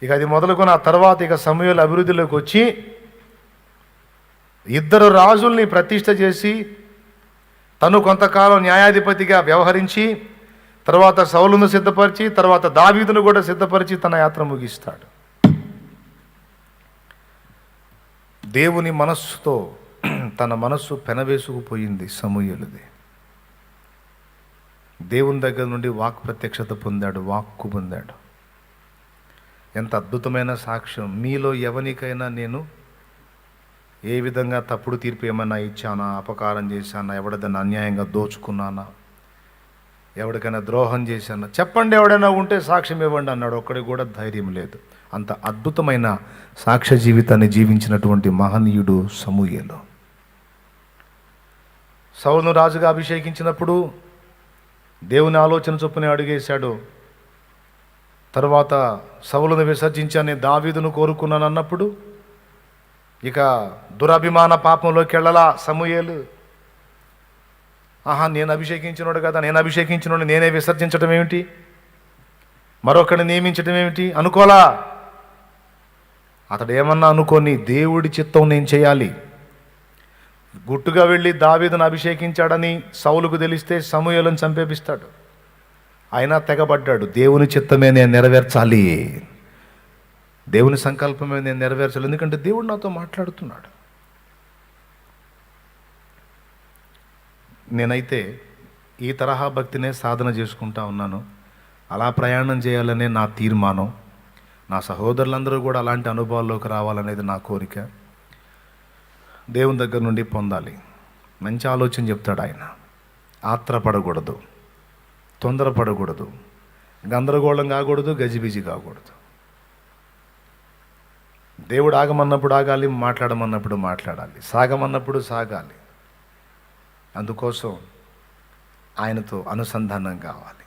ఇక అది మొదలుకొని ఆ తర్వాత ఇక సమూయేలు అభివృద్ధిలోకి వచ్చి 2 రాజుల్ని ప్రతిష్ఠ చేసి తను కొంతకాలం న్యాయాధిపతిగా వ్యవహరించి, తర్వాత సౌలును సిద్ధపరిచి, తర్వాత దావీదును కూడా సిద్ధపరిచి తన యాత్ర ముగిస్తాడు. దేవుని మనస్సుతో తన మనస్సు పెనవేసుకుపోయింది సమూయేలుది. దేవుని దగ్గర నుండి వాక్ ప్రత్యక్షత పొందాడు, వాక్కు పొందాడు. ఎంత అద్భుతమైన సాక్ష్యం! మీలో ఎవరికైనా నేను ఏ విధంగా తప్పుడు తీర్పు ఏమైనా ఇచ్చానా, అపకారం చేశానా, ఎవడదన్నా అన్యాయంగా దోచుకున్నానా, ఎవరికైనా ద్రోహం చేశానా చెప్పండి, ఎవడైనా ఉంటే సాక్ష్యం ఇవ్వండి అన్నాడు. ఒక్కడికి కూడా ధైర్యం లేదు. అంత అద్భుతమైన సాక్ష్య జీవితాన్ని జీవించినటువంటి మహనీయుడు సమూయేలు. సౌలును రాజుగా అభిషేకించినప్పుడు దేవుని ఆలోచన చొప్పునే అడుగేశాడు. తర్వాత సౌలును విసర్జించని దావీదును కోరుకున్నాను అన్నప్పుడు ఇక దురభిమాన పాపంలోకి వెళ్ళలా సమూయేలు. నేను అభిషేకించినోడు కదా, నేను అభిషేకించినోడు నేనే విసర్జించడం ఏమిటి, మరొకరిని నియమించడం ఏమిటి అనుకోలా. అతడు ఏమన్నా అనుకోని దేవుడి చిత్తం నేను చేయాలి. గుట్టుగా వెళ్ళి దావీదును అభిషేకించాడని సౌలుకు తెలిస్తే సమూయేలును చంపేపిస్తాడు. అయినా తెగబడ్డాడు. దేవుని చిత్తమే నేను నెరవేర్చాలి, దేవుని సంకల్పమే నేను నెరవేర్చాలి, ఎందుకంటే దేవుడు నాతో మాట్లాడుతున్నాడు. నేనైతే ఈ తరహా భక్తినే సాధన చేసుకుంటా ఉన్నాను. అలా ప్రయాణం చేయాలనే నా తీర్మానం. నా సహోదరులందరూ కూడా అలాంటి అనుభవాల్లోకి రావాలనేది నా కోరిక. దేవుని దగ్గర నుండి పొందాలి. మంచి ఆలోచన చెప్తాడు ఆయన. ఆత్రపడకూడదు, తొందరపడకూడదు, గందరగోళం కాకూడదు, గజిబిజి కాకూడదు. దేవుడు ఆగమన్నప్పుడు ఆగాలి, మాట్లాడమన్నప్పుడు మాట్లాడాలి, సాగమన్నప్పుడు సాగాలి. అందుకోసం ఆయనతో అనుసంధానం కావాలి.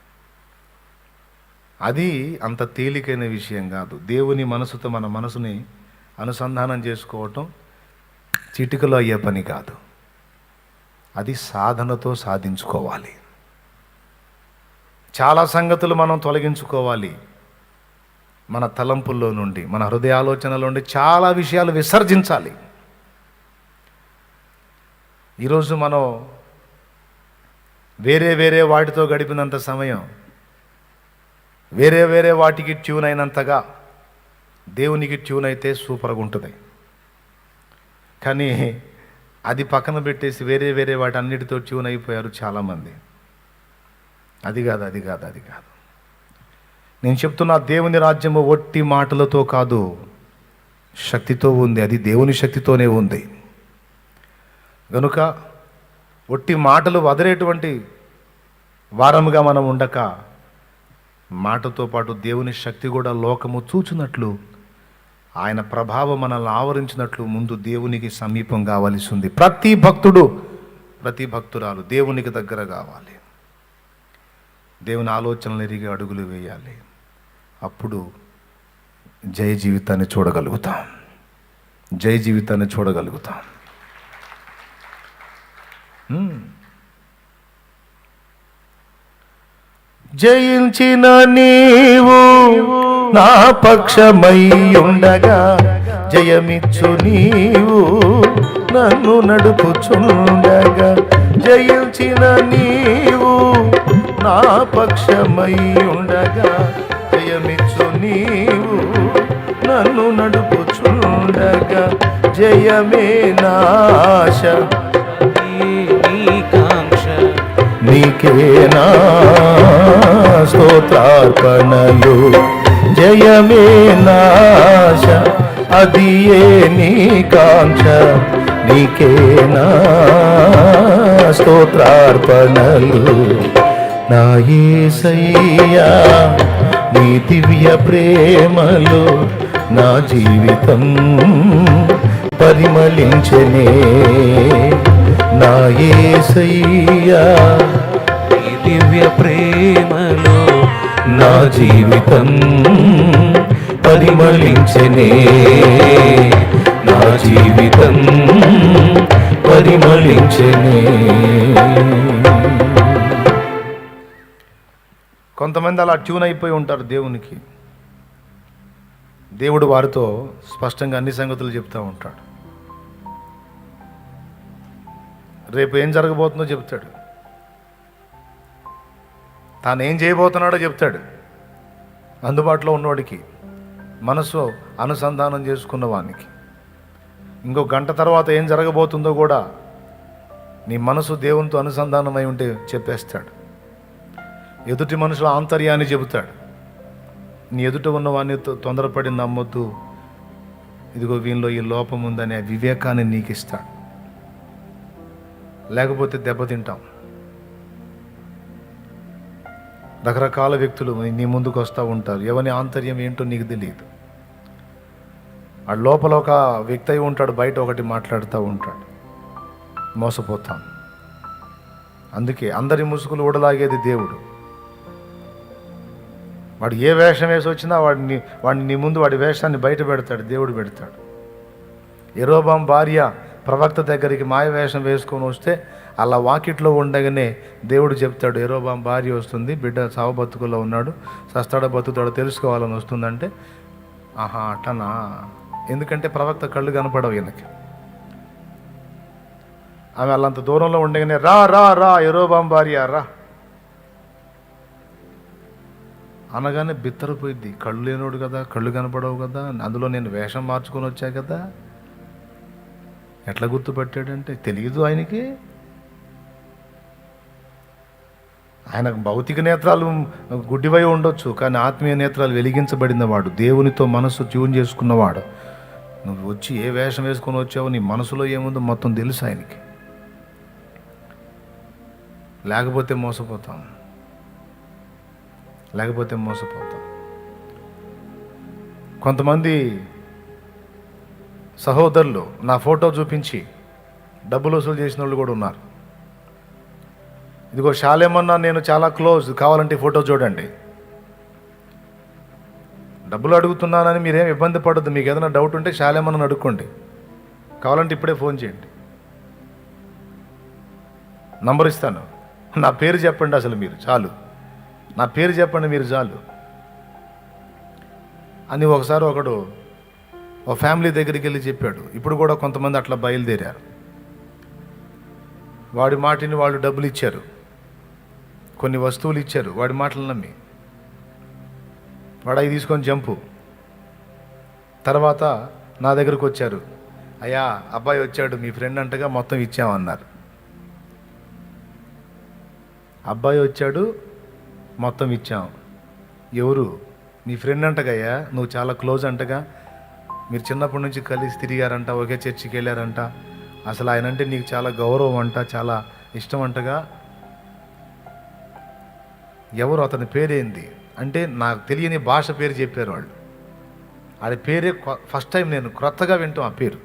అది అంత తేలికైన విషయం కాదు. దేవుని మనసుతో మన మనసుని అనుసంధానం చేసుకోవటం చిటికలో అయ్యే పని కాదు. అది సాధనతో సాధించుకోవాలి. చాలా సంగతులు మనం తొలగించుకోవాలి. మన తలంపుల్లో నుండి, మన హృదయాలోచనల నుండి చాలా విషయాలు విసర్జించాలి. ఈరోజు మనం వేరే వాటితో గడిపినంత సమయం, వేరే వాటికి ట్యూన్ అయినంతగా దేవునికి ట్యూన్ అయితే సూపర్గా ఉంటుంది. కానీ అది పక్కన పెట్టేసి వేరే వాటి అన్నిటితో ట్యూన్ అయిపోయారు చాలామంది. అది కాదు. నేను చెప్తున్నా, దేవుని రాజ్యము ఒట్టి మాటలతో కాదు, శక్తితో ఉంది. అది దేవుని శక్తితోనే ఉంది. కనుక ఒట్టి మాటలు వదిలేటువంటి వారముగా మనం ఉండక, మాటతో పాటు దేవుని శక్తి కూడా లోకము చూచినట్లు, ఆయన ప్రభావం మనల్ని ఆవరించినట్లు ముందు దేవునికి సమీపం కావాల్సి ఉంది. ప్రతి భక్తుడు, ప్రతి భక్తురాలు దేవునికి దగ్గర కావాలి. దేవుని ఆలోచనలు ఎరిగి అడుగులు వేయాలి. అప్పుడు జయ జీవితాన్ని చూడగలుగుతాం. జయ జీవితాన్ని చూడగలుగుతాం. జయించిన నీవు నా పక్షమై ఉండగా, జయమిచ్చు నీవు నన్ను నడుపుచుండగా. జయించిన నీవు నా పక్షమై ఉండగా, జయమిచ్చు నీవు నన్ను నడుపుచుండగా. జయమే నాశ నీకేనా స్తోత్రార్పణలు. జయమే నాశ అది ఏ నీ కాంక్ష, నీకేనా స్తోత్రార్పణలు. నా యేసయ్యా నీ దివ్య ప్రేమలో నా జీవితం పరిమళించెనే. నా యేసయ్యా నీ దివ్య ప్రేమలో నా జీవితం పరిమళించెనే. నా జీవితం పరిమళించెనే. కొంతమంది అలా ట్యూన్ అయిపోయి ఉంటారు దేవునికి. దేవుడు వారితో స్పష్టంగా అన్ని సంగతులు చెప్తూ ఉంటాడు. రేపు ఏం జరగబోతుందో చెప్తాడు, తాను ఏం చేయబోతున్నాడో చెప్తాడు. అందుబాటులో ఉన్నవాడికి, మనసు అనుసంధానం చేసుకున్న వానికి ఇంకో గంట తర్వాత ఏం జరగబోతుందో కూడా నీ మనసు దేవునితో అనుసంధానమై ఉంటే చెప్పేస్తాడు. ఎదుటి మనుషుల ఆంతర్యాన్ని చెబుతాడు. నీ ఎదుట ఉన్నవాడిని తొందరపడి నమ్మొద్దు, ఇదిగో వీనిలో ఈ లోపం ఉందనే వివేకాన్ని నీకు ఇస్తాడు. లేకపోతే దెబ్బతింటాం. రకరకాల వ్యక్తులు నీ ముందుకు వస్తూ ఉంటారు. ఎవరి ఆంతర్యం ఏంటో నీకు తెలియదు. ఆ లోపల ఒక వ్యక్తి అయి ఉంటాడు, బయట ఒకటి మాట్లాడుతూ ఉంటాడు. మోసపోతాం. అందుకే అందరి ముసుగులు ఊడలాగేది దేవుడు. వాడు ఏ వేషం వేసి వచ్చినా వాడిని నీ ముందు వాడి వేషాన్ని బయట పెడతాడు, దేవుడు పెడతాడు. యెరోబాము భార్య ప్రవక్త దగ్గరికి మాయ వేషం వేసుకొని వస్తే అలా వాకిట్లో ఉండగానే దేవుడు చెప్తాడు, యెరోబాము భార్య వస్తుంది, బిడ్డ సావు బతుకుల్లో ఉన్నాడు, సస్తాడో బతుకుతాడో తెలుసుకోవాలని వస్తుందంటే, ఆహా అట్టనా. ఎందుకంటే ప్రవక్త కళ్ళు కనపడవు ఈయనకి. ఆమె వాళ్ళంత దూరంలో ఉండగానే రా రా రా యెరోబాము భార్య రా అనగానే బిత్తరపోయిద్ది. కళ్ళు లేనోడు కదా, కళ్ళు కనపడవు కదా, అందులో నేను వేషం మార్చుకొని వచ్చా కదా. ఎట్లా గుర్తుపట్టాడంటే తెలియదు ఆయనకి. ఆయన భౌతిక నేత్రాలు గుడ్డివై ఉండొచ్చు, కానీ ఆత్మీయ నేత్రాలు వెలిగించబడినవాడు, దేవునితో మనసు ట్యూన్ చేసుకున్నవాడు. నువ్వు వచ్చి ఏ వేషం వేసుకొని వచ్చావు, నీ మనసులో ఏముందో మొత్తం తెలుసు ఆయనకి. లేకపోతే మోసపోతాం. కొంతమంది సహోదరులు నా ఫోటో చూపించి డబ్బులు వసూలు చేసిన వాళ్ళు కూడా ఉన్నారు. ఇదిగో శాలేమన్నా నేను చాలా క్లోజ్, కావాలంటే ఫోటో చూడండి. డబ్బులు అడుగుతున్నానని మీరేం ఇబ్బంది పడద్దు. మీకు ఏదైనా డౌట్ ఉంటే శాలేమన్నా అడుక్కోండి, కావాలంటే ఇప్పుడే ఫోన్ చేయండి, నంబర్ ఇస్తాను. నా పేరు చెప్పండి, అసలు మీరు చాలు, నా పేరు చెప్పండి మీరు చాలు అని ఒకసారి ఒకడు ఒక ఫ్యామిలీ దగ్గరికి వెళ్ళి చెప్పాడు. ఇప్పుడు కూడా కొంతమంది అట్లా బయలుదేరారు. వాడి మాటని వాళ్ళు డబ్బులు ఇచ్చారు, కొన్ని వస్తువులు ఇచ్చారు, వాడి మాటలు నమ్మి వాడు అవి తీసుకొని జంపు. తర్వాత నా దగ్గరకు వచ్చారు, అయ్యా అబ్బాయి వచ్చాడు, మీ ఫ్రెండ్ అంటగా మొత్తం ఇచ్చామన్నారు. అబ్బాయి వచ్చాడు, మొత్తం ఇచ్చాం. ఎవరు? మీ ఫ్రెండ్ అంటగయ్యా, నువ్వు చాలా క్లోజ్ అంటగా, మీరు చిన్నప్పటి నుంచి కలిసి తిరిగారంట, ఒకే చర్చికి వెళ్ళారంట, అసలు ఆయన అంటే నీకు చాలా గౌరవం అంట, చాలా ఇష్టం అంటగా. ఎవరు? అతని పేరేంది అంటే నాకు తెలియని భాష పేరు చెప్పారు వాళ్ళు. అది పేరే ఫస్ట్ టైం నేను క్రొత్తగా వింటాం ఆ పేరు.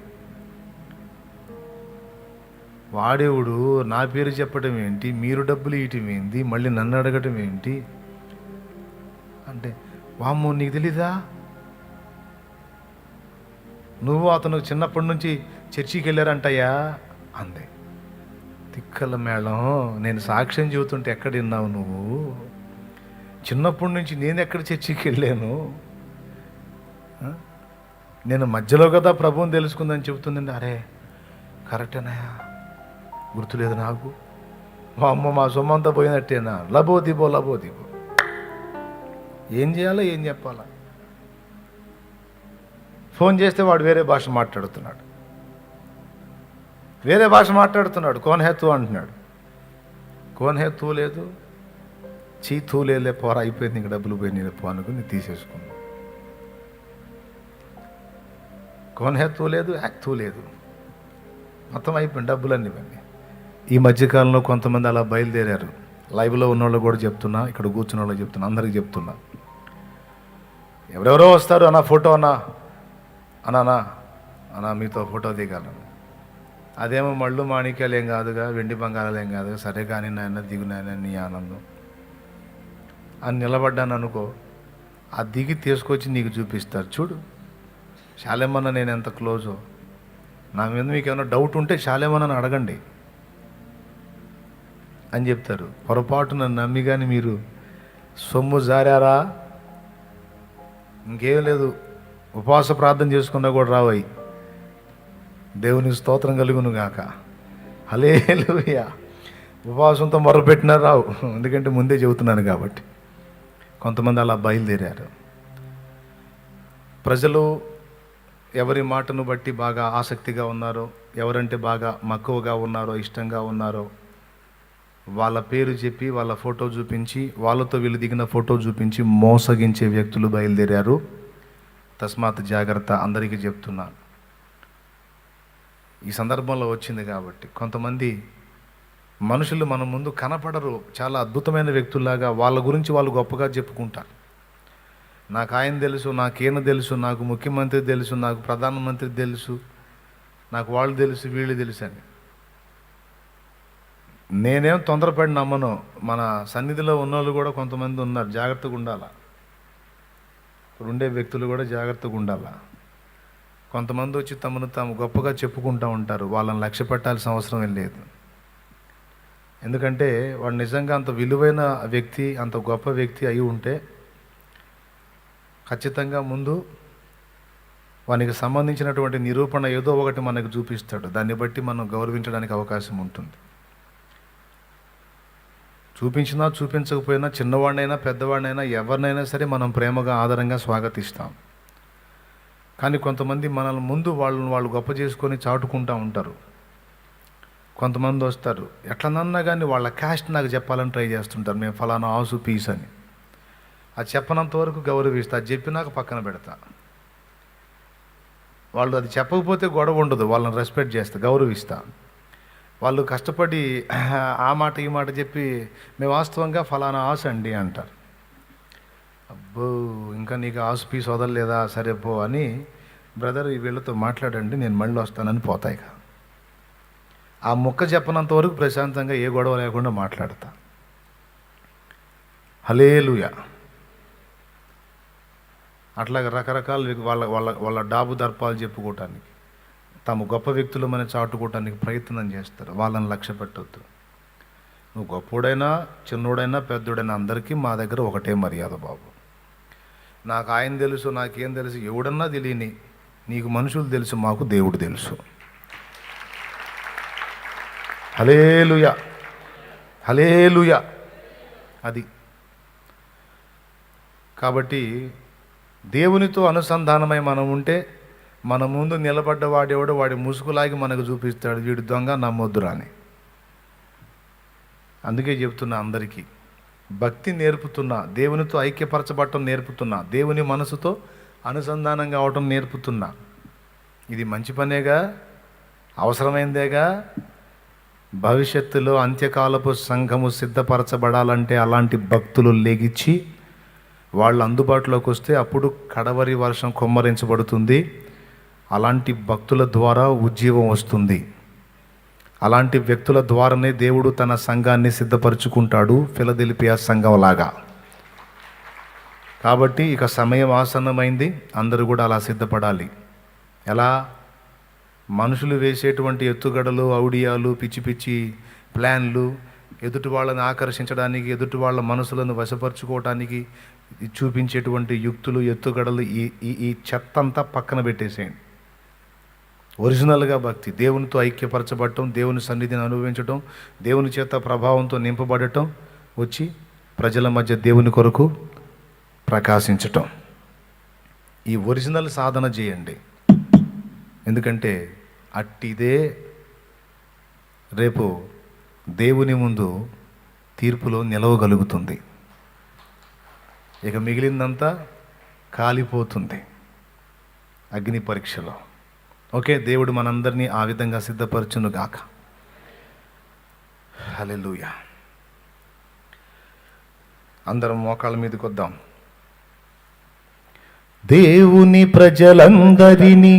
వాడేవుడు నా పేరు చెప్పడం ఏంటి, మీరు డబ్బులు ఇవ్వటం ఏంటి, మళ్ళీ నన్ను అడగటం ఏంటి అంటే, వామ్మో నీకు తెలీదా, నువ్వు అతను చిన్నప్పటి నుంచి చర్చికి వెళ్ళారంటయ్యా అంది. తిక్కల మేళం, నేను సాక్ష్యం చెబుతుంటే ఎక్కడ విన్నావు నువ్వు? చిన్నప్పటి నుంచి నేను ఎక్కడ చర్చికి వెళ్ళాను? నేను మధ్యలో కదా ప్రభువుని తెలుసుకుందని చెబుతుందండి. అరే కరెక్టేనాయా, గుర్తులేదు నాకు. మా అమ్మ మా సొమ్మంతా పోయినట్టేనా? లబోదిబో లబోదిబో. ఏం చేయాలో ఏం చెప్పాలా? ఫోన్ చేస్తే వాడు వేరే భాష మాట్లాడుతున్నాడు, కోన్ హే తూ అంటున్నాడు. కోన్ హే తూ లేదు, చీ తూ లేలే పోరా, అయిపోయింది, ఇంక డబ్బులు పోయి నేను పో అనుకుని తీసేసుకున్నాను. కోన్ హే తూ లేదు, యాక్ తూ లేదు, మొత్తం అయిపోయింది డబ్బులన్నీ ఇవన్నీ. ఈ మధ్యకాలంలో కొంతమంది అలా బయలుదేరారు. లైవ్లో ఉన్నోళ్ళు కూడా చెప్తున్నా, ఇక్కడ కూర్చున్న వాళ్ళు చెప్తున్నా, అందరికి చెప్తున్నా. ఎవరెవరో వస్తారు, అన్న ఫోటో అన్నా అన్నా మీతో ఫోటో దిగాలని. అదేమో మళ్ళు మాణిక్యాలు ఏం కాదుగా, వెండి బంగారాలు ఏం కాదుగా, సరే కానీ నాయన దిగు నాయన నీ ఆనందం అని నిలబడ్డాను అనుకో. ఆ దిగి తీసుకొచ్చి నీకు చూపిస్తారు. చూడు శాలేమన్న నేను ఎంత క్లోజో, నా మీద మీకు ఏమైనా డౌట్ ఉంటే శాలేమన్నని అడగండి అని చెప్తారు. పొరపాటు నన్ను నమ్మి కానీ మీరు సొమ్ము జారారా, ఇంకేం లేదు, ఉపవాస ప్రార్థన చేసుకున్నా కూడా రావాయి. దేవుని స్తోత్రం కలుగును గాక. హల్లెలూయా. ఉపవాసంతో మొరపెట్టినా రావు, ఎందుకంటే ముందే చెబుతున్నాను కాబట్టి. కొంతమంది అలా బయలుదేరారు. ప్రజలు ఎవరి మాటను బట్టి బాగా ఆసక్తిగా ఉన్నారో, ఎవరంటే బాగా మక్కువగా ఉన్నారో, ఇష్టంగా ఉన్నారో, వాళ్ళ పేరు చెప్పి వాళ్ళ ఫోటో చూపించి, వాళ్ళతో వీళ్ళు దిగిన ఫోటో చూపించి మోసగించే వ్యక్తులు బయలుదేరారు. తస్మాత్ జాగ్రత్త, అందరికీ చెప్తున్నాను. ఈ సందర్భంలో వచ్చింది కాబట్టి కొంతమంది మనుషులు మన ముందు కనపడరు, చాలా అద్భుతమైన వ్యక్తుల్లాగా వాళ్ళ గురించి వాళ్ళు గొప్పగా చెప్పుకుంటారు. నాకు ఆయన తెలుసు, నాకేన తెలుసు, నాకు ముఖ్యమంత్రి తెలుసు, నాకు ప్రధానమంత్రి తెలుసు, నాకు వాళ్ళు తెలుసు, వీళ్ళు తెలుసు అని. నేనేం తొందరపడి నమ్మను. మన సన్నిధిలో ఉన్నోళ్ళు కూడా కొంతమంది ఉన్నారు, జాగ్రత్తగా ఉండాలా. ఇప్పుడు ఉండే వ్యక్తులు కూడా జాగ్రత్తగా ఉండాలా. కొంతమంది వచ్చి తమను తాము గొప్పగా చెప్పుకుంటూ ఉంటారు, వాళ్ళని లక్ష్య పెట్టాల్సిన అవసరం ఏం లేదు. ఎందుకంటే వాడు నిజంగా అంత విలువైన వ్యక్తి, అంత గొప్ప వ్యక్తి అయి ఉంటే ఖచ్చితంగా ముందు వానికి సంబంధించినటువంటి నిరూపణ ఏదో ఒకటి మనకు చూపిస్తాడు. దాన్ని బట్టి మనం గౌరవించడానికి అవకాశం ఉంటుంది. చూపించినా చూపించకపోయినా, చిన్నవాడినైనా పెద్దవాడినైనా ఎవరినైనా సరే మనం ప్రేమగా ఆదరంగా స్వాగతిస్తాం. కానీ కొంతమంది మనల్ని ముందు వాళ్ళు గొప్ప చేసుకొని చాటుకుంటూ ఉంటారు. కొంతమంది వస్తారు, ఎట్లనన్నా కానీ వాళ్ళ క్యాస్ట్ నాకు చెప్పాలని ట్రై చేస్తుంటారు. మేము ఫలానా ఆసు పీస్ అని. అది చెప్పనంత వరకు గౌరవిస్తా, అది చెప్పినాక పక్కన పెడతా. వాళ్ళు అది చెప్పకపోతే గొడవ ఉండదు, వాళ్ళని రెస్పెక్ట్ చేస్తా, గౌరవిస్తా. వాళ్ళు కష్టపడి ఆ మాట ఈ మాట చెప్పి మేము వాస్తవంగా ఫలానా ఆశ అండి అంటారు. అబ్బో ఇంకా నీకు ఆసు పీస్ వదలలేదా, సరే పో అని బ్రదర్ వీళ్ళతో మాట్లాడండి, నేను మళ్ళీ వస్తానని పోతాయి. ఆ ముక్క చెప్పనంత వరకు ప్రశాంతంగా ఏ గొడవ లేకుండా మాట్లాడతా. హల్లెలూయా. అట్లాగే రకరకాల వాళ్ళ వాళ్ళ వాళ్ళ డాబు దర్పాలు చెప్పుకోవటానికి, తాము గొప్ప వ్యక్తులమని చాటుకోవటానికి ప్రయత్నం చేస్తారు. వాళ్ళని లక్ష్య పెట్టవద్దు. నువ్వు గొప్పోడైనా చిన్నోడైనా పెద్దోడైనా అందరికీ మా దగ్గర ఒకటే మర్యాద బాబు. నాకు ఆయన తెలుసు, నాకేం తెలుసు, ఎవడన్నా తెలియని, నీకు మనుషులు తెలుసు, మాకు దేవుడు తెలుసు. హల్లెలూయా, హల్లెలూయా. అది కాబట్టి దేవునితో అనుసంధానమై మనం ఉంటే మన ముందు నిలబడ్డ వాడేవాడు వాడి ముసుగులాగి మనకు చూపిస్తాడు, వీడు దొంగ నమ్మొద్దురా అని. అందుకే చెప్తున్నా అందరికీ, భక్తి నేర్పుతున్నా, దేవునితో ఐక్యపరచబడటం నేర్పుతున్నా, దేవుని మనసుతో అనుసంధానంగా అవటం నేర్పుతున్నా. ఇది మంచి పనేగా, అవసరమైందేగా. భవిష్యత్తులో అంత్యకాలపు సంఘము సిద్ధపరచబడాలంటే అలాంటి భక్తులు లెగిచ్చి వాళ్ళు అందుబాటులోకి వస్తే అప్పుడు కడవరి వర్షం కుమ్మరించబడుతుంది. అలాంటి భక్తుల ద్వారా ఉజ్జీవం వస్తుంది. అలాంటి వ్యక్తుల ద్వారానే దేవుడు తన సంఘాన్ని సిద్ధపరచుకుంటాడు, ఫిలదెల్ఫియా సంఘంలాగా. కాబట్టి ఇక సమయం ఆసన్నమైంది, అందరూ కూడా అలా సిద్ధపడాలి. ఎలా? మనుషులు వేసేటువంటి ఎత్తుగడలు, ఔడియాలు, పిచ్చి పిచ్చి ప్లాన్లు, ఎదుటి వాళ్ళని ఆకర్షించడానికి, ఎదుటి వాళ్ళ మనసులను వశపరుచుకోవడానికి చూపించేటువంటి యుక్తులు, ఎత్తుగడలు, ఈ చెత్తంతా పక్కన పెట్టేసేయండి. ఒరిజినల్గా భక్తి, దేవునితో ఐక్యపరచబడటం, దేవుని సన్నిధిని అనుభవించటం, దేవుని చేత ప్రభావంతో నింపబడటం, వచ్చి ప్రజల మధ్య దేవుని కొరకు ప్రకాశించటం. ఈ ఒరిజినల్ సాధన చేయండి. ఎందుకంటే అట్టిదే రేపు దేవుని ముందు తీర్పులో నిలవగలుగుతుంది. ఇక మిగిలిందంతా కాలిపోతుంది అగ్ని పరీక్షలో. ఓకే, దేవుడు మనందరినీ ఆ విధంగా సిద్ధపరచును గాక. హల్లెలూయా. అందరం మోకాళ్ళ మీదకి వద్దాం. దేవుని ప్రజలందరినీ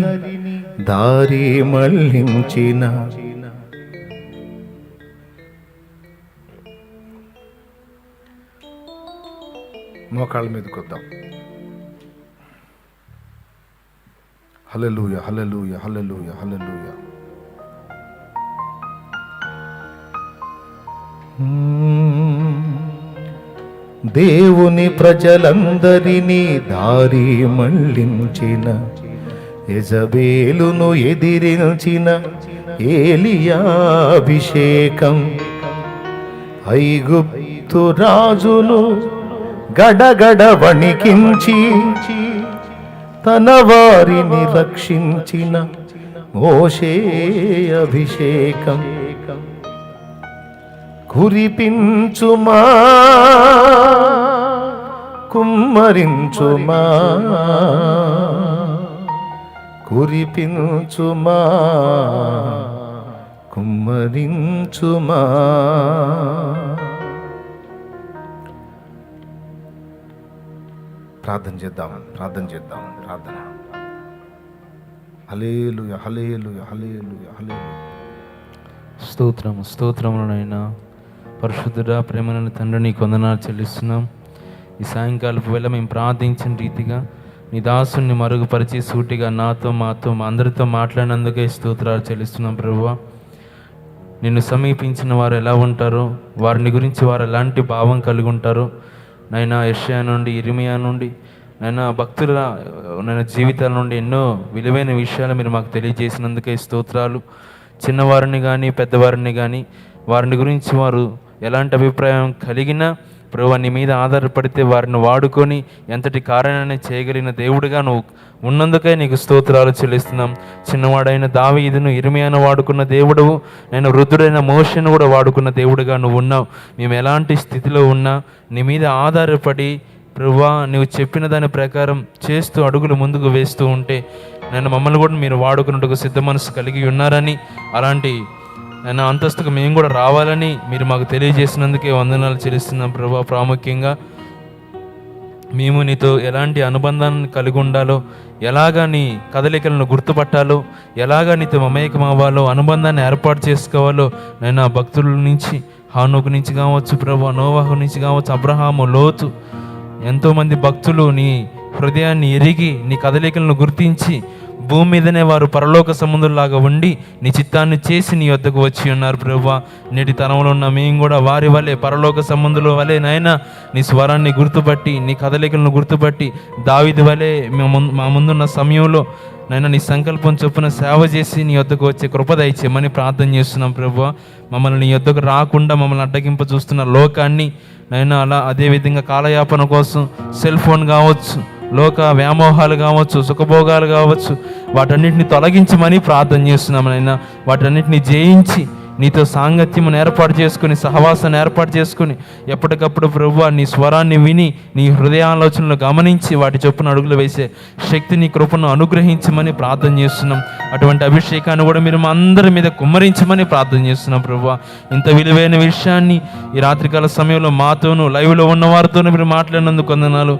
దారి మళ్ళించిన మోకాళ్ళ మీదకి వద్దాం. హల్లెలూయా, హల్లెలూయా, హల్లెలూయా, హల్లెలూయా. దేవుని ప్రజలందరినీ దారి మళ్ళించిన, యెజబేలును ఎదిరించిన ఏలియా అభిషేకం, ఐగుప్తు రాజును గడగడ వణికించి తన వారిని రక్షించిన మోషే అభిషేకం, కురిపించుమా కుమ్మరించుమా, కురిపించుమా కుమ్మరించుమా. ప్రార్థన చేద్దాం, ప్రార్థన చేద్దాం, ప్రార్థన. హల్లెలూయా, హల్లెలూయా, హల్లెలూయా, హల్లెలూయా. స్తోత్రము, స్తోత్రములనైనా పరిశుద్ధుడా, ప్రేమలను తండ్రి, నీకు వందనాలు చెల్లిస్తున్నాం. ఈ సాయంకాలపు వేళ మేము ప్రార్థించిన రీతిగా నీ దాసుని మరుగుపరిచి సూటిగా నాతో, మాతో, మా అందరితో మాట్లాడినందుకే స్తోత్రాలు చెల్లిస్తున్నాం. ప్రభువా, నిన్ను సమీపించిన వారు ఎలా ఉంటారో, వారిని గురించి వారు ఎలాంటి భావం కలిగి ఉంటారో నైనా, యెషయా నుండి, ఇర్మియా నుండి, నైనా భక్తుల నైనా జీవితాల నుండి ఎన్నో విలువైన విషయాలు మీరు మాకు తెలియజేసినందుకే స్తోత్రాలు. చిన్నవారిని కానీ పెద్దవారిని కానీ వారిని గురించి వారు ఎలాంటి అభిప్రాయం కలిగినా ప్రభువా, నీ మీద ఆధారపడితే వారిని వాడుకొని ఎంతటి కార్యాన్ని చేయగలిగిన దేవుడిగా నువ్వు ఉన్నందుకే నీకు స్తోత్రాలు చెల్లిస్తున్నాం. చిన్నవాడైన దావీదును, ఇర్మియాను వాడుకున్న దేవుడువు, నేను వృద్ధుడైన మోషేను కూడా వాడుకున్న దేవుడిగా నువ్వు ఉన్నావు. మేము ఎలాంటి స్థితిలో ఉన్నా నీ మీద ఆధారపడి ప్రభువా, నువ్వు చెప్పిన దాని ప్రకారం చేస్తూ అడుగులు ముందుకు వేస్తూ ఉంటే నేను మమ్మల్ని కూడా మీరు వాడుకున్నట్టుకు సిద్ధ మనసు కలిగి ఉన్నారని, అలాంటి నేను అంతస్తుకు మేము కూడా రావాలని మీరు మాకు తెలియజేసినందుకే వందనాలు చెల్లిస్తున్నాం. ప్రభువా, ప్రాముఖ్యంగా మేము నీతో ఎలాంటి అనుబంధాన్ని కలిగి ఉండాలో, ఎలాగా నీ కదలికలను గుర్తుపట్టాలో, ఎలాగా నీతో మమేకం అవ్వాలో, అనుబంధాన్ని ఏర్పాటు చేసుకోవాలో నేను ఆ భక్తుల నుంచి, హానోకు నుంచి కావచ్చు ప్రభువా, నోవాహు నుంచి కావచ్చు, అబ్రహాము, లోతు, ఎంతోమంది భక్తులు నీ హృదయాన్ని ఎరిగి నీ కదలికలను గుర్తించి భూమి మీదనే వారు పరలోక సముద్రంలాగా ఉండి నీ చిత్తాన్ని చేసి నీ వద్దకు వచ్చి ఉన్నారు. ప్రభువా, నేటి తరంలో ఉన్న మేము కూడా వారి వలె పరలోక సముద్రుల వలె నైనా నీ స్వరాన్ని గుర్తుపట్టి, నీ కదలికలను గుర్తుపట్టి దావీదు వలె మా ముందున్న సమయంలో నైనా నీ సంకల్పం చొప్పున సేవ చేసి నీ వద్దకు వచ్చే కృప దయచేయమని ప్రార్థన చేస్తున్నాం. ప్రభువా, మమ్మల్ని నీ వద్దకు రాకుండా మమ్మల్ని అడ్డగింప చూస్తున్న లోకాన్ని నైనా అదేవిధంగా కాలయాపన కోసం సెల్ ఫోన్ కావచ్చు, లోక వ్యామోహాలు కావచ్చు, సుఖభోగాలు కావచ్చు, వాటన్నిటిని తొలగించమని ప్రార్థన చేస్తున్నాం. నైనా వాటన్నిటిని జయించి నీతో సాంగత్యమును ఏర్పాటు చేసుకుని, సహవాసాన్ని ఏర్పాటు చేసుకుని ఎప్పటికప్పుడు ప్రభువా నీ స్వరాన్ని విని నీ హృదయాలోచనలు గమనించి వాటి చొప్పున అడుగులు వేసే శక్తిని, కృపను అనుగ్రహించమని ప్రార్థన చేస్తున్నాం. అటువంటి అభిషేకాన్ని కూడా మీరు మా అందరి మీద కుమ్మరించమని ప్రార్థన చేస్తున్నాం. ప్రభువా, ఇంత విలువైన విషయాన్ని ఈ రాత్రికాల సమయంలో మాతోనూ లైవ్లో ఉన్న వారితోనూ మీరు మాట్లాడినందుకు వందనాలు.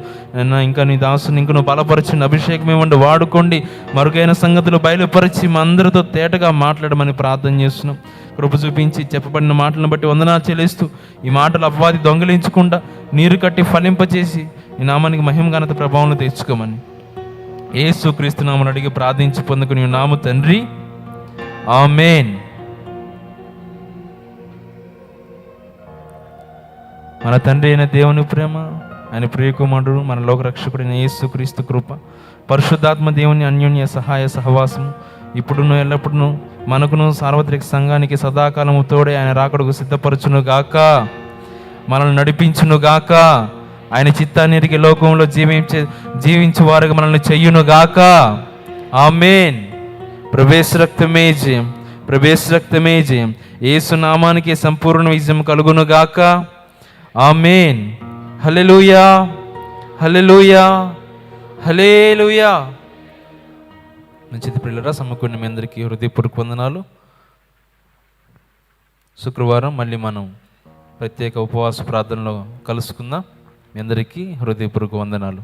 ఇంకా నీ దాసుని ఇంకను బలపరిచిన అభిషేకం ఇవ్వండి, వాడుకోండి, మరుగైన సంగతులు బయలుపరిచి మా అందరితో తేటగా మాట్లాడమని ప్రార్థన చేస్తున్నాం. కృప కృప చూపించి చెప్పబడిన మాటలను బట్టి వందనాలు చెల్లిస్తూ ఈ మాటలు అపవాది దొంగిలించకుండా నీరు కట్టి ఫలింపచేసి ఈ నామానికి మహిమ ఘనత ప్రభావం తెచ్చుకోమని యేసుక్రీస్తు నామమున అడిగి ప్రార్థించి పొందుకుని నామ తండ్రి, ఆమేన్. మన తండ్రి అయిన దేవుని ప్రేమ, ఆయన ప్రియకుమారుడు మన లోకరక్షకుడైన యేసుక్రీస్తు కృప, పరిశుద్ధాత్మ దేవుని అన్యోన్య సహాయ సహవాసము ఇప్పుడును ఎల్లప్పుడూ మనకును సార్వత్రిక సంఘానికి సదాకాలము తోడే ఆయన రాకడకు సిద్ధపరచును గాక, మనల్ని నడిపించును గాక, ఆయన చిత్తాన్ని ఎరిగి లోకంలో జీవించే వారికి మనల్ని చెయ్యును గాక. ఆమేన్. ప్రవేశ రక్తమే జయం, ప్రవేశ రక్తమే జయం. యేసు నామానికి సంపూర్ణ విజయం కలుగును గాక. ఆమేన్. హల్లెలూయా, హల్లెలూయా, హల్లెలూయా. మంచిది ప్రియులారా, సమకూడిన మీ అందరికీ హృదయపూర్వక వందనాలు. శుక్రవారం మళ్ళీ మనం ప్రత్యేక ఉపవాస ప్రార్థనలో కలుసుకుందాం. మీ అందరికీ హృదయపూర్వక వందనాలు.